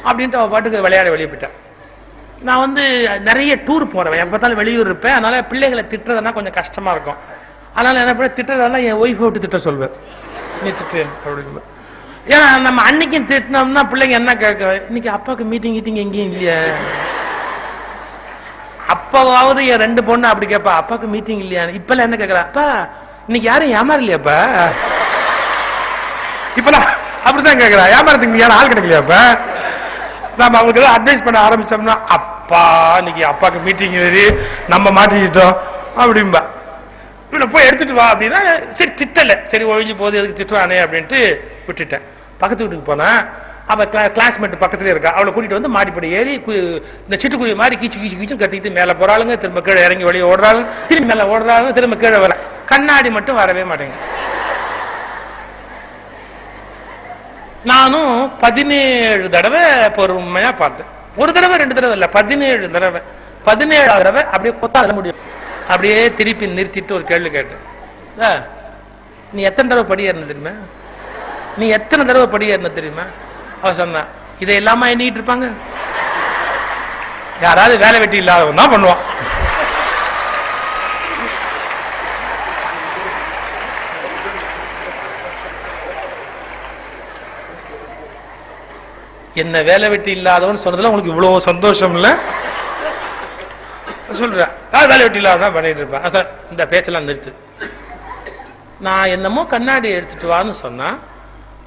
அப்படின்ட்டு அவ பாட்டுக்கு விளையாட வெளியே போயிட்டேன். நான் வந்து நிறைய டூர் போறேன், எப்பத்தாலும் வெளியூர் இருப்பேன், அதனால பிள்ளைகளை திட்டுறதுனா கொஞ்சம் கஷ்டமா இருக்கும். அதனால என்ன பண்ண, திட்டுறதெல்லாம் என் ஒய்ஃபை விட்டு திட்ட சொல்வேன், நீ திட்டு அப்படின்னு. ஏன்னா நம்ம அன்னைக்கும் திட்டினோம்னா பிள்ளைங்க என்ன கேட்க, இன்னைக்கு அப்பாவுக்கு மீட்டிங் கீட்டிங் எங்கேயும் இல்லையா, அப்பாவது என் 2 பொண்ணு அப்படி கேட்பா, அப்பாவுக்கு மீட்டிங் இல்லையா. இப்ப என்ன கேட்கறா, அப்பா இன்னைக்கு யாரும் ஏமாறலையாப்பா, இப்பெல்லாம் அப்படித்தான் கேட்கறா, ஏமாறதுக்கு யாரும் ஆள் கிடைக்கலையாப்பா. நம்ம அவங்களுக்கு ஏதாவது அட்வைஸ் பண்ண ஆரம்பிச்சோம்னா, அப்பா இன்னைக்கு அப்பாவுக்கு மீட்டிங் ஏறி நம்ம மாட்டிக்கிட்டோம் அப்படின்பா. போய் எடுத்துட்டு வா அப்படின்னா, சரி திட்டல, சரி ஒழிஞ்சு போது எதுக்கு திட்டுவானே அப்படின்ட்டு விட்டுட்டேன். பக்கத்து வீட்டுக்கு போனா, அவ கிளாஸ்மேட் பக்கத்துல இருக்கா, அவளை கூட்டிட்டு வந்து மாடிப்படி ஏறி இந்த சிட்டுக்குருவி மாதிரி கீச்சு கீச்சு கீச்சு கட்டிட்டு மேல போறாளுங்க, திரும்ப கீழே இறங்கி வெளியே ஓடுறாங்க, திரும்பி மேல ஓடுறாங்க, திரும்ப கீழே வர, கண்ணாடி மட்டும் வரவே மாட்டேங்க. நானும் 17 தடவை பொறுமையா பார்த்தேன். ஒரு தடவை 2 தடவை இல்ல, 17 தடவை. 17 தடவை அப்படியே கொத்தாத முடியும். அப்படியே திருப்பி நிறுத்திட்டு ஒரு கேள்வி கேட்டேன், நீ எத்தனை தடவை படி ஏறின தெரியுமா? நீ எத்தனை தடவை படி ஏறின தெரியுமா? அவ சொன்னா, இதை இல்லாம எண்ணிட்டு இருப்பாங்க, யாராவது வேலை வெட்டி இல்லாதவன் தான் பண்ணுவான். என்ன வேலை வெட்டி இல்லாதவன் சொன்னதுல உங்களுக்கு இவ்வளவு சந்தோஷம் இல்ல? சொல்ற வேலை வெட்டி இல்லாதான் பண்ணிட்டு இருப்பேன். இந்த பேச்செல்லாம் நிறுத்து. நான் என்னமோ கண்ணாடி எடுத்துட்டு வான்னு சொன்னா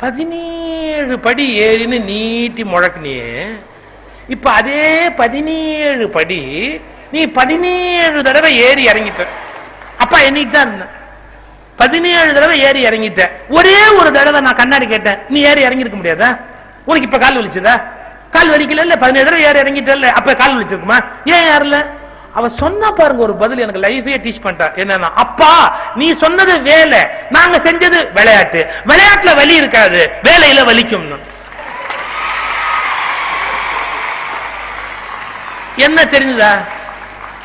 17 படி ஏறின்னு நீட்டி முழக்கினியே. இப்ப அதே 17 படி நீ 17 தடவை ஏறி இறங்கிட்ட. அப்பா எண்ணிட்டு தான் இருந்தேன். 17 தடவை ஏறி இறங்கிட்ட. ஒரே ஒரு தடவை நான் கண்ணாடி கேட்டேன், நீ ஏறி இறங்கி இருக்க முடியாதா? உனக்கு இப்ப கால் வலிச்சுதா? கால் வலிக்கல இல்ல, 17 தடவை ஏறி இறங்கிட்ட, அப்ப கால் வலிச்சிருக்குமா? ஏன் ஏறல? அவ சொன்னா பாருங்க ஒரு பதில், எனக்கு லைஃபே டீச் பண்ணிட்டா. என்னன்னா, அப்பா நீ சொன்னது வேலை, நாங்க செஞ்சது விளையாட்டு. விளையாட்டுல வலி இருக்காது, வேலையில வலிக்கும். என்ன தெரிஞ்சதா?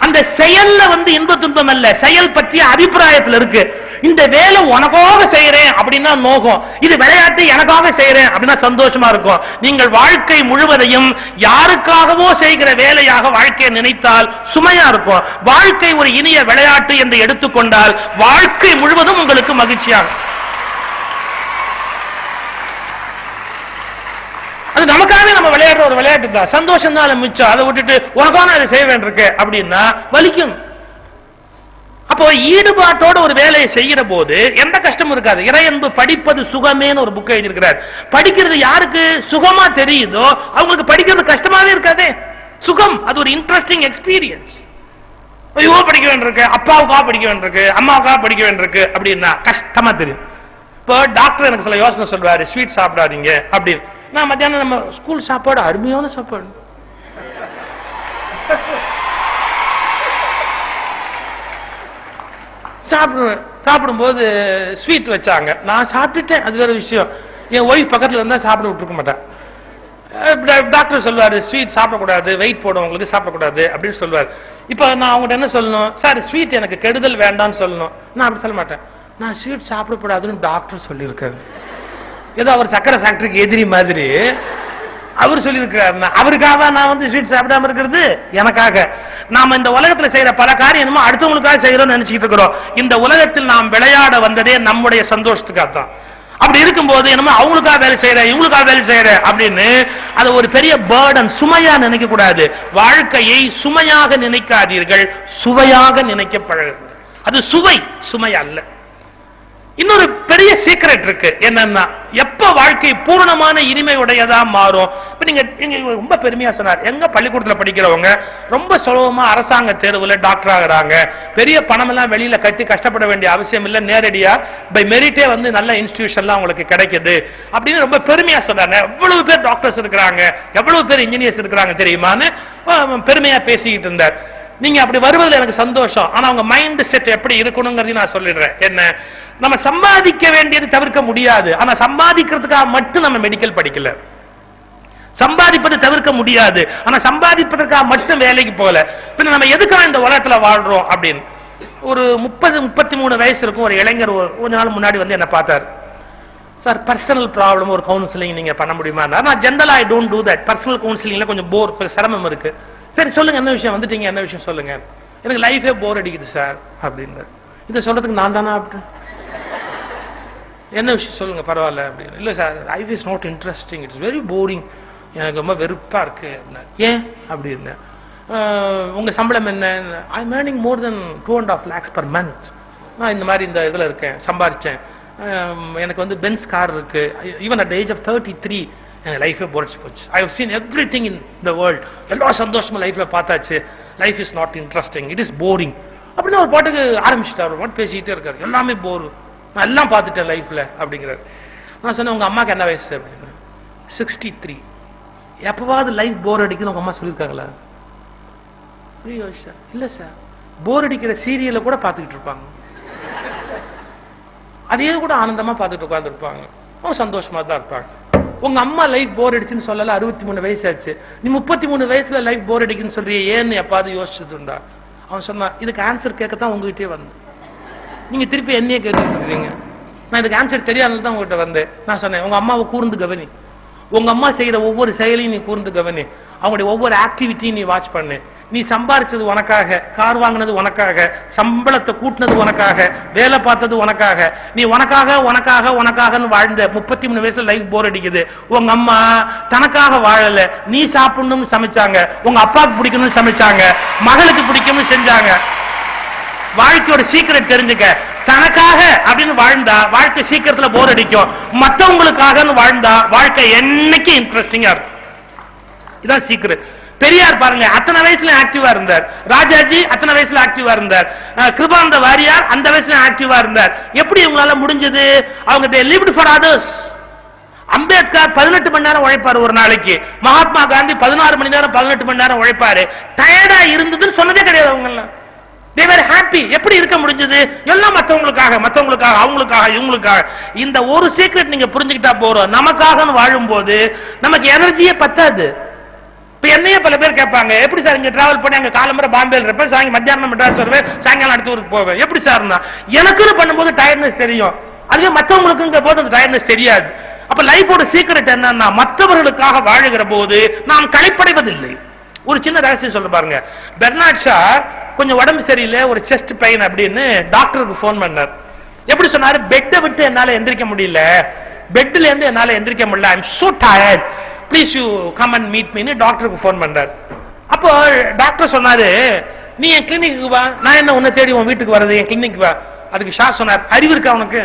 அந்த செயல்ல இன்ப துன்பம் அல்ல, செயல் பற்றிய அபிப்பிராயத்தில் இருக்கு. இந்த வேலை உனக்காக செய்யறேன் அப்படின்னா நோகம், இது விளையாட்டு எனக்காக செய்யறேன் அப்படின்னா சந்தோஷமா இருக்கும். நீங்கள் வாழ்க்கை முழுவதையும் யாருக்காகவோ செய்கிற வேலையாக வாழ்க்கையை நினைத்தால் சுமையா இருக்கும். வாழ்க்கை ஒரு இனிய விளையாட்டு என்று எடுத்துக்கொண்டால் வாழ்க்கை முழுவதும் உங்களுக்கு மகிழ்ச்சியாகும். அது நமக்காகவே நம்ம விளையாடுற ஒரு விளையாட்டு தான், சந்தோஷம் தான் மிச்சம். அதை விட்டுட்டு உனக்கான அதை செய்ய வேண்டியிருக்கு அப்படின்னா வலிக்கும். அப்போ ஈடுபாட்டோட ஒரு வேலையை செய்யற போது எந்த கஷ்டமும் இருக்காது. இறையன்பு படிப்பது சுகமேன்னு ஒரு புக் எழுதியிருக்கிறார். படிக்கிறது யாருக்கு சுகமா தெரியுதோ அவங்களுக்கு படிக்கிறது கஷ்டமாவே இருக்காதே. சுகம், அது ஒரு இன்ட்ரெஸ்டிங் எக்ஸ்பீரியன்ஸ். ஐயோ படிக்க வேண்டியிருக்கு, அப்பாவுக்காக படிக்க வேண்டியிருக்கு, அம்மாவுக்காக படிக்க வேண்டியிருக்கு அப்படின்னா கஷ்டமா தெரியும். இப்போ டாக்டர் எனக்கு சில யோசனை சொல்வாரு, ஸ்வீட் சாப்பிடாதீங்க அப்படின்னு. நான் மத்தியானம் நம்ம ஸ்கூல் சாப்பாடு அருமையான சாப்பாடு, சாப்பிடும்போது ஸ்வீட் வச்சாங்க, நான் சாப்பிட்டுட்டேன், அது வேற விஷயம். என் ஒய்ஃப் பக்கத்துல இருந்தா சாப்பிட விட்டுருக்க மாட்டேன். டாக்டர் சொல்லுவாரு ஸ்வீட் சாப்பிடக்கூடாது, வெயிட் போடுவங்களுக்கு சாப்பிடக்கூடாது அப்படின்னு சொல்லுவாரு. இப்ப நான் அவங்ககிட்ட என்ன சொல்லணும்? சார் ஸ்வீட் எனக்கு கெடுதல் வேண்டாம்னு சொல்லணும். நான் அப்படி சொல்ல மாட்டேன், நான் ஸ்வீட் சாப்பிடக்கூடாதுன்னு டாக்டர் சொல்லியிருக்காரு. ஏதோ அவர் சக்கரை ஃபேக்டரிக்கு எதிரி மாதிரி அவர் சொல்லியிருக்கிறார். அவருக்காக நான் ஸ்வீட் சாப்பிடாம இருக்கிறது எனக்காக. நாம இந்த உலகத்தில் செய்யற பல காரியம் அடுத்தவங்களுக்காக செய்யறோம் நினைச்சுக்கிட்டு இருக்கிறோம். இந்த உலகத்தில் நாம் விளையாட வந்ததே நம்முடைய சந்தோஷத்துக்காக தான். அப்படி இருக்கும்போது என்னமோ அவங்களுக்காக வேலை செய்யற, இவங்களுக்காக வேலை செய்யற அப்படின்னு அது ஒரு பெரிய பர்டன், சுமையா நினைக்க கூடாது. வாழ்க்கையை சுமையாக நினைக்காதீர்கள், சுவையாக நினைக்க பழகுங்கள். அது சுவை, சுமை அல்ல. இன்னொரு பெரிய சீக்ரெட் இருக்கு. என்னன்னா, எப்ப வாழ்க்கை பூர்ணமான இனிமை உடையதா மாறும்? இப்ப நீங்க ரொம்ப பெருமையா சொன்னார், எங்க பள்ளிக்கூடத்துல படிக்கிறவங்க ரொம்ப சுலபமா அரசாங்க தேர்வுல டாக்டர் ஆகிறாங்க, பெரிய பணம் எல்லாம் வெளியில கட்டி கஷ்டப்பட வேண்டிய அவசியம் இல்ல, நேரடியா பை மெரிட்டே நல்ல இன்ஸ்டிடியூஷன்லாம் உங்களுக்கு கிடைக்குது அப்படின்னு ரொம்ப பெருமையா சொன்னாங்க. எவ்வளவு பேர் டாக்டர்ஸ் இருக்கிறாங்க, எவ்வளவு பேர் இன்ஜினியர்ஸ் இருக்கிறாங்க தெரியுமான்னு பெருமையா பேசிக்கிட்டு இருந்தார். நீங்க அப்படி வருவதில் எனக்கு சந்தோஷம். ஆனா உங்க மைண்ட் செட் எப்படி இருக்கணுங்கிறதையும் நான் சொல்லிடுறேன். என்ன, நம்ம சம்பாதிக்க வேண்டியது தவிர்க்க முடியாது, ஆனா சம்பாதிக்கிறதுக்காக மட்டும் நம்ம மெடிக்கல் படிக்கல. சம்பாதிப்பது தவிர்க்க முடியாது, ஆனா சம்பாதிப்பதற்காக மட்டும் வேலைக்கு போகல. பின்ன நம்ம எதுக்காக இந்த உலகத்துல வாழ்றோம் அப்படின்னு. ஒரு 30-33 வயசு இருக்கும் ஒரு இளைஞர் கொஞ்ச நாள் முன்னாடி என்ன பார்த்தார். சார் பர்சனல் ப்ராப்ளம் ஒரு கவுன்சிலிங் நீங்க பண்ண முடியுமா? நான் ஜெனரலா I don't do that. Personal கவுன்சிலிங்ல கொஞ்சம் சிரமம் இருக்கு. சரி சொல்லுங்க, என்ன விஷயம் வந்துட்டீங்க, என்ன விஷயம் சொல்லுங்க. எனக்கு லைஃபே போர் அடிக்குது சார் அப்படின்னு. இதை சொல்றதுக்கு நான் தானா அப்படி? என்ன விஷயம் சொல்லுங்க, பரவாயில்ல அப்படின்னு. இல்ல sir, life is not interesting, it's very boring, எனக்கு ரொம்ப வெறுப்பா இருக்கு. ஏன் அப்படின்னு. உங்க சம்பளம் என்ன? I am earning more then 2.5 lakhs per month. நான் இந்த மாதிரி இந்த இதுல இருக்கேன், சம்பாரிச்சேன். எனக்கு பென்ஸ் கார் இருக்கு. ஈவன் அட் ஏஜ் ஆஃப் 33 லைஃபே போரிச்சு போச்சு. I have seen everything in the world. எல்லா சந்தோஷமும் லைஃப்ல பார்த்தாச்சு. Life is not interesting, it is boring அப்படின்னு ஒரு பாட்டுக்கு ஆரம்பிச்சுட்டார். ஒரு பாட்டு பேசிக்கிட்டே இருக்காரு, எல்லாமே போர், நான் எல்லாம் பார்த்துட்டேன் லைஃப்ல அப்படிங்கிறார். நான் சொன்னேன், உங்க அம்மாக்கு என்ன வயசு அப்படின்னு. 63. எப்பவாவது லைஃப் போர் அடிக்குன்னு உங்க அம்மா சொல்லியிருக்காங்களா? இல்ல சார், போர் அடிக்கிற சீரியலை கூட பார்த்துக்கிட்டு இருப்பாங்க, அதையே கூட ஆனந்தமா பார்த்துட்டு உட்கார்ந்து இருப்பாங்க, அவங்க சந்தோஷமா தான் இருப்பாங்க. உங்க அம்மா லைஃப் போர் அடிச்சுன்னு சொல்லல, 63 வயசு ஆச்சு, நீ 33 வயசுல லைஃப் போர் அடிக்குன்னு சொல்றிய, ஏன்னு எப்பாவது யோசிச்சதுண்டா? அவன் சொன்னா, இதுக்கு ஆன்சர் கேட்கத்தான் உங்ககிட்டே வந்து, நீங்க திருப்பி என்னையே கேட்டுருக்கீங்க. நான் இதுக்கு ஆன்சர் தெரியாதுன்னு தான் உங்ககிட்ட வந்தேன். நான் சொன்னேன், உங்க அம்மாவை கூர்ந்து கவனி, உங்க அம்மா செய்யற ஒவ்வொரு செயலையும் நீ கூர்ந்து கவனி, அவங்களுடைய ஒவ்வொரு ஆக்டிவிட்டியும் நீ வாட்ச் பண்ணு. நீ சம்பாரிச்சது உனக்காக, கார் வாங்கினது உனக்காக, சம்பளத்தை கூட்டினது உனக்காக, வேலை பார்த்தது உனக்காக, நீ உனக்காக உனக்காக உனக்காகன்னு வாழ்ந்த 33 வயசுல லைஃப் போர் அடிக்குது. உங்க அம்மா தனக்காக வாழல, நீ சாப்பிடணும்னு சமைச்சாங்க, உங்க அப்பாவுக்கு பிடிக்கணும்னு சமைச்சாங்க, மகளுக்கு பிடிக்கும்னு செஞ்சாங்க. வாழ்க்கையோட சீக்கிரம் தெரிஞ்சுக்க, தனக்காக அப்படின்னு வாழ்ந்தா வாழ்க்கை சீக்கிரத்துல போர் அடிக்கும், மற்றவங்களுக்காக வாழ்ந்தா வாழ்க்கை என்னைக்கு இன்ட்ரெஸ்டிங்கா இருக்கும். இதான் சீக்கிரம். பெரியார் பாருங்க, அத்தனை வயசுல ஆக்டிவா இருந்தார். ராஜாஜி அத்தனை வயசுல ஆக்டிவா இருந்தார். கிருபானந்த வாரியார் அந்த வயசுல ஆக்டிவா இருந்தார். எப்படி இவங்களால முடிஞ்சது? அவங்க they lived for others. Ambedkar 18 மணி நேரம் உழைப்பாரு ஒரு நாளைக்கு. மகாத்மா காந்தி 16 மணி நேரம் 18 மணி நேரம் உழைப்பாரு. டயர்டா இருந்ததுன்னு சொன்னதே கிடையாது அவங்க எல்லாம். they were happy. எப்படி இருக்க முடிஞ்சது? எல்லாம் மற்றவங்களுக்காக, மற்றவங்களுக்காக, அவங்களுக்காக, இவங்களுக்காக. இந்த ஒரு சீக்ரெட் நீங்க புரிஞ்சுக்கிட்டா போறோம். நமக்காக வாழும்போது நமக்கு எனர்ஜியே பத்தாது. இப்ப என்னையே பல பேர் கேட்பாங்க, எப்படி சார் இங்க டிராவல் பண்ணி அங்க காலம்பர பாம்பேல இருப்பேன், சாயங்காலம் மத்தியானம் மெட்ராஸ் வருவேன், சாயங்காலம் அடுத்த ஊருக்கு போவேன், எப்படி சார்னா? எனக்குன்னு பண்ணும்போது டயர்ட்னஸ் தெரியும், அதுவே மற்றவங்களுக்குங்கிற போது அந்த டயர்ட்னஸ் தெரியாது. அப்ப லைஃபோட சீக்ரெட் என்னன்னா, மற்றவர்களுக்காக வாழுகிற போது நாம் களைப்படைவதில்லை. ஒரு சின்ன ரகசியம் சொல்ல பாருங்க. பெர்னாட் ஷா கொஞ்சம் உடம்பு சரியில்லை, ஒரு செஸ்ட் பெயின் அப்படின்னு டாக்டருக்கு போன் பண்ணார். எப்படி சொன்னாரு? பெட்டை விட்டு என்னால எந்திரிக்க முடியல, பெட்ல இருந்து என்னால எந்திரிக்க முடியல, I am so tired, please you come and meet me டாக்டருக்கு போன் பண்றார். அப்போ டாக்டர் சொன்னாரு, நீ என் கிளினிக்கு வா, நான் என்ன உன்னை தேடி உன் வீட்டுக்கு வர்றது, என் கிளினிக் வா. அதுக்கு ஷா சொன்னார், அறிவு இருக்கா உனக்கு?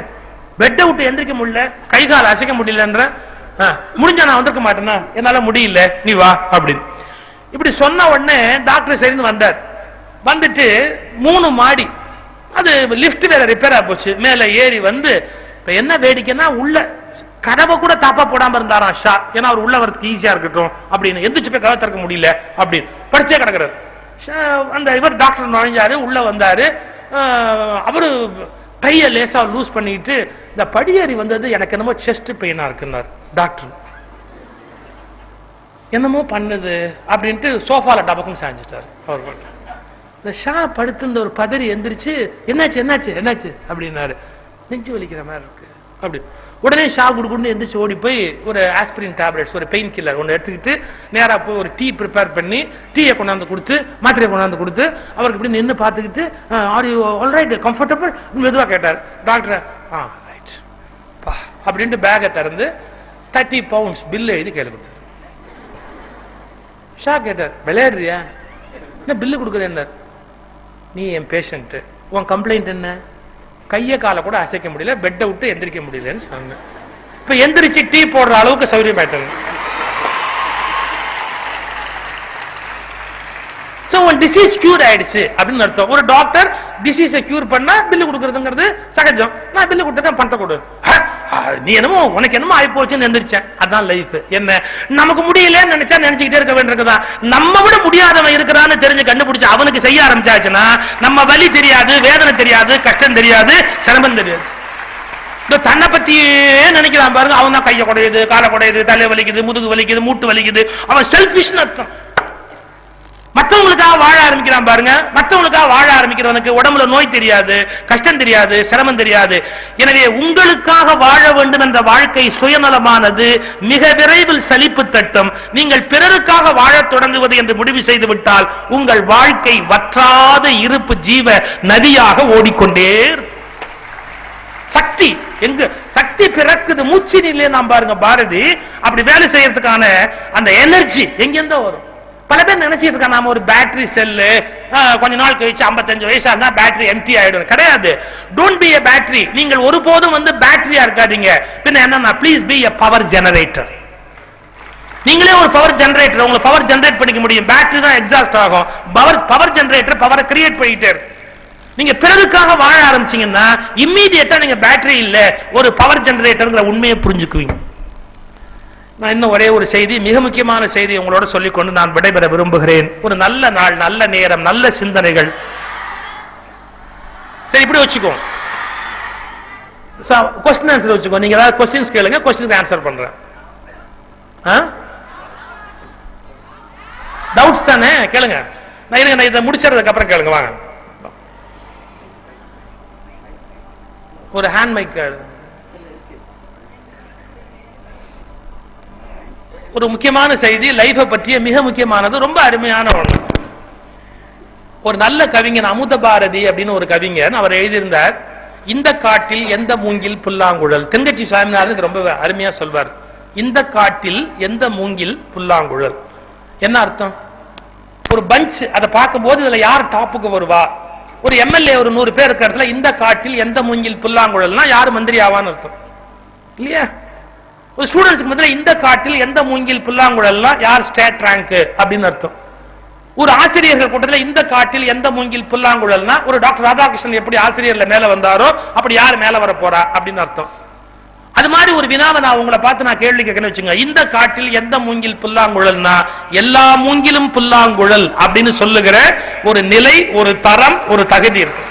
பெட்டை விட்டு எந்திரிக்க முடியல, கை கால் அசைக்க முடியலன்ற, முடிஞ்சா நான் வந்திருக்க மாட்டேன்னா, என்னால முடியல, நீ வா அப்படின்னு. இப்படி சொன்ன உடனே டாக்டர் சரின்னு வந்தார். வந்துட்டு 3 மாடி, அது லிப்ட் வேற ரிப்பேர் ஆ போச்சு, மேல ஏறி வந்து, இப்ப என்ன வேடிக்கைன்னா உள்ள கதவை கூட தாப்பா போடாம இருந்தாராம் ஷா. ஏன்னா அவர் உள்ள வரதுக்கு ஈஸியா இருக்கட்டும் அப்படின்னு. எந்திரிச்சு போய் கதவை திறக்க முடியல அப்படின்னு படிச்சே கிடக்கிறார். அந்த இவர் டாக்டர் நுழைஞ்சாரு, உள்ள வந்தாரு. அவரு கையை லேசா லூஸ் பண்ணிட்டு, இந்த படியேறி வந்தது எனக்கு என்னமோ செஸ்ட் பெயினா இருக்குன்னார் டாக்டர். என்னமோ பண்ணுது அப்படின்ட்டு சோஃபால டபக்குன்னு சாஞ்சிட்டார் அவர். இந்த ஷா படுத்து ஒரு பதறி எந்திரிச்சு, என்னாச்சு என்னாச்சு என்னாச்சு அப்படின்னாரு. நெஞ்சு வலிக்கிற மாதிரி இருக்கு அப்படி. உடனே ஷா குடுக்குன்னு எந்திரிச்சு ஓடி போய் ஒரு ஆஸ்பிரின் டேப்லெட்ஸ், ஒரு பெயின் கில்லர் ஒன்று எடுத்துக்கிட்டு நேரா போய் ஒரு டீ ப்ரிப்பேர் பண்ணி டீயை கொண்டாந்து கொடுத்து, மாத்திரையை கொண்டாந்து கொடுத்து, அவருக்கு இப்படி நின்று பார்த்துக்கிட்டு, ஆர் யூ ஆல்ரைட், கம்ஃபர்டபுள் மெதுவாக கேட்டார். டாக்டர் ரைட் அப்படின்ட்டு பேக்கை திறந்து 30 பவுண்ட்ஸ் பில்லு எழுதி கையில் கொடுத்தார். ஷா கேட்டார், விளையாடுறியா, என்ன பில்லு கொடுக்குறேன்? நீ என் பேஷண்ட், உன் கம்ப்ளைண்ட் என்ன? கைய கால கூட அசைக்க முடியல, பெட்டை விட்டு எந்திரிக்க முடியலன்னு சொன்ன. இப்ப எந்திரிச்சு டீ போடுற அளவுக்கு சௌரியம் ஆயிட்டாங்க. டிசீஸ் கியூர் ஆயிடுச்சு அப்படின்னு அர்த்தம். ஒரு டாக்டர் டிசீஸை கியூர் பண்ணா பில்லு கொடுக்கறதுங்கிறது சகஜம். நான் பில்லு கொடுத்தேன், பணத்தை கொடு. நீ என்னமோ உனக்கு என்னமோ ஆயி போச்சுன்னு எந்திரிச்சேன். அதான் லைஃப். என்ன நமக்கு முடியலன்னு நினைச்சா நினைச்சுக்கிட்டே இருக்க வேண்டியிருக்குதா? நம்ம விட முடியாதவன் இருக்கிறான்னு தெரிஞ்சு கண்டுபிடிச்சு அவனுக்கு செய்ய ஆரம்பிச்சாச்சுன்னா நம்ம வலி தெரியாது, வேதனை தெரியாது, கஷ்டம் தெரியாது, சிரமம் தெரியாது. தன்னை பத்தியே நினைக்கிறான் பாருங்க. அவன் தான் கையை குடையுது, காலை குடையுது, தலை வலிக்குது, முதுகு வலிக்குது, மூட்டு வலிக்குது. அவன் செல்ஃபிஷ் அர்த்தம். மற்றவங்களுக்காக வாழ ஆரம்பிக்கிறான் பாருங்க. மற்றவங்களுக்காக வாழ ஆரம்பிக்கிறவனுக்கு உடம்புல நோய் தெரியாது, கஷ்டம் தெரியாது, சிரமம் தெரியாது. எனவே உங்களுக்காக வாழ வேண்டும் என்ற வாழ்க்கை சுயநலமானது, மிக விரைவில் சலிப்பு தட்டும். நீங்கள் பிறருக்காக வாழத் தொடங்குவது என்று முடிவு செய்து விட்டால் உங்கள் வாழ்க்கை வற்றாத இருப்பு ஜீவ நதியாக ஓடிக்கொண்டே. சக்தி எங்க சக்தி பிறக்குது மூச்சினிலே. நாம் பாருங்க, பாரதி அப்படி வேலை செய்யறதுக்கான அந்த எனர்ஜி எங்கிருந்தோ வரும். பல பேர் நினைச்சிட்டு இருக்கா, நாம ஒரு பேட்டரி செல்லு, கொஞ்ச நாள் கழிச்சு 55 வயசா இருந்தா பேட்டரி எம்டி ஆயிடும். கிடையாது. Don't be a battery. நீங்கள் ஒருபோதும் பேட்டரியா இருக்காதீங்க. பின்ன என்ன? Please be a power generator. நீங்களே ஒரு பவர் ஜெனரேட்டர். உங்களுக்கு பவர் ஜெனரேட் பண்ணிக்க முடியும். பேட்டரி தான் எக்ஸாஸ்ட் ஆகும். பவர் ஜெனரேட்டர் பவரை கிரியேட் பண்ணிட்டே இருக்கு. நீங்க பிறருக்காக வாழ ஆரம்பிச்சீங்கன்னா இம்மீடியட்டா நீங்க பேட்டரி இல்ல, ஒரு பவர் ஜெனரேட்டர்ங்கிற உண்மையை புரிஞ்சுக்குவீங்க. நான் இன்னும் ஒரே ஒரு செய்தி, மிக முக்கியமான செய்தி உங்களோட சொல்லிக்கொண்டு நான் விடைபெற விரும்புகிறேன். ஒரு நல்ல நாள், நல்ல நேரம், நல்ல சிந்தனைகள். சரி, இப்படி வச்சுக்கோ, கொஸ்டின் ஆன்சர் வச்சுக்கோ. நீங்க ஏதாவது கொஸ்டின்ஸ் கேளுங்க, கொஸ்டின் ஆன்சர் பண்றேன். டவுட்ஸ் தானே? கேளுங்க. நான் இதை முடிச்சதுக்கு அப்புறம் கேளுங்க. வாங்க. ஒரு ஹேண்ட் மைக். ஒரு முக்கியமான செய்தி, லைஃபை பற்றிய மிக முக்கியமானது, ரொம்ப அருமையான ஒன்று. ஒரு நல்ல கவிஞன் அமுத பாரதி அப்படின்னு ஒரு கவிஞன், அவர் எழுதியிருந்தார், இந்த காட்டில் எந்த மூங்கில் புல்லாங்குழல். தென்கட்சி சாமிநாதன் ரொம்ப அருமையா சொல்வார். இந்த காட்டில் எந்த மூங்கில் புல்லாங்குழல். என்ன அர்த்தம்? ஒரு பஞ்ச், அதை பார்க்கும் போது இதுல யார் டாப்புக்கு வருவா? ஒரு எம்எல்ஏ ஒரு 100 பேர் இருக்கிறதுல இந்த காட்டில் எந்த மூங்கில் புல்லாங்குழல்னா யார் மந்திரி ஆவான்னு அர்த்தம் இல்லையா? ஒரு ஸ்டூடெண்ட்ஸ்க்கு மத்தியில் இந்த காட்டில் எந்த மூங்கில் புல்லாங்குழல்னா யார் ஸ்டேட் ரேங்க் அப்படின்னு அர்த்தம். ஒரு ஆசிரியர்கள் கூட்டத்தில் இந்த காட்டில் எந்த மூங்கில் புல்லாங்குழல்னா ஒரு டாக்டர் ராதாகிருஷ்ணன் எப்படி ஆசிரியர்ல மேல வந்தாரோ அப்படி யார் மேல வர போறா அப்படின்னு அர்த்தம். அது மாதிரி ஒரு வினாவை நான் உங்களை பார்த்து நான் கேள்வி கேட்கணும் வச்சுங்க. இந்த காட்டில் எந்த மூங்கில் புல்லாங்குழல்னா எல்லா மூங்கிலும் புல்லாங்குழல் அப்படின்னு சொல்லுகிற ஒரு நிலை, ஒரு தரம், ஒரு தகுதி இருக்கு.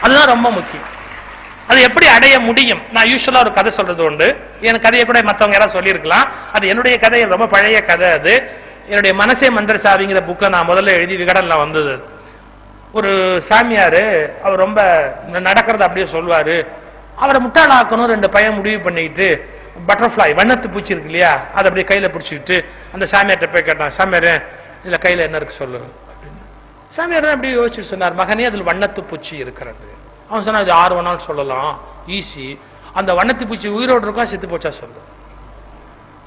அதுதான் ரொம்ப முக்கியம். அது எப்படி அடைய முடியும்? நான் யூசுவலா ஒரு கதை சொல்றது உண்டு. என் கதையை கூட மற்றவங்க யாராவது சொல்லியிருக்கலாம். அது என்னுடைய கதை, ரொம்ப பழைய கதை. அது என்னுடைய மனசே மந்திர சாவிங்கிற புக்ல நான் முதல்ல எழுதி விகடன்ல வந்தது. ஒரு சாமியாரு, அவர் ரொம்ப நடக்கிறத அப்படியே சொல்வாரு. அவரை முட்டாளாக்கணும் 2 பையன் முடிவு பண்ணிக்கிட்டு பட்டர்ஃபிளை வண்ணத்து பூச்சி இருக்கு இல்லையா, அதை அப்படியே கையில பிடிச்சிக்கிட்டு அந்த சாமியார்ட்ட போய் கேட்டான், சாமியாரு இதுல கையில என்ன இருக்கு சொல்லு அப்படின்னு. சாமியார் தான் அப்படியே யோசிச்சுட்டு சொன்னார், மகனே அதில் வண்ணத்து பூச்சி இருக்கிறது. அவன் சொன்னா, இது 6 வேணாலும் சொல்லலாம், ஈஸி. அந்த வண்ணத்து பூச்சி உயிரோடு இருக்கா செத்து போச்சா சொல்லு.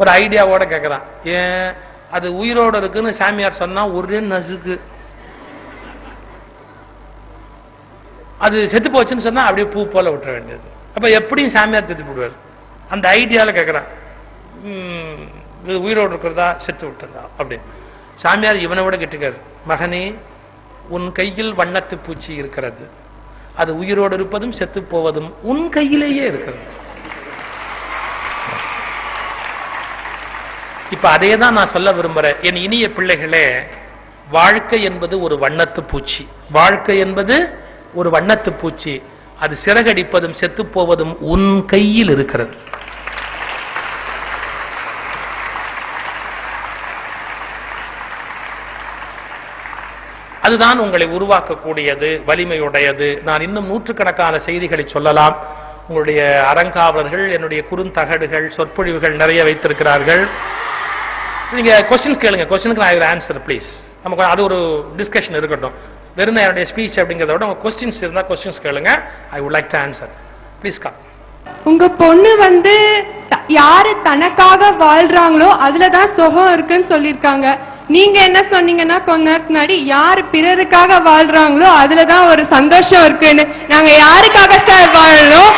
ஒரு ஐடியாவோட கேட்கறான். ஏன் அது உயிரோடு இருக்குன்னு சாமியார் சொன்னா ஒரே நசுக்கு. அது செத்து போச்சுன்னு சொன்னா அப்படியே பூ போல விட்டுற வேண்டியது. அப்ப எப்படியும் சாமியார் செத்து போடுவார். அந்த ஐடியால கேட்கறான், உயிரோடு இருக்கிறதா செத்து விட்டதா அப்படின்னு. சாமியார் இவனை விட கெட்டுக்காரு. மகனே, உன் கையில் வண்ணத்து பூச்சி இருக்கிறது, அது உயிரோடு இருப்பதும் செத்து போவதும் உன் கையிலேயே இருக்கிறது. இப்ப அதே தான் நான் சொல்ல விரும்புறேன். என் இனிய பிள்ளைகளே, வாழ்க்கை என்பது ஒரு வண்ணத்து பூச்சி. வாழ்க்கை என்பது ஒரு வண்ணத்து பூச்சி. அது சிறகடிப்பதும் செத்து போவதும் உன் கையில் இருக்கிறது. அதுதான் உங்களை உருவாக்கக்கூடியது, வலிமையுடையது. நான் இன்னும் நூற்றுக்கணக்கான செய்திகளை சொல்லலாம். உங்களுடைய அறங்காவலர்கள் என்னுடைய குறுந்தகடுகள், சொற்பொழிவுகள் நிறைய வைத்திருக்கிறார்கள். நீங்க கொஸ்டின்ஸ் கேளுங்க. கொஸ்டினுக்கு நான் ஆன்சர் ப்ளீஸ். நமக்கு அது ஒரு டிஸ்கஷன் இருக்கட்டும். வெறும் என்னுடைய ஸ்பீச் அப்படிங்கிறத விட உங்க கொஸ்டின்ஸ் இருந்தா கொஸ்டின்ஸ் கேளுங்க. I would like to answer. Please come. உங்க பொண்ணு யாரு தனக்காக வாழ்றாங்களோ அதுலதான் சுகம் இருக்குன்னு சொல்லிருக்காங்க. நீங்க என்ன சொன்னீங்கன்னா கொஞ்ச நேரத்துக்கு முன்னாடி யாரு பிறருக்காக வாழ்றாங்களோ அதுலதான் ஒரு சந்தோஷம் இருக்குன்னு. நாங்க யாருக்காக சார் வாழணும்?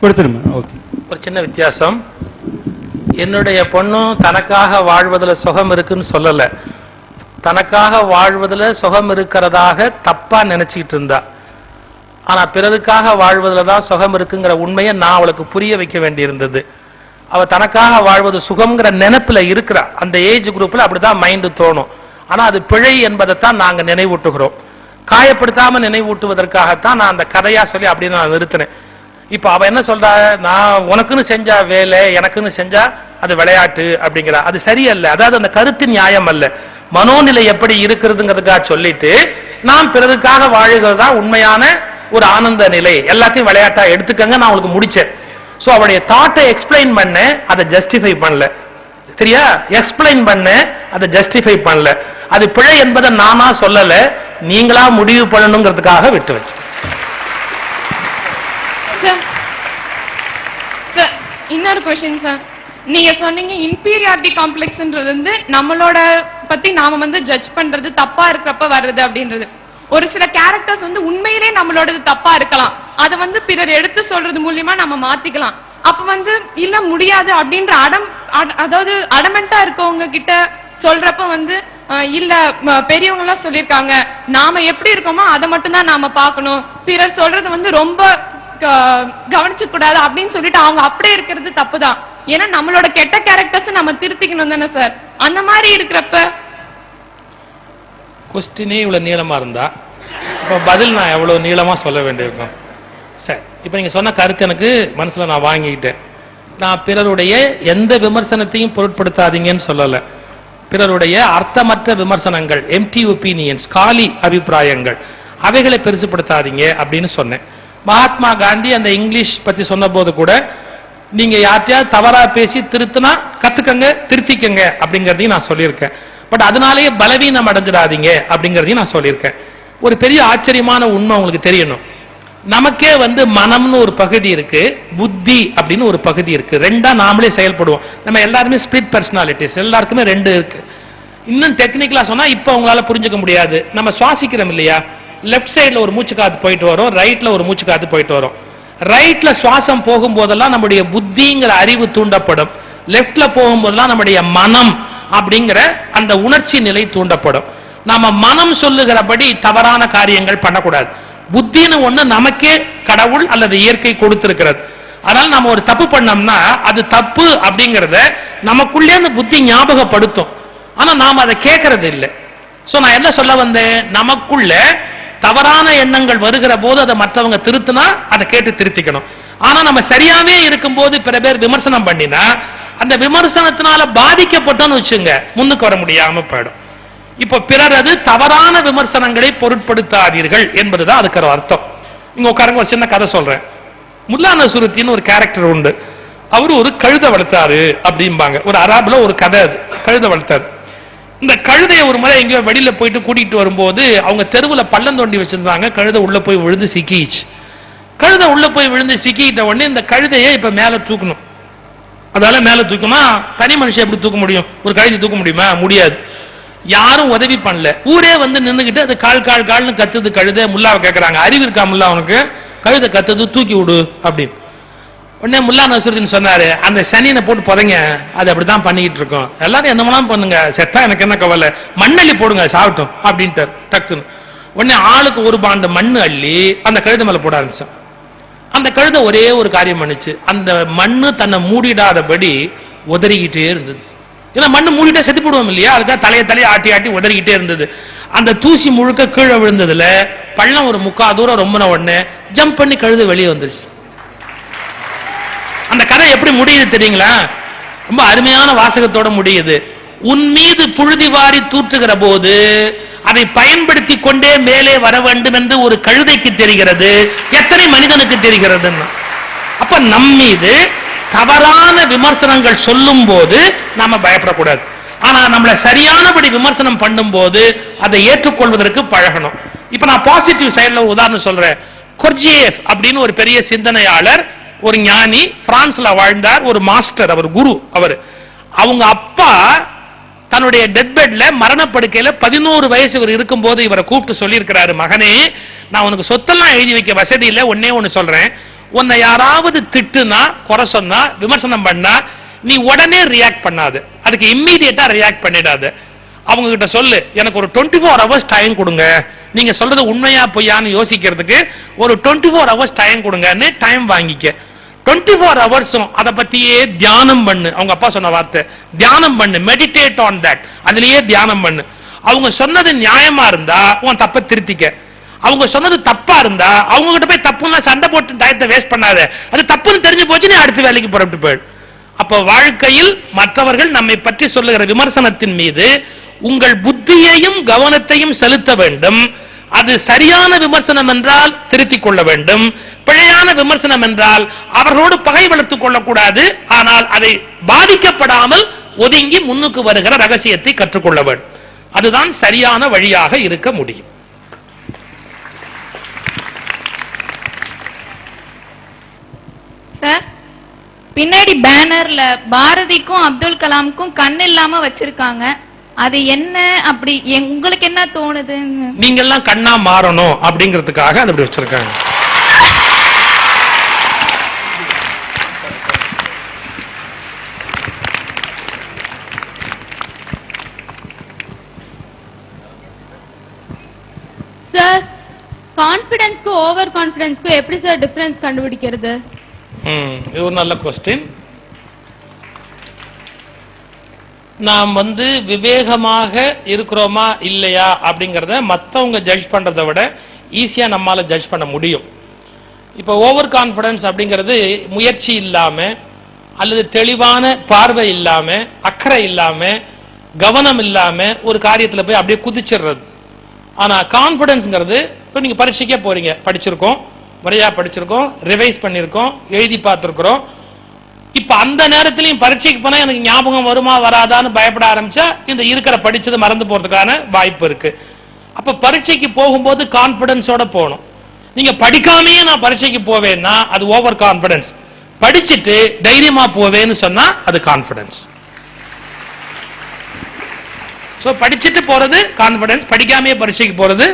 ஒரு சின்ன வித்தியாசம். என்னுடைய பொண்ணும் தனக்காக வாழ்வதில் சுகம் இருக்குன்னு சொல்லல, தனக்காக வாழ்வதில் சுகம் இருக்கிறதாக தப்பா நினைச்சிட்டு இருந்தா. ஆனா பிறருக்காக வாழ்வதில் தான் சுகம் இருக்குங்கிற உண்மையை நான் அவளுக்கு புரிய வைக்க வேண்டியிருந்தது. அவ தனக்காக வாழ்வது சுகம்ங்கிற நினைப்புல இருக்கிறா. அந்த ஏஜ் குரூப்ல அப்படிதான் மைண்டு தோணும். ஆனா அது பிழை என்பதைத்தான் நாங்க நினைவூட்டுகிறோம். காயப்படுத்தாம நினைவூட்டுவதற்காகத்தான் நான் அந்த கதையா சொல்லி அப்படின்னு நான் நிறுத்தினேன். இப்ப அவ என்ன சொல்றா, நான் உனக்குன்னு செஞ்சா வேலை, எனக்குன்னு செஞ்சா அது விளையாட்டு அப்படிங்கிற. அது சரியல்ல. அதாவது அந்த கருத்து நியாயம் அல்ல. மனோநிலை எப்படி இருக்கிறதுங்கிறதுக்காக சொல்லிட்டு நாம் பிறருக்காக வாழுகிறதா உண்மையான ஒரு ஆனந்த நிலை. எல்லாத்தையும் விளையாட்டா எடுத்துக்கங்க நான் அவளுக்கு முடிச்சேன். சோ அவளுடைய தாட்டை எக்ஸ்பிளைன் பண்ண, அதை ஜஸ்டிஃபை பண்ணல. சரியா? எக்ஸ்பிளைன் பண்ண, அதை ஜஸ்டிஃபை பண்ணல. அது பிழை என்பதை நானா சொல்லல, நீங்களா முடிவு பண்ணணுங்கிறதுக்காக விட்டு வச்சு. இன்னொரு क्वेश्चन சார், நீங்க சொன்னீங்க இன்பீரியாரிட்டி காம்ப்ளெக்ஸ்ன்றது நம்மளோட பத்தி நாம ஜட்ஜ் பண்றது தப்பா இருக்கிறப்ப வர்றது அப்படின்றது. ஒரு சில கேரக்டர்ஸ் உண்மையிலே நம்மளோடது தப்பா இருக்கலாம். அதை பிறர் எடுத்து சொல்றது மூலியமா நம்ம மாத்திக்கலாம். அப்ப இல்ல முடியாது அப்படின்ற அதாவது அடமெண்டா இருக்கவங்க கிட்ட சொல்றப்ப இல்ல பெரியவங்க எல்லாம் சொல்லியிருக்காங்க, நாம எப்படி இருக்கோமோ அதை மட்டும் தான் நாம பார்க்கணும், பிறர் சொல்றது ரொம்ப கவனிச்சு கூடாது அப்படின்னு சொல்லிட்டு அவங்க அப்படியே இருக்கிறது தப்புதான். ஏன்னா நம்மளோட கெட்ட கேரக்டர்ஸ் நம்ம திருத்திக்கணும் தானே சார். அந்த மாதிரி இருக்கிறப்ப கொஸ்டினே இவ்வளவு நீளமா இருந்தா இப்போ பதில் நான் எவ்வளவு நீளமா சொல்ல வேண்டியிருக்கும். சரி, இப்போ நீங்க சொன்ன கருத்து எனக்கு மனசுல நான் வாங்கிக்கிட்டேன். நான் பிறருடைய எந்த விமர்சனத்தையும் பொருட்படுத்தாதீங்கன்னு சொல்லல. பிறருடைய அர்த்தமற்ற விமர்சனங்கள், எம்டி ஒப்பீனியன்ஸ், காலி அபிப்பிராயங்கள், அவைகளை பெருசுப்படுத்தாதீங்க அப்படின்னு சொன்னேன். மகாத்மா காந்தி அந்த இங்கிலீஷ் பத்தி சொன்ன போது கூட நீங்க யார்ட்டையாவது தவறா பேசி திருத்தினா கத்துக்கங்க, திருத்திக்கங்க அப்படிங்கறதையும் நான் சொல்லியிருக்கேன். பட் அதனாலேயே பலவீனம் அடைஞ்சிடாதீங்க அப்படிங்கறதையும் நான் சொல்லியிருக்கேன். ஒரு பெரிய ஆச்சரியமான உண்மை உங்களுக்கு தெரியணும். நமக்கே மனம்னு ஒரு பகுதி இருக்கு, புத்தி அப்படின்னு ஒரு பகுதி இருக்கு. ரெண்டா நாமளே செயல்படுவோம். நம்ம எல்லாருமே ஸ்பிளிட் பர்சனாலிட்டிஸ், எல்லாருக்குமே ரெண்டு இருக்கு. இன்னும் டெக்னிக்கலா சொன்னா இப்ப உங்களால புரிஞ்சுக்க முடியாது. நம்ம சுவாசிக்கிறோம் இல்லையா, லெப்ட் சைட்ல ஒரு மூச்சு காத்து போயிட்டு வரும், ரைட்ல ஒரு மூச்சு காத்து போயிட்டு வரும். ரைட்ல சுவாசம் போகும்போதெல்லாம் நம்முடைய புத்திங்கிற அறிவு தூண்டப்படும், லெப்ட்ல போகும்போதெல்லாம் நம்முடைய மனம் அப்படிங்கிற அந்த உணர்ச்சி நிலை தூண்டப்படும். நாம மனம் சொல்லுகிறபடி தவறான காரியங்கள் பண்ணக்கூடாது. புத்தின்னு ஒண்ணு நமக்கே கடவுள் அல்லது இயற்கை கொடுத்திருக்கிறது. அதனால நம்ம ஒரு தப்பு பண்ணோம்னா அது தப்பு அப்படிங்கறத நமக்குள்ளே அந்த புத்தி ஞாபகப்படுத்தும். ஆனா நாம அதை கேட்கறது இல்லை. சோ நான் என்ன சொல்ல வந்தேன், நமக்குள்ள தவறான எண்ணங்கள் வருகிற போது அதை மற்றவங்க திருத்தினா அதை கேட்டு திருத்திக்கணும். ஆனா நம்ம சரியாவே இருக்கும்போது பிற பேர் விமர்சனம் பண்ணினா அந்த விமர்சனத்தினால பாதிக்கப்பட்டோம்னு வச்சுங்க, முன்னுக்கு வர முடியாம போயிடும். இப்ப பிறரது தவறான விமர்சனங்களை பொருட்படுத்தாதீர்கள் என்பதுதான் அதுக்கு அர்த்தம். இங்க உட்காருங்க, ஒரு சின்ன கதை சொல்றேன். முல்லா நசுருத்தின்னு ஒரு கேரக்டர் உண்டு. அவரு ஒரு கழுதை வளர்த்தாரு அப்படிம்பாங்க. ஒரு அராபுல ஒரு கதை, அது கழுதை வளர்த்தாரு. இந்த கழுதையை ஒரு முறை எங்கேயோ வெளியில போயிட்டு கூட்டிட்டு வரும்போது அவங்க தெருவுல பள்ளம் தோண்டி வச்சிருந்தாங்க. கழுதை உள்ள போய் விழுந்து சிக்கிச்சு. கழுதை உள்ள போய் விழுந்து சிக்கிட்ட உடனே இந்த கழுதையை இப்ப மேல தூக்கணும். அதால மேல தூக்கமா தனி மனுஷன் எப்படி தூக்க முடியும்? ஒரு கழுதை தூக்க முடியுமா? முடியாது. யாரும் உதவி பண்ணல. ஊரே நின்னுகிட்டு அது கால் கால் கால்னு கத்துது. கழுதை முல்லாவை கேட்கறாங்க, அறிவு இருக்கா முல்லா அவனுக்கு? கழுதை கத்துது, தூக்கி விடு அப்படின்னு. உடனே முல்லா நசுருதீன் சொன்னாரு, அந்த சனியனை போட்டு புதைங்க, அது அப்படித்தான் பண்ணிக்கிட்டு இருக்கோம். எல்லாரும் என்ன வேணாலும் பண்ணுங்க, செத்தா எனக்கு என்ன கவலை, மண்ணள்ளி போடுங்க சாப்பிட்டோம் அப்படின்ட்டு டக்குன்னு. உடனே ஆளுக்கு ஒரு பாண்டு மண்ணு அள்ளி அந்த கழுதை மேல போட ஆரம்பிச்சான். அந்த கழுதை ஒரே ஒரு காரியம் பண்ணுச்சு, அந்த மண்ணு தன்னை மூடிடாதபடி உதறிக்கிட்டே இருந்தது. ஏன்னா மண்ணு மூடிட்டா செத்து போடுவோம் இல்லையா, அதுக்காக தலையை ஆட்டி ஆட்டி உதறிக்கிட்டே இருந்தது. அந்த தூசி முழுக்க கீழே விழுந்ததுல பள்ளம் ஒரு 3/4 தூரம் ரொம்ப உடனே ஜம்ப் பண்ணி கழுதை வெளியே வந்துருச்சு. அந்த கதை எப்படி முடியுது தெரியுங்களா? ரொம்ப அருமையான வாசகத்தோட முடியுது. உன் மீது புழுதி வாரி தூற்றுகிற போது அதை பயன்படுத்தி கொண்டே மேலே வர வேண்டும் என்று ஒரு கழுதைக்கு தெரிகிறது, எத்தனை மனிதனுக்கு தெரிகிறதுன்னா. அப்ப நம் மீது தவறான விமர்சனங்கள் சொல்லும் போது நாம பயப்படக்கூடாது. ஆனா நம்மள சரியானபடி விமர்சனம் பண்ணும் போது அதை ஏற்றுக்கொள்வதற்கு பழகணும். இப்ப நான் பாசிட்டிவ் சைடுல ஒரு உதாரணம் சொல்றேன். கொர்ஜியேஃப் அப்படின்னு ஒரு பெரிய சிந்தனையாளர், ஒரு ஞானி, பிரான்ஸ்ல வாழ்ந்தார், ஒரு மாஸ்டர், அவர் குரு. அவங்க அப்பா தன்னுடைய டெத் பெட்ல மரணப்படுக்கையில 11 வயசு இவர் இருக்கும் போது இவரை கூப்பிட்டு சொல்லி இருக்கிறாரு, மகனே நான் உனக்கு சொத்தெல்லாம் எழுதி வைக்க வசதி இல்லை, ஒன்னே ஒன்னு சொல்றேன், உன்னை யாராவது திட்டுனா, குறை சொன்னா, விமர்சனம் பண்ணா நீ உடனே ரியாக்ட் பண்ணாது, அதுக்கு இம்மீடியட்டா ரியாக்ட் பண்ணிடாது. அவங்க கிட்ட சொல்லு, எனக்கு ஒரு 24 hours டைம் கொடுங்க, நீங்க சொல்றது உண்மையா பொய்யான்னு யோசிக்கிறதுக்கு ஒரு 24 hours டைம் கொடுங்கன்னு டைம் வாங்கிக்க. 24 hours அதை பத்தியே தியானம் பண்ணு. அவங்க அப்பா சொன்ன வார்த்தை தியானம் பண்ணு, மெடிடேட் ஆன் தட், அதுலயே தியானம் பண்ணு. அவங்க சொன்னது நியாயமா இருந்தா உன் தப்ப திருத்திக்க, அவங்க சொன்னது தப்பா இருந்தா அவங்க கிட்ட போய் தப்புன்னா சண்டை போட்டு டயத்தை வேஸ்ட் பண்ணாத, அது தப்புன்னு தெரிஞ்சு போச்சு, நீ அடுத்த வேலைக்கு புறப்பட்டு போயிடு. அப்ப வாழ்க்கையில் மற்றவர்கள் நம்மை பற்றி சொல்லுகிற விமர்சனத்தின் மீது உங்கள் புத்தியையும் கவனத்தையும் செலுத்த வேண்டும். அது சரியான விமர்சனம் என்றால் திருத்திக் கொள்ள வேண்டும், பிழையான விமர்சனம் என்றால் அவர்களோடு பகை வளர்த்துக் கொள்ளக்கூடாது, ஆனால் அதை பாதிக்கப்படாமல் ஒதுங்கி முன்னுக்கு வருகிற ரகசியத்தை கற்றுக்கொள்ள வேண்டும். அதுதான் சரியான வழியாக இருக்க முடியும். சார், பின்னாடி பேனர்ல பாரதிக்கும் அப்துல் கலாமுக்கும் கண் இல்லாம வச்சிருக்காங்க, அது என்ன? அப்படி உங்களுக்கு என்ன தோணுது? நீங்க எல்லாம் கண்ணா மாறணும் அப்படிங்கிறதுக்காக அது அப்படி வச்சிருக்காங்க. சார், கான்பிடன்ஸ்க்கு ஓவர் கான்பிடன்ஸ்க்கு எப்படி சார் டிஃபரன்ஸ் கண்டுபிடிக்கிறது? இது ஒரு நல்ல क्वेश्चन. நாம் விவேகமாக இருக்கிறோமா இல்லையா அப்படிங்கறத மத்தவங்க ஜட்ஜ் பண்றதை விட ஈஸியா நம்மால ஜட்ஜ் பண்ண முடியும். இப்ப ஓவர் கான்பிடன்ஸ் அப்படிங்கிறது முயற்சி இல்லாம அல்லது தெளிவான பார்வை இல்லாம அக்கறை இல்லாம கவனம் இல்லாம ஒரு காரியத்துல போய் அப்படியே குதிச்சிடுறது. ஆனா கான்பிடன்ஸ்ங்கிறது இப்ப நீங்க பரீட்சைக்கே போறீங்க, படிச்சிருக்கோம், முறையா படிச்சிருக்கோம், ரிவைஸ் பண்ணிருக்கோம், எழுதி பார்த்திருக்கிறோம். இப்ப அந்த நேரத்திலையும் பரீட்சைக்கு போனா எனக்கு ஞாபகம் வருமா வராதான்னு பயப்பட ஆரம்பிச்சா இந்த இருக்கிற படிச்சது மறந்து போறதுக்கான வாய்ப்பு இருக்கு. அப்ப பரீட்சைக்கு போகும்போது கான்பிடன்ஸோட போகணும். நீங்க படிக்காமையே நான் பரீட்சைக்கு போவேன்னா அது ஓவர் கான்பிடன்ஸ். படிச்சுட்டு தைரியமா போவேன்னு சொன்னா அது கான்பிடன்ஸ். சோ படிச்சுட்டு போறது கான்பிடன்ஸ், படிக்காமையே பரீட்சைக்கு போறது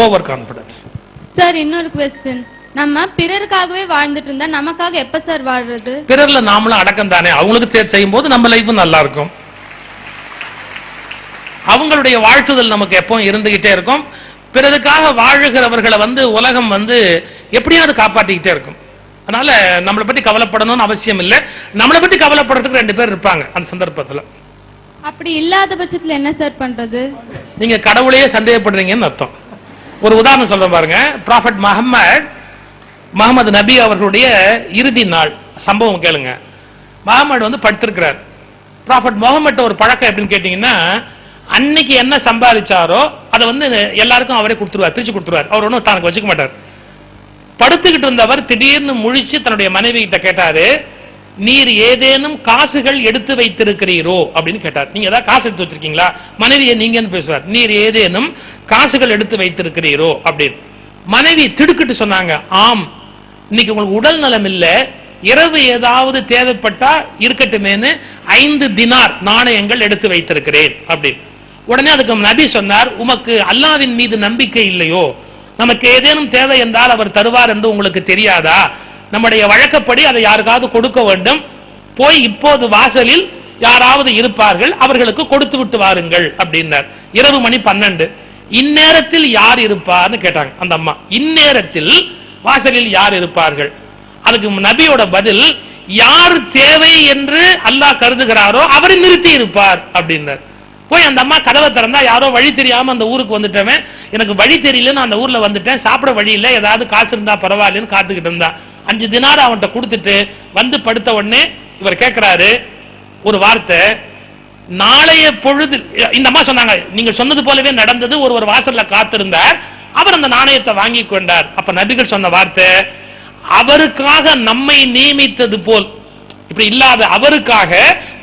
ஓவர் கான்பிடன்ஸ். சார் இன்னொரு क्वेश्चन, நம்ம பிறருக்காகவே வாழ்ந்துட்டு இருந்தா நமக்காக எப்ப சார் வாழ்றது? பிறர்ல நாமளும் அடக்கம் தானே, அவங்களுக்கு செய்யும் போது நம்ம லைஃப் நல்லா இருக்கும். அவங்களுடைய வாழ்த்துதல் நமக்கு எப்பவும் இருந்துகிட்டே இருக்கும். பிறருக்காக வாழுகிறவர்களை உலகம் எப்படியாவது காப்பாத்திக்கிட்டே இருக்கும். அதனால நம்மளை பத்தி கவலைப்படணும்னு அவசியம் இல்லை. நம்மளை பத்தி கவலைப்படுறதுக்கு 2 பேர் இருப்பாங்க அந்த சந்தர்ப்பத்தில். அப்படி இல்லாத பட்சத்துல என்ன சார் பண்றது? நீங்க கடவுளையே சந்தேகப்படுறீங்கன்னு அர்த்தம். ஒரு உதாரணம் சொல்றேன் பாருங்க. ப்ராஃபட் முகமது நபி அவர்களுடைய இறுதி நாள் சம்பவம் கேளுங்க. முகமது படுத்திருக்கிறார். ப்ராஃபட் முகமது ஒரு பழக்கம் எப்படின்னு கேட்டீங்கன்னா, அன்னைக்கு என்ன சம்பாதிச்சாரோ அதை எல்லாருக்கும் அவரே கொடுத்துருவார், பிரிச்சு கொடுத்துருவார். அவர் ஒன்றும் தனக்கு வச்சுக்க மாட்டார். படுத்துக்கிட்டு இருந்தவர் திடீர்னு முழிச்சு தன்னுடைய மனைவி கிட்ட கேட்டாரு, நீர் ஏதேனும் காசுகள் எடுத்து வைத்திருக்கிறீரோ அப்படின்னு கேட்டார். நீங்க ஏதாவது காசு எடுத்து வச்சிருக்கீங்களா? மனைவியை நீங்கன்னு பேசுவார். நீர் ஏதேனும் காசுகள் எடுத்து வைத்திருக்கிறீரோ அப்படின்னு. மனைவி திடுக்கிட்டு சொன்னாங்க, ஆம், இன்னைக்கு உங்களுக்கு உடல் நலம் இல்ல, இரவு ஏதாவது தேவைப்பட்டா இருக்கட்டுமேனு 5 தினார் நாணயங்கள் எடுத்து வைத்திருக்கிறேன் அப்படின்னு. உடனே அதுக்கு நபி சொன்னார், உமக்கு அல்லாஹ்வின் மீது நம்பிக்கை இல்லையோ? நமக்கு ஏதேனும் தேவை என்றால் அவர் தருவார் என்று உங்களுக்கு தெரியாதா? நம்முடைய வழக்கப்படி அதை யாருக்காவது கொடுக்க வேண்டும். போய் இப்போது வாசலில் யாராவது இருப்பார்கள், அவர்களுக்கு கொடுத்து விட்டு வாருங்கள் அப்படின்னார். இரவு மணி 12. இந்நேரத்தில் யார் இருப்பார்னு கேட்டாங்க அந்த அம்மா. இந்நேரத்தில் வாசலில் யார் இருப்பார்கள்? அதுக்கு நபியோட பதில், யார் தேவை என்று அல்லாஹ் கருதுகிறாரோ அவரை நிறுத்தி இருப்பார் அப்படின்னார். போய் அந்த அம்மா கதவை திறந்தா யாரோ வழி தெரியாம அந்த ஊருக்கு வந்துட்டவன், எனக்கு வழி தெரியலன்னு அந்த ஊர்ல வந்துட்டேன், சாப்பிட வழி இல்லை, ஏதாவது காசு இருந்தா பரவாயில்லன்னு காத்துக்கிட்டு இருந்தா. 5 தினார் அவன்கிட்ட கொடுத்துட்டு படுத்த உடனே இவர் கேட்கிறாரு ஒரு வார்த்தை, நாளைய பொழுது. இந்த அம்மா சொன்னாங்க, நீங்க சொன்னது போலவே நடந்தது. ஒரு வாசல்ல காத்திருந்தார், அவர் அந்த நாணயத்தை வாங்கி கொண்டார். அப்ப நபிகள் சொன்ன வார்த்தை, அவருக்காக நம்மை நியமித்தது போல், இப்படி இல்லாத அவருக்காக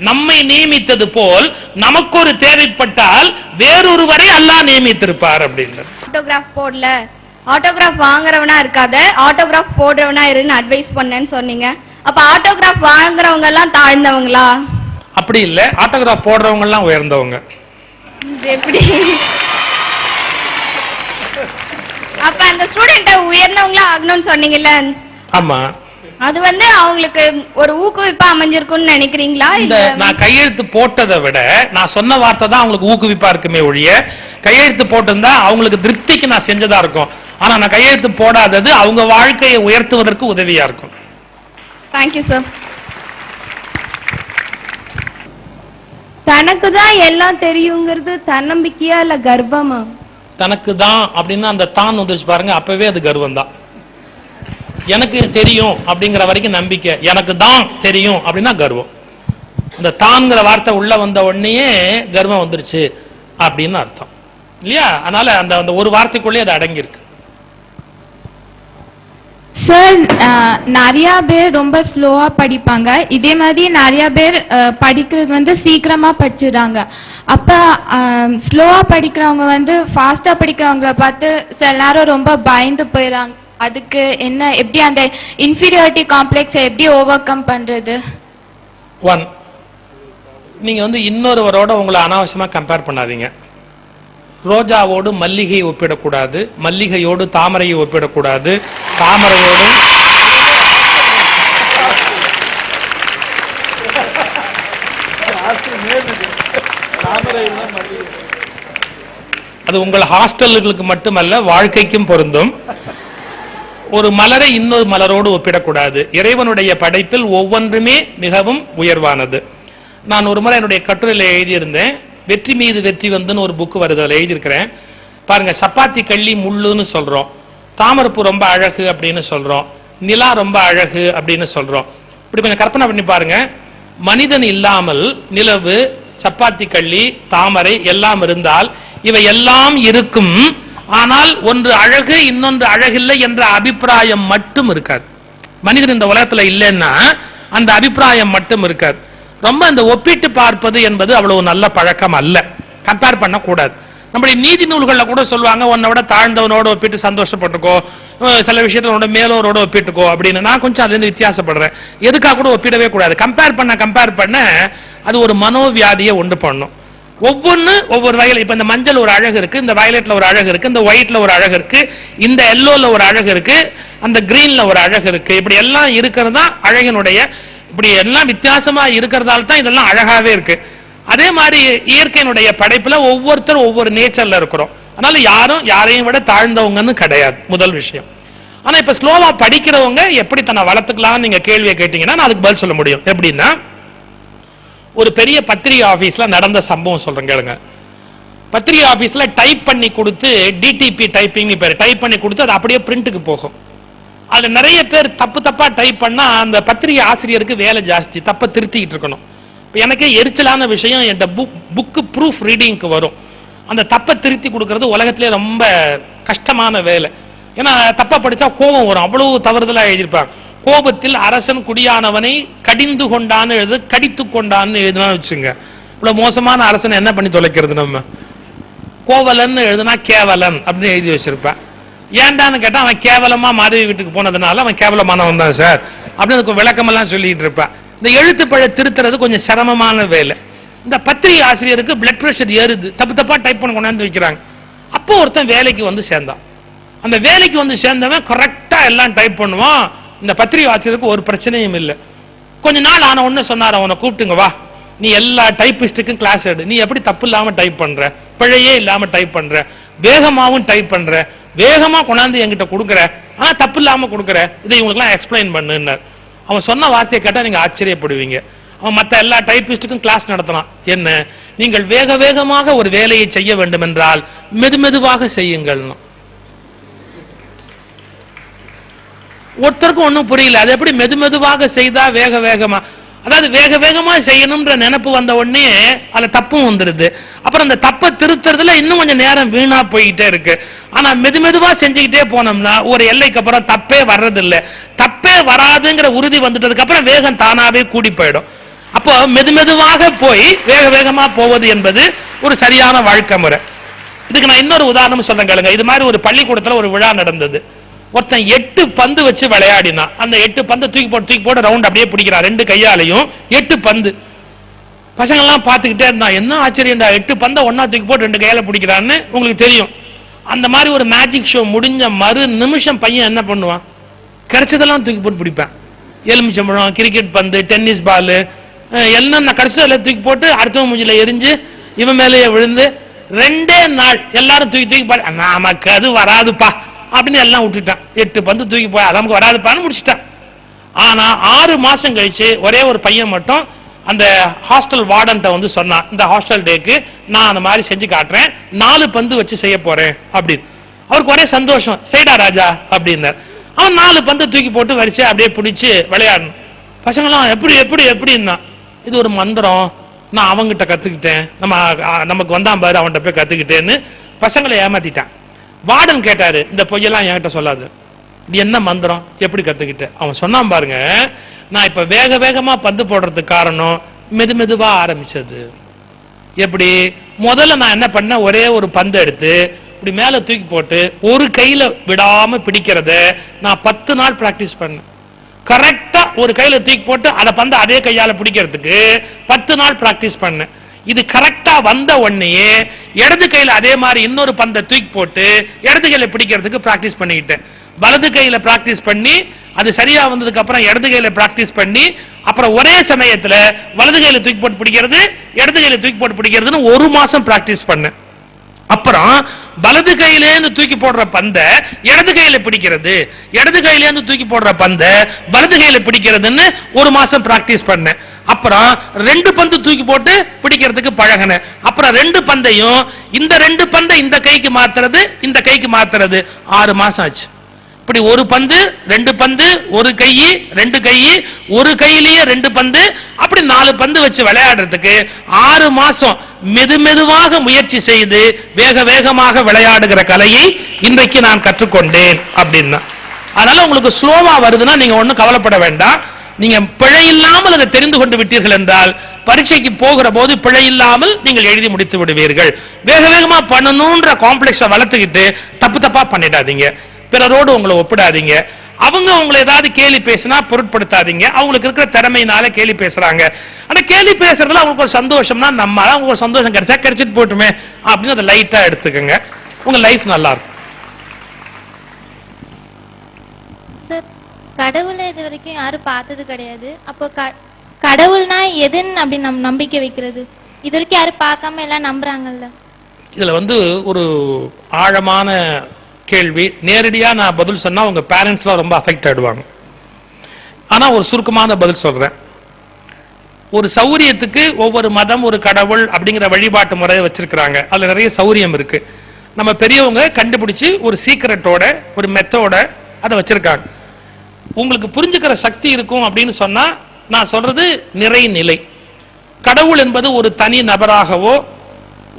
நம்மை நியமித்தது போல் நமக்கு ஒரு தேவைப்பட்டால் வேறொருவரை அல்லாஹ் நியமித்திருப்பார் அப்படின்னு. ஆட்டோகிராஃப் போடல, ஆட்டோகிராஃப் வாங்குறவனா இருக்காத, ஆட்டோகிராஃப் போடுறவனா இருன்னு அட்வைஸ் பண்ணேன்னு சொன்னீங்க. அப்ப ஆட்டோகிராஃப் வாங்குறவங்க எல்லாம் தாழ்ந்தவங்களா? அப்படி இல்ல, ஆட்டோகிராஃப் போடுறவங்க எல்லாம் உயர்ந்தவங்க. எப்படி? அப்ப அந்த ஸ்டூடெண்ட உயர்ந்தவங்களா ஆகணும்னு சொன்னீங்கல்ல? ஆமா. அது அவங்களுக்கு ஒரு ஊக்குவிப்பா அமைஞ்சிருக்கும்னு நினைக்கிறீங்களா? இல்ல நான் கையெழுத்து போட்டதை விட நான் சொன்ன வார்த்தை தான் அவங்களுக்கு ஊக்குவிப்பா இருக்குமே ஒழிய, கையெழுத்து போட்டிருந்தா அவங்களுக்கு திருப்திக்கு நான் செஞ்சதா இருக்கும். ஆனா நான் கையெழுத்து போடாதது அவங்க வாழ்க்கையை உயர்த்துவதற்கு உதவியா இருக்கும். Thank you sir. தனக்கு தான் எல்லாம் தெரியுங்கிறது தன்னம்பிக்கையா இல்ல கர்வமா? தனக்கு தான் அப்படின்னா அந்த தான் வந்துச்சு பாருங்க, அப்பவே அது கர்வம் தான். எனக்கு தெரியும் அப்படிங்கிற வரைக்கும் நம்பிக்கை, எனக்கு தான் தெரியும் அப்படின்னா கர்வம். இந்த தான்ங்கிற வார்த்தை உள்ள வந்த உடனே கர்வம் வந்துருச்சு அப்படின்னு அர்த்தம் இல்லையா? அதனால அந்த ஒரு வார்த்தைக்குள்ளே அது அடங்கி இருக்கு. சார், நிறைய பேர் ரொம்ப ஸ்லோவா படிப்பாங்க, இதே மாதிரி நிறைய பேர் படிக்கிறது சீக்கிரமா படிச்சிடுறாங்க. அப்ப ஸ்லோவா படிக்கிறவங்க ஃபாஸ்டா படிக்கிறவங்கள பார்த்து சில நேரம் ரொம்ப பயந்து போயிடுறாங்க. அதுக்கு என்ன, எப்படி அந்த இன்ஃபீரியாரிட்டி காம்ப்ளெக்ஸ் எப்படி ஓவர் கம் பண்றது? நீங்க இன்னொருவரோட உங்களை அனாவசியமா கம்பேர் பண்ணாதீங்க. ரோஜாவோடு மல்லிகையை ஒப்பிடக்கூடாது, மல்லிகையோடு தாமரையை ஒப்பிடக்கூடாது, தாமரையோடு அது உங்கள் ஹாஸ்டல்களுக்கு மட்டுமல்ல வாழ்க்கைக்கும் பொருந்தும். ஒரு மலரை இன்னொரு மலரோடு ஒப்பிடக்கூடாது. இறைவனுடைய படைப்பில் ஒவ்வொன்றுமே மிகவும் உயர்வானது. நான் ஒரு முறை என்னுடைய கட்டுரையில எழுதியிருந்தேன், வெற்றி மீது வெற்றி வந்துன்னு ஒரு புக் வருது, அதில் எழுதியிருக்கிறேன். பாருங்க, சப்பாத்தி கள்ளி முள்ளுன்னு சொல்றோம், தாமரப்பூ ரொம்ப அழகு அப்படின்னு சொல்றோம், நிலா ரொம்ப அழகு அப்படின்னு சொல்றோம். இப்படி கொஞ்சம் கற்பனை பண்ணி பாருங்க, மனிதன் இல்லாமல் நிலவு, சப்பாத்தி கள்ளி, தாமரை எல்லாம் இருந்தால் இவை எல்லாம் இருக்கும். ஆனால் ஒன்று அழகு இன்னொன்று அழகில்லை என்ற அபிப்பிராயம் மட்டும் இருக்காது. மனிதன் இந்த உலகத்துல இல்லைன்னா அந்த அபிப்பிராயம் மட்டும் இருக்காது. ரொம்ப இந்த ஒப்பிட்டு பார்ப்பது என்பது அவ்வளவு நல்ல பழக்கம் அல்ல, கம்பேர் பண்ண கூடாது. நம்முடைய நீதி நூல்கள்ல கூட சொல்லுவாங்க, உன்னை விட தாழ்ந்தவனோட ஒப்பிட்டு சந்தோஷப்பட்டுக்கோ, சில விஷயத்தோட மேலோரோட ஒப்பிட்டுக்கோ அப்படின்னு. நான் கொஞ்சம் அதுல இருந்து வித்தியாசப்படுறேன். எதுக்காக கூட ஒப்பிடவே கூடாது. கம்பேர் பண்ண அது ஒரு மனோவியாதியை உண்டு பண்ணும். ஒவ்வொரு வகையில், இப்ப இந்த மஞ்சள் ஒரு அழகு இருக்கு, இந்த வயலட்ல ஒரு அழகு இருக்கு, இந்த ஒயிட்ல ஒரு அழகு இருக்கு, இந்த எல்லோல ஒரு அழகு இருக்கு, அந்த கிரீன்ல ஒரு அழகு இருக்கு. இப்படி எல்லாம் இருக்கிறது தான் அழகினுடைய, இப்படி எல்லாம் வித்தியாசமா இருக்கிறதால தான் இதெல்லாம் அழகாவே இருக்கு. அதே மாதிரி இயற்கையினுடைய படைப்புல ஒவ்வொருத்தரும் ஒவ்வொரு நேச்சர்ல இருக்கிறோம். அதனால யாரும் யாரையும் விட தாழ்ந்தவங்கன்னு கிடையாது, முதல் விஷயம். ஆனா இப்ப ஸ்லோவா படிக்கிறவங்க எப்படி தன்னை வளர்த்துக்கலாம் நீங்க கேள்வியை கேட்டீங்கன்னா நான் அதுக்கு பதில் சொல்ல முடியும். எப்படின்னா, ஒரு பெரிய பத்திரிகை ஆபீஸ்ல நடந்த சம்பவம் சொல்றேன் கேளுங்க. பத்திரிகை ஆபீஸ்ல டைப் பண்ணி கொடுத்து, டிடிபி டைப்பிங் பேர், டைப் பண்ணி கொடுத்து அது அப்படியே பிரிண்ட்டுக்கு போகும். அதுல நிறைய பேர் தப்பா டைப் பண்ணா அந்த பத்திரிகை ஆசிரியருக்கு வேலை ஜாஸ்தி, தப்ப திருத்திக்கிட்டு இருக்கணும். எனக்கு எரிச்சலான விஷயம், என் புக்கு ப்ரூஃப் ரீடிங்க்கு வரும், அந்த தப்பை திருத்தி கொடுக்கறது உலகத்திலே ரொம்ப கஷ்டமான வேலை. ஏன்னா தப்பா படிச்சா கோபம் வரும், அவ்வளவு தவறுதலா எழுதியிருப்பாங்க. கோபத்தில் அரசன் குடியானவனை கடிந்து கொண்டான்னு எழுது, கடித்து கொண்டான்னு எழுதுனா வச்சுங்க, இவ்வளவு மோசமான அரசனை என்ன பண்ணி தொலைக்கிறது? நம்ம கோவலன் எழுதுனா கேவலன் அப்படின்னு எழுதி வச்சிருப்பேன். ஏண்டான்னு கேட்டா அவன் கேவலமா மாதவி வீட்டுக்கு போனதுனால அவன் கேவலமானவன் தான் சார் அப்படின்னு விளக்கமெல்லாம் சொல்லிட்டு இருப்பேன். இந்த எழுத்துப்பழ திருத்துறது கொஞ்சம் சிரமமான வேலை. இந்த பத்திரிகை ஆசிரியருக்கு பிளட் பிரஷர் ஏறுது, தப்பா டைப் பண்ண கொண்டாந்து வைக்கிறாங்க. அப்போ ஒருத்தன் வேலைக்கு வந்து சேர்ந்தான். அந்த வேலைக்கு வந்து சேர்ந்தவன் கரெக்டா எல்லாம் டைப் பண்ணுவான். இந்த பத்திரிகை ஆசிரியருக்கு ஒரு பிரச்சனையும் இல்லை. கொஞ்ச நாள் ஆன உடனே சொன்னார், அவனை கூப்பிட்டுங்க வா, நீ எல்லா டைப்பிஸ்டுக்கும் கிளாஸ் எடு, நீ எப்படி தப்பு இல்லாம டைப் பண்ற, பிழையே இல்லாம டைப் பண்ற, வேகமாவும் டைப் பண்ற, வேகமா கொண்டாந்து என்கிட்ட கொடுக்குற, ஆனா தப்பு இல்லாம கொடுக்குற, இதை இவங்களுக்கு எல்லாம் எக்ஸ்பிளைன் பண்ணுன்னார். அவன் சொன்ன வார்த்தையை கேட்டா நீங்க ஆச்சரியப்படுவீங்க. அவன் மற்ற எல்லா டைப்பிஸ்டுக்கும் கிளாஸ் நடத்தினான். என்ன, நீங்கள் வேக வேகமாக ஒரு வேலையை செய்ய வேண்டும் என்றால் மெதுமெதுவாக செய்யுங்கள். ஒருத்தருக்கும் ஒன்னும் புரியல, அது எப்படி மெதுமெதுவாக செய்தா வேக வேகமா, அதாவது வேக வேகமா செய்யணும்ன்ற நினைப்பு வந்த உடனே அதுல தப்பும் வந்துருது. அப்புறம் அந்த தப்பை திருத்துறதுல இன்னும் கொஞ்சம் நேரம் வீணா போய்கிட்டே இருக்கு. ஆனா மெதுமெதுவா செஞ்சுக்கிட்டே போனோம்னா ஒரு எல்லைக்கு அப்புறம் தப்பே வர்றதில்லை. தப்பே வராதுங்கிற உறுதி வந்துட்டதுக்கு அப்புறம் வேகம் தானாவே கூடி போயிடும். அப்போ மெதுமெதுவாக போய் வேக வேகமா போவது என்பது ஒரு சரியான வாழ்க்கை முறை. இதுக்கு நான் இன்னொரு உதாரணம் சொல்றேன் கேளுங்க. இது மாதிரி ஒரு பள்ளிக்கூடத்துல ஒரு விழா நடந்தது. ஒருத்தன் 8 பந்து வச்சு விளையாடினான். அந்த 8 பந்து தூக்கி போட்டு ரவுண்ட் அப்படியே பிடிக்கிறான், 2 கையாலையும் 8 பந்து. பசங்க எல்லாம் பார்த்துக்கிட்டே இருந்தான், என்ன ஆச்சரியம்டா, 8 பந்தை ஒன்னா தூக்கி போட்டு 2 கையால பிடிக்கிறான்னு. உங்களுக்கு தெரியும், அந்த மாதிரி ஒரு மேஜிக் ஷோ முடிஞ்ச மறு நிமிஷம் பையன் என்ன பண்ணுவான், கிடைச்சதெல்லாம் தூக்கி போட்டு பிடிப்பான். எலுமிச்சம்பழம், கிரிக்கெட் பந்து, டென்னிஸ் பால், எல்லாம் கிடைச்சதெல்லாம் தூக்கி போட்டு அடுத்தவன் மூஞ்சில எரிஞ்சு இவன் மேலேயே விழுந்து 2 நாள் எல்லாரும் தூக்கி நமக்கு அது வராதுப்பா அப்படின்னு எல்லாம் விட்டுட்டான். 8 பந்து தூக்கி போய் நமக்கு வராதுப்பான்னு முடிச்சுட்டான். ஆனா 6 மாசம் கழிச்சு ஒரே ஒரு பையன் மட்டும் அந்த ஹாஸ்டல் வார்டன்ட்ட வந்து சொன்னான், இந்த ஹாஸ்டல் டேக்கு நான் அந்த மாதிரி செஞ்சு காட்டுறேன், 4 பந்து வச்சு செய்ய போறேன் அப்படின்னு. அவருக்கு ஒரே சந்தோஷம், செய்டா ராஜா அப்படின்னார். அவன் 4 பந்து தூக்கி போட்டு வரிசை அப்படியே பிடிச்சு விளையாடணும். பசங்களாம் எப்படி எப்படி எப்படின்னா, இது ஒரு மந்திரம், நான் அவங்கிட்ட கத்துக்கிட்டேன், நமக்கு வந்தான் பாரு அவன்கிட்ட போய் கத்துக்கிட்டேன்னு பசங்களை ஏமாத்திட்டான். வார்டன் கேட்டாரு, இந்த பொய்யெல்லாம் என்கிட்ட சொல்லாது, இது என்ன மந்திரம், எப்படி கத்துக்கிட்ட? அவன் சொன்னான் பாருங்க, நான் இப்ப வேக வேகமா பந்து போடுறதுக்கு காரணம் மெதுமெதுவா ஆரம்பிச்சது. எப்படி, முதல்ல நான் என்ன பண்ண, ஒரே ஒரு பந்து எடுத்து இப்படி மேல தூக்கி போட்டு ஒரு கையில விடாம பிடிக்கிறத நான் 10 நாள் பிராக்டிஸ் பண்ணேன். கரெக்டா ஒரு கையில தூக்கி போட்டு அதை பந்து அதே கையால பிடிக்கிறதுக்கு 10 நாள் பிராக்டிஸ் பண்ணேன். இது கரெக்டா வந்த உடனேயே இடது கையில அதே மாதிரி இன்னொரு பந்தை தூக்கி போட்டு இடது கையில பிடிக்கிறதுக்கு பிராக்டிஸ் பண்ணிக்கிட்டேன். வலது கையில பிராக்டிஸ் பண்ணி அது சரியா வந்ததுக்கு அப்புறம் இடது கையில பிராக்டிஸ் பண்ணி அப்புறம் ஒரே சமயத்துல வலது கையில தூக்கி போட்டு பிடிக்கிறது இடது கையில தூக்கி போட்டு பிடிக்கிறதுன்னு 1 மாசம் பிராக்டிஸ் பண்ணேன். அப்புறம் வலது கையிலேருந்து தூக்கி போடுற பந்தை இடது கையில பிடிக்கிறது, இடது கையிலேருந்து தூக்கி போடுற பந்தை வலது கையில பிடிக்கிறதுன்னு 1 மாசம் பிராக்டிஸ் பண்ணேன். அப்புறம் 2 பந்து தூக்கி போட்டு பிடிக்கிறதுக்கு பழகினேன். அப்புறம் 2 பந்தையும் இந்த 2 பந்தை இந்த கைக்கு மாத்துறது, இந்த கைக்கு மாத்துறது 6 மாசம் ஆச்சு. இப்படி ஒரு பந்து 2 பந்து, ஒரு கை 2 கை, ஒரு கையிலேயே 2 பந்து, அப்படி 4 பந்து வச்சு விளையாடுறதுக்கு 6 மாசம் மெதுமெதுவாக முயற்சி செய்து வேக வேகமாக விளையாடுகிற கலையை இன்றைக்கு நான் கற்றுக்கொண்டேன் அப்படின்னா. அதனால உங்களுக்கு ஸ்லோவா வருதுன்னா நீங்க ஒண்ணும் கவலைப்பட வேண்டாம். நீங்க பிழை இல்லாமல் அதை தெரிந்து கொண்டு விட்டீர்கள் என்றால் பரீட்சைக்கு போகிற போது பிழை இல்லாமல் நீங்கள் எழுதி முடித்து விடுவீர்கள். வேக வேகமா பண்ணணும்ன்ற காம்ப்ளெக்ஸை வளர்த்துக்கிட்டு தப்பு தப்பா பண்ணிடாதீங்க. பிறரோடு உங்களை ஒப்பிடாதீங்க. அவங்க உங்களை ஏதாவது கேலி பேசினா பொருட்படுத்தாதீங்க. அவங்களுக்கு இருக்கிற திறமையினால கேலி பேசுறாங்க. ஆனா கேலி பேசுறதுல அவங்களுக்கு ஒரு சந்தோஷம்னா நம்மளால உங்களுக்கு சந்தோஷம் கிடைச்சா கிடைச்சிட்டு போட்டுமே அப்படின்னு அதை லைட்டா எடுத்துக்கோங்க. உங்க லைஃப் நல்லா இருக்கும். கடவுளை இது வரைக்கும் யாரும் பார்த்தது கிடையாது. அப்போ கடவுள்னா எதுன்னு அப்படி நம்ம நம்பிக்கை வைக்கிறது? இது வரைக்கும் யாரும் பார்க்காம எல்லாம் நம்புறாங்கல்ல. இதுல ஒரு ஆழமான கேள்வி. நேரடியா நான் பதில் சொன்னா உங்க பேரண்ட்ஸ்லாம் ரொம்ப அஃபெக்ட் ஆயிடுவாங்க. ஆனா ஒரு சுருக்கமான பதில் சொல்றேன். ஒரு சௌரியத்துக்கு ஒவ்வொரு மதம் ஒரு கடவுள் அப்படிங்கிற வழிபாட்டு முறையை வச்சிருக்கிறாங்க. அதுல நிறைய சௌரியம் இருக்கு. நம்ம பெரியவங்க கண்டுபிடிச்சு ஒரு சீக்கிரட்டோட ஒரு மெத்தோட அதை வச்சிருக்காங்க. உங்களுக்கு புரிஞ்சுக்கிற சக்தி இருக்கும் அப்படின்னு சொன்னா நான் சொல்றது நிறைநிலை. கடவுள் என்பது ஒரு தனி நபராகவோ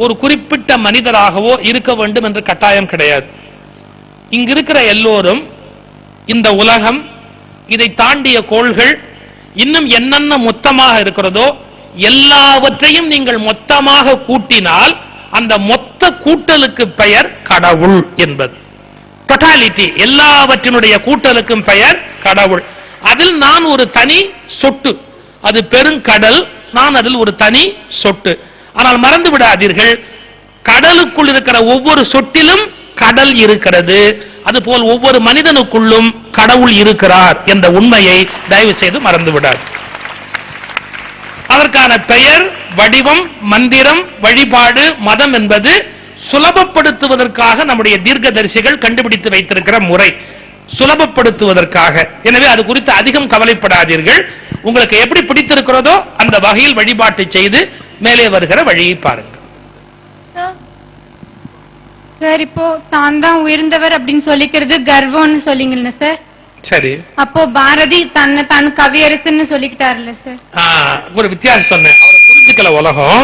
ஒரு குறிப்பிட்ட மனிதராகவோ இருக்க வேண்டும் என்று கட்டாயம் கிடையாது. இங்க இருக்கிற எல்லோரும், இந்த உலகம், இதை தாண்டிய கோள்கள், இன்னும் என்னென்ன மொத்தமாக இருக்கிறதோ எல்லாவற்றையும் நீங்கள் மொத்தமாக கூட்டினால் அந்த மொத்த கூட்டலுக்கு பெயர் கடவுள் என்பது. டோட்டாலிட்டி, எல்லாவற்றினுடைய கூட்டலுக்கும் பெயர் கடவுள். அதில் நான் ஒரு தனி சொட்டு. அது பெருங்கடல், நான் அதில் ஒரு தனி சொட்டு. ஆனால் மறந்து விடாதீர்கள், கடலுக்குள் இருக்கிற ஒவ்வொரு சொட்டிலும் கடல் இருக்கிறது. அதுபோல் ஒவ்வொரு மனிதனுக்குள்ளும் கடவுள் இருக்கிறார் என்ற உண்மையை தயவு செய்து மறந்து விடாது. அதற்கான பெயர், வடிவம், மந்திரம், வழிபாடு, மதம் என்பது சுலபப்படுத்துவதற்காக நம்முடைய தீர்க்கதரிசிகள் கண்டுபிடித்து வைத்திருக்கிற முறை, சுலபப்படுத்துவதற்காக. எனவே அது குறித்து அதிகம் கவலைப்படாதீர்கள். உங்களுக்கு எப்படி பிடித்திருக்கிறதோ அந்த வகையில் வழிபாட்டை செய்து மேலே வருகிற வழியை பாருங்கள். சார், இப்போ தான் தான் உயர்ந்தவர் அப்படின்னு சொல்லிக்கிறது கர்வம்னு சொல்லிங்கல்ல சார். சரி, அப்போ பாரதி தன்னை தான் கவியரசன்னு சொல்லிக்கிட்டாருல்ல சார். ஒரு வித்தியாசம் சொன்னேன். அவரை புரிஞ்சுக்கல உலகம்,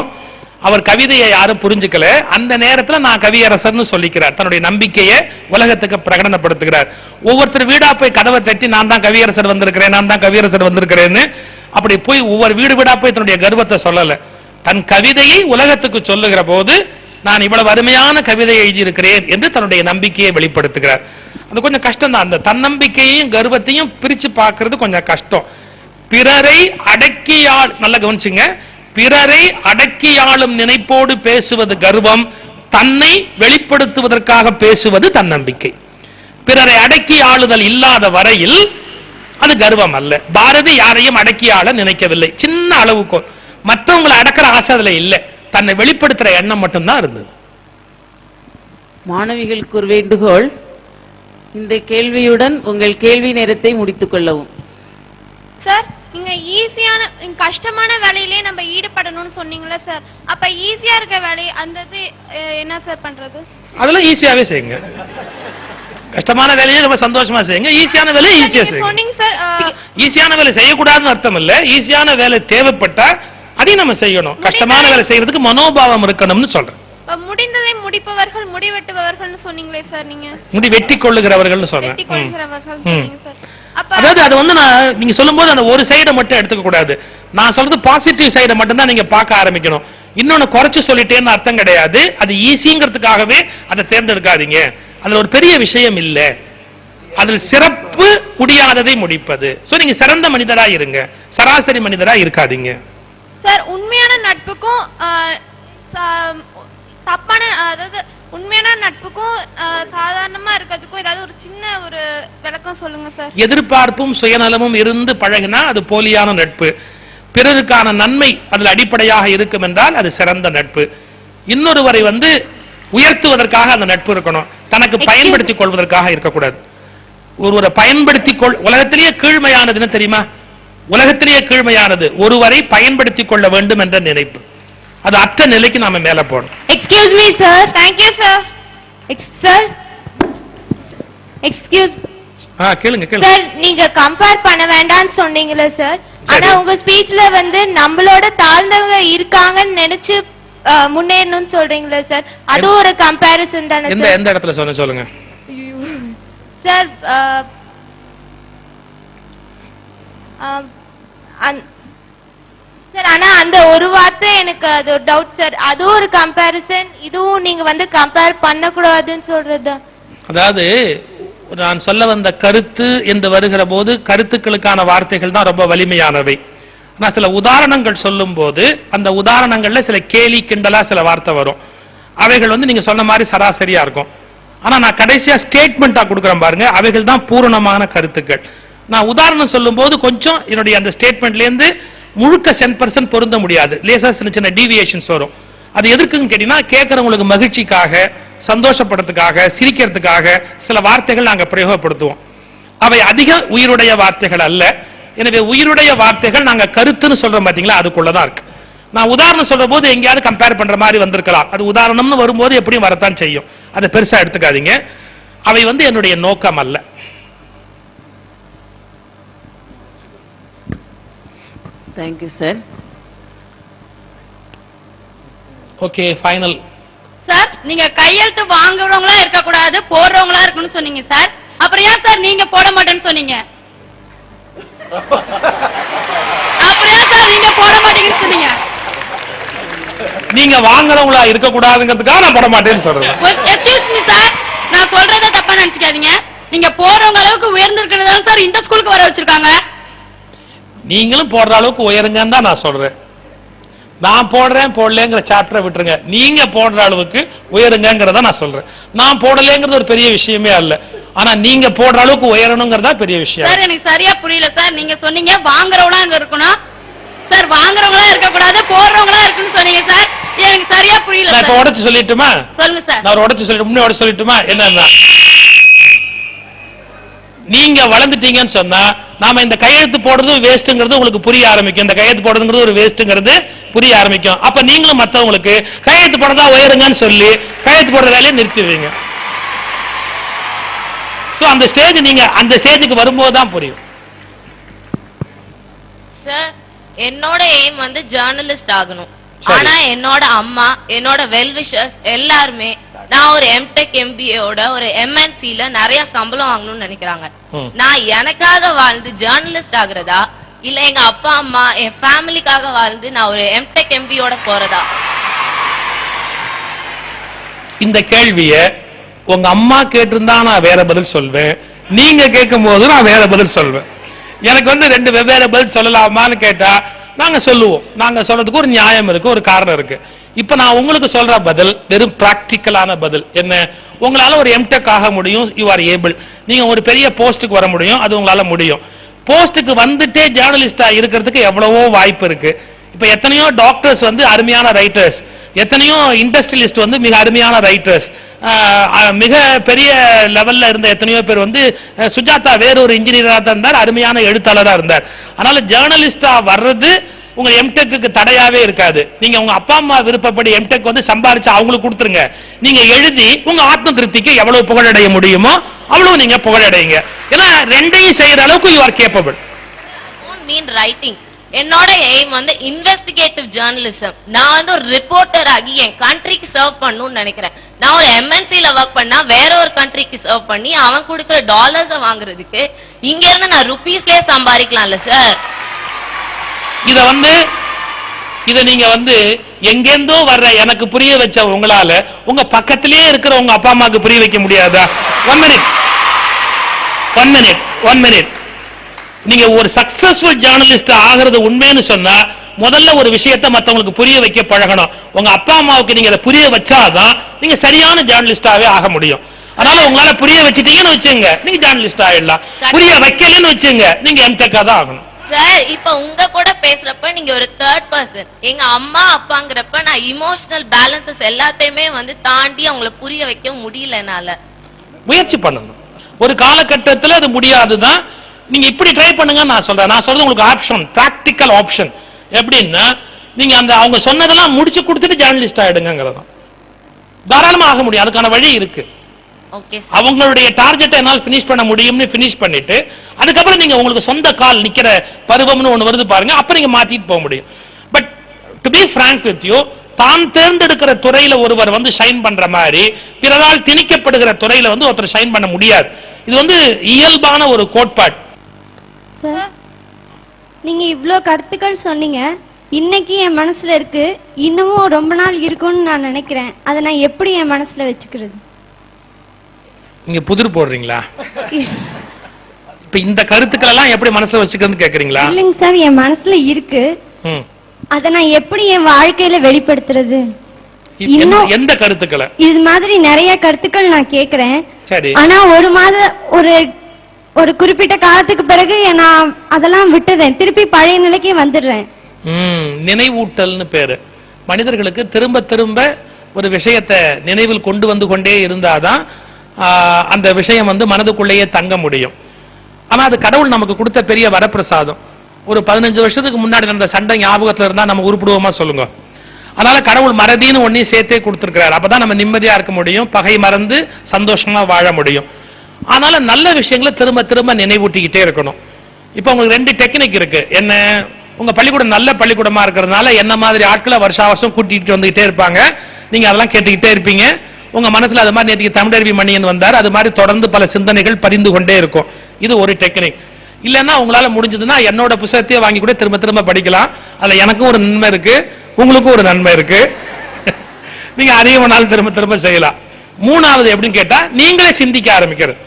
அவர் கவிதையை யாரும் புரிஞ்சுக்கல. அந்த நேரத்தில் நான் கவியரசர்னு சொல்லிக்கிறார். தன்னுடைய நம்பிக்கையை உலகத்துக்கு பிரகடனப்படுத்துகிறார். ஒவ்வொருத்தர் வீடா போய் கதவை தட்டி நான் தான் கவியரசர் வந்திருக்கிறேன், நான் தான் கவியரசர் வந்திருக்கிறேன்னு அப்படி போய் ஒவ்வொரு வீடு வீடா போய் தன்னுடைய கர்வத்தை சொல்லல. தன் கவிதையை உலகத்துக்கு சொல்லுகிற போது நான் இவ்வளவு அருமையான கவிதை எழுதியிருக்கிறேன் என்று தன்னுடைய நம்பிக்கையை வெளிப்படுத்துகிறார். அது கொஞ்சம் கஷ்டம் தான். அந்த தன்னம்பிக்கையையும் கர்வத்தையும் பிரிச்சு பார்க்கிறது கொஞ்சம் கஷ்டம். பிறரை அடக்கியாள், நல்லா கவனிச்சுங்க, பிறரை அடக்கியாளும் நினைப்போடு பேசுவது கர்வம், தன்னை வெளிப்படுத்துவதற்காக பேசுவது தன்னம்பிக்கை. பிறரை அடக்கி ஆளுதல் இல்லாத வரையில் அது கர்வம் அல்ல. பாரதி யாரையும் அடக்கி ஆள நினைக்கவில்லை. சின்ன அளவுக்கு மற்றவங்களை அடக்கிற ஆசை அதுல இல்லை, தன்னை வெளிப்படுத்துற எண்ணம் மட்டும்தான் இருந்தது. மாணவிகளுக்கு ஒரு வேண்டுகோள், இந்த கேள்வியுடன் உங்கள் கேள்வி நேரத்தை முடித்துக் கொள்ளவும். சார், நீங்க ஈஸியான கஷ்டமான வேலையிலே நம்ம ஈடுபடணும்னு சொன்னீங்களா சார்? அப்ப ஈஸியா இருக்க வேலை அந்த என்ன சார் பண்றது? அதெல்லாம் ஈஸியாவே செய்யுங்க. கஷ்டமான வேலையை ரொம்ப சந்தோஷமா செய்யுங்க, ஈஸியான வேலையை ஈஸியா செய்யுங்க. ஈஸியான வேலை செய்யக்கூடாதுன்னு அர்த்தம் இல்ல, ஈஸியான வேலை தேவைப்பட்டா அதையும் நம்ம செய்யணும். கஷ்டமான வேலை செய்யறதுக்கு மனோபாவம் இருக்கணும்னு சொல்றேன். முடிந்ததை முடிப்பவர்கள் முடிவெட்டுபவர்கள் சொன்னீங்களே சார், நீங்க முடி வெட்டி கொள்ளுகிறவர்கள் சொல்றேன். அதாவது அது நீங்க சொல்லும் போது அந்த ஒரு சைடை மட்டும் எடுத்துக்க கூடாது. நான் சொல்றது பாசிட்டிவ் சைடை மட்டும் தான் நீங்க பார்க்க ஆரம்பிக்கணும். இன்னொன்னு குறைச்சு சொல்லிட்டேன்னு அர்த்தம் கிடையாது. அது ஈஸிங்கிறதுக்காகவே அதை தேர்ந்தெடுக்காதீங்க. அதுல ஒரு பெரிய விஷயம் இல்ல, அதில் சிறப்பு முடியாததை முடிப்பது. சோ நீங்க சிறந்த மனிதரா இருங்க, சராசரி மனிதரா இருக்காதீங்க. சார், உண்மையான நட்புக்கும் தப்பான, அதாவது உண்மையான நட்புக்கும் சாதாரணமா இருக்கிறதுக்கும் ஏதாவது ஒரு சின்ன ஒரு விளக்கம் சொல்லுங்க சார். எதிர்பார்ப்பும் சுயநலமும் இருந்து பழகினா அது போலியான நட்பு. பிறருக்கான நன்மை அதில் அடிப்படையாக இருக்கும் என்றால் அது சிறந்த நட்பு. இன்னொருவரை உயர்த்துவதற்காக அந்த நட்பு இருக்கணும், தனக்கு பயன்படுத்திக் கொள்வதற்காக இருக்கக்கூடாது. ஒருவரை பயன்படுத்திக் உலகத்திலேயே கீழ்மையானது என்ன தெரியுமா? உலகத்திலேயே கீழ்மையானது ஒருவரை பயன்படுத்திக் கொள்ள வேண்டும் என்ற நினைப்பு. அது அற்ற நிலைக்கு நாம மேல போகணும். Excuse me sir. Thank you sir. Sir excuse கேளுங்க சார், நீங்க கம்பேர் பண்ண வேண்டாம்னு சொன்னீங்களே சார், ஆனா உங்க ஸ்பீச்ல வந்து நம்மளோட தாழ்ந்தவங்க இருக்காங்கன்னு நினைச்சு முன்னேறணும்னு சொல்றீங்களே சார், அது ஒரு கம்பேரிசன் தானே சார்? எந்த இடத்துல சொல்லுங்க சார். சார் ஆனா அந்த ஒரு வார்த்தை எனக்கு அது ஒரு டவுட் சார். அதுவும் ஒரு கம்பேரிசன், இதுவும் நீங்க வந்து கம்பேர் பண்ணக்கூடாதுன்னு சொல்றது. அதாவது நான் சொல்ல வந்த கருத்து என்று வருகிற போது கருத்துக்களுக்கான வார்த்தைகள் தான் ரொம்ப வலிமையானவை. நான் சில உதாரணங்கள் சொல்லும் போது அந்த உதாரணங்கள்ல சில கேலி கிண்டலா சில வார்த்தை வரும். அவைகள் வந்து நீங்க சொன்ன மாதிரி சராசரியா இருக்கும். ஆனா நான் கடைசியா ஸ்டேட்மெண்டா கொடுக்குறேன் பாருங்க, அவைகள் தான் பூரணமான கருத்துக்கள். நான் உதாரணம் சொல்லும் போது கொஞ்சம் என்னுடைய அந்த ஸ்டேட்மெண்ட்ல இருந்து முழுக்க 100% பொருந்த முடியாது. லேசா சின்ன சின்ன டீவியேஷன்ஸ் வரும். அது எதுக்குன்னு கேட்டீங்கன்னா, கேட்கறவங்களுக்கு மகிழ்ச்சிக்காக, சந்தோஷப்படுறதுக்காக, சிரிக்கிறதுக்காக சில வார்த்தைகள் நாங்க பிரயோகப்படுத்துவோம். அவை அதிக உயிருடைய வார்த்தைகள் அல்ல. எனவே உயிருடைய வார்த்தைகள் நாங்க கருத்துன்னு சொல்றோம் பாத்தீங்களா, அதுக்குள்ளதான் இருக்கு. நான் உதாரணம் சொல்ற போது எங்கேயாவது கம்பேர் பண்ற மாதிரி வந்திருக்கலாம். அது உதாரணம்னு வரும்போது எப்படியும் வரத்தான் செய்யும். அதை பெருசா எடுத்துக்காதீங்க. அவை வந்து என்னுடைய நோக்கம் அல்ல. Thank you sir. Okay, final. Sir, நீங்க கையெழுத்து வாங்குறவங்களா இருக்க கூடாது, போடுறவங்களா இருக்கணும்னு சொன்னீங்க சார். அப்புறம் ஏன் சார் நீங்க போட மாட்டேன்னு சொன்னீங்க? அப்புறம் ஏன் சார் நீங்க போட மாட்டீங்கன்னு சொன்னீங்க? நீங்க வாங்குறவங்களா இருக்க கூடாதுங்கிறதுக்காக நான் போட மாட்டேன்னு சொல்றேன். எக்ஸ்கியூஸ் மீ சார், நான் சொல்றத தப்பா நினைச்சுக்காதீங்க. நீங்க போறவங்க அளவுக்கு உயர்ந்திருக்கிறதா சார் இந்த ஸ்கூலுக்கு வர வச்சிருக்காங்க. நீங்களும் போடுற அளவுக்கு உயருங்கன்னு தான் நான் சொல்றேன். நான் போடுறேன் போடலங்கிற சாப்டரை விட்டுருங்க, நீங்க போடுற அளவுக்கு உயருங்கிறத நான் சொல்றேன். நான் போடலங்கிறது ஒரு பெரிய விஷயமே அல்ல, ஆனா நீங்க போடுற அளவுக்கு உயரணுங்கிறதா பெரிய விஷயம். சார் எனக்கு சரியா புரியல சார். நீங்க சொன்னீங்க வாங்குறவங்களா அங்க இருக்கணும் சார், வாங்குறவங்களா இருக்க கூடாது, போடுறவங்களா இருக்குன்னு சொன்னீங்க சார். எனக்கு சரியா புரியல. நான் இப்ப உடைச்சு சொல்லிட்டுமா? சொல்லுங்க சார். நான் உடைச்சு சொல்லிட்டு முன்னே உடைச்சு சொல்லிட்டுமா? என்னன்னா, நீங்க வளர்ந்துட்டீங்கன்னு சொன்னா நாம இந்த கையெழுத்து போடுறது வேஸ்ட்ங்கிறது உங்களுக்கு புரிய ஆரம்பிக்கும். இந்த கையெழுத்து போடுறதுங்கிறது ஒரு வேஸ்ட்ங்கிறது புரிய ஆரம்பிக்கும். அப்ப நீங்களும் மத்தவங்களுக்கு கையெழுத்து போடுறதா உயருங்கன்னு சொல்லி கையெழுத்து போடுற வேலையை நிறுத்திடுவீங்க. சோ அந்த ஸ்டேஜ் நீங்க அந்த ஸ்டேஜுக்கு வரும்போது தான் புரியும். சார், என்னோட எய்ம் வந்து ஜர்னலிஸ்ட் ஆகணும். ஆனா என்னோட அம்மா, என்னோட வெல்விஷர்ஸ் எல்லாருமே நான் ஒரு எம்டெக் எம்பிஏோட ஒரு எம்என்சில நிறைய சம்பளம் வாங்கணும்னு நினைக்கிறாங்க. நான் எனக்காக வாழ்ந்து ஜர்னலிஸ்ட் ஆகுறதா, இல்ல எங்க அப்பா அம்மா என் ஃபேமிலிக்காக வாழ்ந்து நான் ஒரு எம்டெக் எம்பியோட போறதா? இந்த கேள்விய உங்க அம்மா கேட்டிருந்தா நான் வேற பதில் சொல்வேன், நீங்க கேட்கும் போது நான் வேற பதில் சொல்வேன். எனக்கு வந்து ரெண்டு வெவ்வேறு பதில் சொல்லலாமான்னு கேட்டா நாங்க சொல்லுவோம். நாங்க சொல்றதுக்கு ஒரு நியாயம் இருக்கு, ஒரு காரணம் இருக்கு. இப்ப நான் உங்களுக்கு சொல்ற பதில் வெறும் பிராக்டிக்கலான பதில். என்ன, உங்களால ஒரு எம்டெக் ஆக முடியும், யூ ஆர் ஏபிள். நீங்க ஒரு பெரிய போஸ்டுக்கு வர முடியும், அது உங்களால முடியும். போஸ்டுக்கு வந்துட்டே ஜேர்னலிஸ்டா இருக்கிறதுக்கு எவ்வளவோ வாய்ப்பு இருக்கு. இப்ப எத்தனையோ டாக்டர்ஸ் வந்து அருமையான ரைட்டர்ஸ், எத்தனையோ இண்டஸ்ட்ரியலிஸ்ட் வந்து மிக அருமையான ரைட்டர்ஸ், மிக பெரிய லெவல்ல இருந்த எத்தனையோ பேர் வந்து, சுஜாதா வேற ஒரு இன்ஜினியரா தான் இருந்தார், அருமையான எழுத்தாளரா இருந்தார். அதனால ஜேர்னலிஸ்டா வர்றது உங்க எம்டெக்கு தடையாவே இருக்காது. நீங்க உங்க அப்பா அம்மா விருப்பப்படி எம்டெக் வந்து சம்பாரிச்சு அவங்களுக்கு கொடுத்துருங்க. நீங்க எழுதி உங்க ஆத்ம திருப்திக்கு எவ்வளவு புகழடைய முடியுமோ அவ்வளவு நீங்க புகழடைங்க. ஏன்னா ரெண்டையும் செய்யற அளவுக்கு you are capable. Mean writing. என்னோட எய்ம் வந்து இன்வெஸ்டிகேட்டிவ் ஜேர்னலிசம். நான் வந்து ஒரு ரிப்போர்ட்டர் ஆகி என் கண்ட்ரிக்கு சர்வ் பண்ணணும்னு நினைக்கிறேன். நான் ஒரு எம்என்சில ஒர்க் பண்ணா வேற ஒரு கண்ட்ரிக்கு சர்வ் பண்ணி அவன் கொடுக்கிற டாலர்ஸ் வாங்குறதுக்கு இங்க இருந்து நான் ருபீஸ்லயே சம்பாதிக்கலாம்ல சார். இத நீங்க வந்து எங்கேந்தோ வர்ற எனக்கு புரிய வச்ச உங்களால உங்க பக்கத்திலேயே இருக்கிற உங்க அப்பா அம்மாக்கு புரிய வைக்க முடியாதா? One minute. நீங்க ஒரு சக்சஸ்ஃபுல் ஜேர்னலிஸ்ட் ஆகிறது உண்மைன்னு சொன்னா முதல்ல ஒரு விஷயத்தை மத்தவங்களுக்கு புரிய வைக்க பழகணும். உங்க அப்பா அம்மாவுக்கு நீங்க அதை புரிய வச்சாதான் நீங்க சரியான ஜேர்னலிஸ்டாவே ஆக முடியும். அதனால உங்களால புரிய வச்சிட்டீங்கன்னு வச்சுங்க, நீங்க ஜேர்னலிஸ்ட் ஆயிடலாம். புரிய வைக்கலன்னு வச்சுங்க, நீங்க எம்டெக்கா தான் ஆகணும். சார், இப்ப உங்க கூட பேசுறப்ப நீங்க ஒரு தேர்ட் பர்சன். எங்க அம்மா அப்பாங்கிறப்ப நான் இமோஷனல் பேலன்சஸ் எல்லாத்தையுமே வந்து தாண்டி அவங்கள புரிய வைக்க முடியல. என்னால முயற்சி பண்ணணும். ஒரு காலகட்டத்தில் அது முடியாதுதான். நீங்க இப்படி ட்ரை பண்ணுங்க நான் சொல்றது உங்களுக்கு ஆப்ஷன், பிராக்டிக்கல் ஆப்ஷன். எப்படின்னா நீங்க அந்த அவங்க சொன்னதெல்லாம் முடிச்சு கொடுத்துட்டு ஜேர்னலிஸ்ட் ஆயிடுங்கிறது தாராளமா ஆக முடியும். அதுக்கான வழி இருக்கு. அவங்களுடைய டார்கெட்டை என்னால் பினிஷ் பண்ண முடியும்னு பினிஷ் பண்ணிட்டு அதுக்கப்புறம் நீங்க உங்களுக்கு சொந்த கால் நிக்கிற பருவம்னு ஒண்ணு வருது பாருங்க, அப்ப நீங்க மாத்திட்டு போக முடியும். But to be frank with you, தான் தேர்ந்தெடுக்கிற துறையில ஒருவர் வந்து ஷைன் பண்ற மாதிரி பிறரால் திணிக்கப்படுகிற துறையில வந்து ஒருத்தர் ஷைன் பண்ண முடியாது. இது வந்து இயல்பான ஒரு கோட்பாடு. நீங்க இவ்ளோ கருத்துக்கள் சொன்னீங்க, இன்னைக்கு என் மனசுல இருக்கு, இன்னமும் ரொம்ப நாள் இருக்கும்னு நான் நினைக்கிறேன். அதை நான் எப்படி என் மனசுல வச்சுக்கிறது? நீங்க புதிர் போடுறீங்களா? இப்ப இந்த கருத்துக்கள் எல்லாம் எப்படி மனசுல வச்சுக்கிறதுன்னு கேக்குறீங்களா? இல்லைங்க சார், என் மனசுல இருக்கு. அதை நான் எப்படி என் வாழ்க்கையில வெளிப்படுத்துறது? இன்னும் எந்த கருத்துக்களை? இது மாதிரி நிறைய கருத்துக்கள் நான் கேக்குறேன். சரி. ஆனா ஒரு குறிப்பிட்ட காலத்துக்கு பிறகு நான் அதெல்லாம் விட்டுறேன், திருப்பி பழைய நிலைக்கே வந்துடுறேன். நினைவூட்டல்னு பேரு. மனிதர்களுக்கு திரும்ப திரும்ப ஒரு விஷயத்தை நினைவில் கொண்டு வந்து கொண்டே இருந்தாதான் அந்த விஷயம் வந்து மனதுக்குள்ளேயே தங்க முடியும். ஆனா அது கடவுள் நமக்கு கொடுத்த பெரிய வரப்பிரசாதம். ஒரு 15 வருஷத்துக்கு முன்னாடி நடந்த சண்டை ஞாபகத்துல இருந்தா நம்ம உருப்பிடுவோமா சொல்லுங்க? அதனால கடவுள் மறதின்னு ஒன்னையும் சேர்த்தே கொடுத்திருக்கிறார். அப்பதான் நம்ம நிம்மதியா இருக்க முடியும், பகை மறந்து சந்தோஷமா வாழ முடியும். அதனால நல்ல விஷயங்களை திரும்ப திரும்ப நினைவூட்டிக்கிட்டே இருக்கணும். இப்ப உங்களுக்கு 2 டெக்னிக் இருக்கு. என்ன, உங்க பள்ளிக்கூடம் நல்ல பள்ளிக்கூடமா இருக்கிறதுனால என்ன மாதிரி ஆட்களை வருஷம் கூட்டிட்டு வந்துகிட்டே இருப்பாங்க, நீங்க அதெல்லாம் கேட்டுக்கிட்டே இருப்பீங்க. உங்க மனசுல அது மாதிரி நேற்றுக்கு தமிழருவி மணியன் வந்தார், அது மாதிரி தொடர்ந்து பல சிந்தனைகள் பரிந்து கொண்டே இருக்கும். இது ஒரு டெக்னிக். இல்லைன்னா உங்களால முடிஞ்சதுன்னா என்னோட புத்தகத்தையே வாங்கி கூட திரும்ப திரும்ப படிக்கலாம். அதுல எனக்கும் ஒரு நன்மை இருக்கு, உங்களுக்கும் ஒரு நன்மை இருக்கு. நீங்க அதிகமானாலும் திரும்ப திரும்ப செய்யலாம். 3வது எப்படின்னு கேட்டா, நீங்களே சிந்திக்க ஆரம்பிக்கிறது.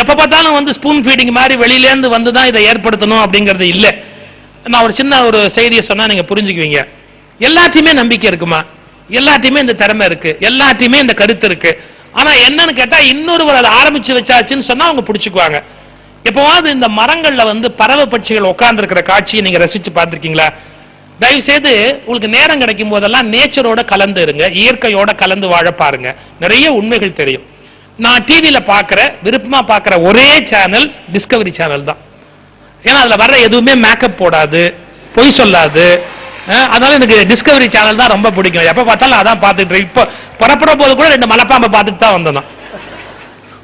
எப்ப பார்த்தாலும் வந்து ஸ்பூன் ஃபீடிங் மாதிரி வெளியில இருந்து வந்துதான் இதை ஏற்படுத்தணும் அப்படிங்கிறது இல்ல. நான் ஒரு சின்ன ஒரு செய்தியை சொன்னா நீங்க புரிஞ்சுக்குவீங்க. எல்லாத்தையுமே நம்பிக்கை இருக்குமா? எல்லாத்தையுமே இந்த திறமை இருக்கு, எல்லாத்தையுமே இந்த கருத்து இருக்கு. ஆனா என்னன்னு கேட்டா, இன்னொருவர் அதை ஆரம்பிச்சு வச்சாச்சுன்னு சொன்னா அவங்க பிடிச்சுக்குவாங்க. எப்பவாவது இந்த மரங்கள்ல வந்து பறவை பட்சிகள் உட்கார்ந்து இருக்கிற காட்சியை நீங்க ரசிச்சு பார்த்திருக்கீங்களா? தயவு செய்து உங்களுக்கு நேரம் கிடைக்கும் போதெல்லாம் நேச்சரோட கலந்து இருங்க, இயற்கையோட கலந்து வாழ பாருங்க. நிறைய உண்மைகள் தெரியும். நான் டிவியில பாக்குற, விருப்பமா பாக்குற ஒரே சேனல் டிஸ்கவரி சேனல் தான். ஏன்னா அதுல வர்ற எதுவுமே மேக்கப் போடாது, பொய் சொல்லாது. அதனால எனக்கு டிஸ்கவரி சேனல் தான் ரொம்ப பிடிக்கும். எப்ப பார்த்தாலும் அதான் பார்த்துட்டு, இப்போ புறப்பட போது கூட 2 மலைப்பாம்பை பார்த்துட்டு தான் வந்தோம்.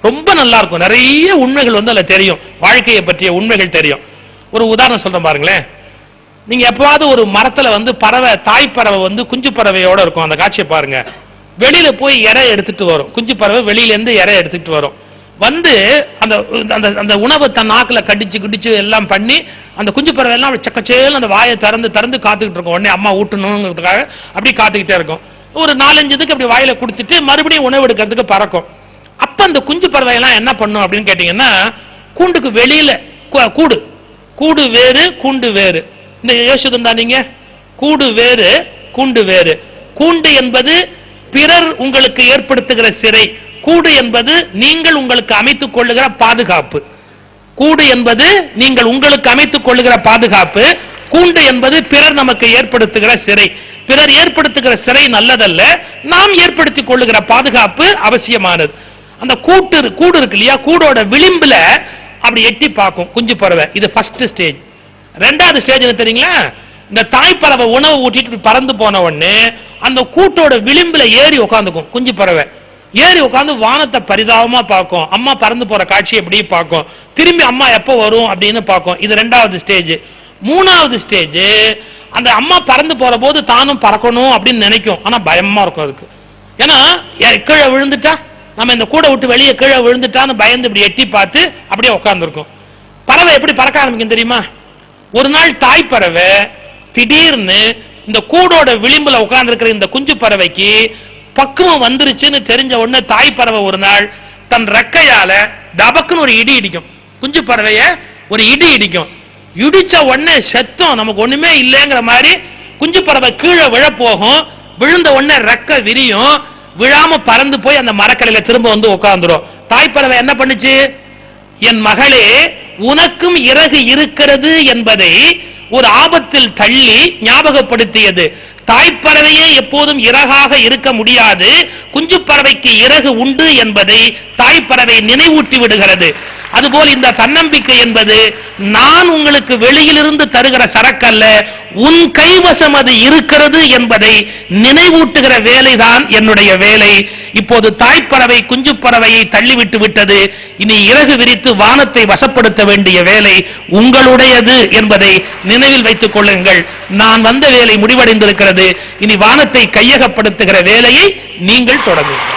ரொம்ப நல்லா இருக்கும். நிறைய உண்மைகள் வந்து அதுல தெரியும், வாழ்க்கையை பற்றிய உண்மைகள் தெரியும். ஒரு உதாரணம் சொல்றேன் பாருங்களேன். நீங்க எப்பவாவது ஒரு மரத்துல வந்து பறவை, தாய் பறவை வந்து குஞ்சு பறவையோட இருக்கும், அந்த காட்சியை பாருங்க. வெளியில போய் இறை எடுத்துட்டு வரும், குஞ்சு பறவை வெளியில இருந்து இறை எடுத்துட்டு வரும். வந்து அந்த உணவை தன் நாக்குல கடிச்சு கிடிச்சு எல்லாம் பண்ணி அந்த குஞ்சு பறவை எல்லாம் சக்கச்சேல் அந்த வாயை திறந்து திறந்து காத்துக்கிட்டு இருக்கும். உடனே அம்மா ஊட்டணுங்கிறதுக்காக அப்படி காத்துக்கிட்டே இருக்கும். ஒரு 4-5 இதுக்கு அப்படி வாயில குடுத்துட்டு மறுபடியும் உணவு எடுக்கிறதுக்கு பறக்கும். அப்ப அந்த குஞ்சு பறவை எல்லாம் என்ன பண்ணும் அப்படின்னு கேட்டீங்கன்னா, கூண்டுக்கு வெளியில கூடு வேறு கூண்டு வேறு. இந்த யோசிச்சுதா நீங்க? கூடு வேறு கூண்டு வேறு. கூண்டு என்பது பிறர் உங்களுக்கு ஏற்படுத்துகிற சிறை, கூடு என்பது நீங்கள் உங்களுக்கு அமைத்துக் கொள்ளுகிற பாதுகாப்பு. கூடு என்பது நீங்கள் உங்களுக்கு அமைத்துக் கொள்ளுகிற பாதுகாப்பு, கூண்டு என்பது பிறர் நமக்கு ஏற்படுத்துகிற சிறை. பிறர் ஏற்படுத்துகிற சிறை நல்லதல்ல, நாம் ஏற்படுத்திக் கொள்ளுகிற பாதுகாப்பு அவசியமானது. அந்த கூடு இருக்கு இல்லையா, கூடோட விளிம்புல அப்படி எட்டி பார்க்கும் குஞ்சு பறவை. இது ஃபர்ஸ்ட் ஸ்டேஜ். 2வது ஸ்டேஜ் என்ன தெரியுங்களா? இந்த தாய் பறவை உணவு ஊட்டிட்டு பறந்து போன உடனே அந்த கூட்டோட விளிம்புல ஏறி உட்காந்துக்கும் குஞ்சு பறவை. ஏறி உட்காந்து வானத்தை பரிதாபமா பார்க்கும், அம்மா பறந்து போற காட்சி எப்படி பார்க்கும், திரும்பி அம்மா எப்போ வரும் அப்படின்னு பார்க்கும். இது 2வது ஸ்டேஜ். 3வது ஸ்டேஜ், அந்த அம்மா பறந்து போற போது தானும் பறக்கணும் அப்படின்னு நினைக்கும், ஆனா பயமா இருக்கும் அதுக்கு. ஏன்னா கீழே விழுந்துட்டா, நம்ம இந்த கூடை விட்டு வெளியே கீழே விழுந்துட்டான்னு பயந்து இப்படி எட்டி பார்த்து அப்படியே உட்கார்ந்துருக்கும். பறவை எப்படி பறக்க ஆரம்பிக்கும் தெரியுமா? ஒரு நாள் தாய் பறவை திடீர்னு இந்த கூடோட விளிம்புல உட்கார்ந்து இருக்கிற இந்த குஞ்சு பறவைக்கு பக்குவம் வந்துருச்சுன்னு தெரிஞ்ச உடனே தாய் பறவை ஒரு நாள் தன் ரெக்கையால டபக்குன்னு ஒரு இடி இடிக்கும், குஞ்சு பறவைய ஒரு இடி இடிக்கும். இடிச்ச உடனே செத்தம், நமக்கு ஒண்ணுமே இல்லைங்கிற மாதிரி குஞ்சு பறவை கீழே விழ போகும். விழுந்த உடனே ரெக்கை விரியும், விழாம பறந்து போய் அந்த மரக்கலையில திரும்ப வந்து உட்கார்ந்துரும். தாய் பறவை என்ன பண்ணுச்சு? என் மகளே, உனக்கும் இறகு இருக்கிறது என்பதை ஒரு ஆபத்தில் தள்ளி ஞாபகப்படுத்தியது. தாய்ப்பறவையே எப்போதும் இறகாக இருக்க முடியாது, குஞ்சு பறவைக்கு இறகு உண்டு என்பதை தாய்ப்பறவை நினைவூட்டி விடுகிறது. அதுபோல் இந்த தன்னம்பிக்கை என்பது நான் உங்களுக்கு வெளியிலிருந்து தருகிற சரக்கல்ல, உன் கைவசம் அது இருக்கிறது என்பதை நினைவூட்டுகிற வேலைதான் என்னுடைய வேலை. இப்போது தாய்ப்பறவை குஞ்சு பறவையை தள்ளிவிட்டு விட்டது. இனி இறகு விரித்து வானத்தை வசப்படுத்த வேண்டிய வேலை உங்களுடையது என்பதை நினைவில் வைத்துக் கொள்ளுங்கள். நான் வந்த வேலை முடிவடைந்திருக்கிறது. இனி வானத்தை கையகப்படுத்துகிற வேலையை நீங்கள் தொடங்குங்கள்.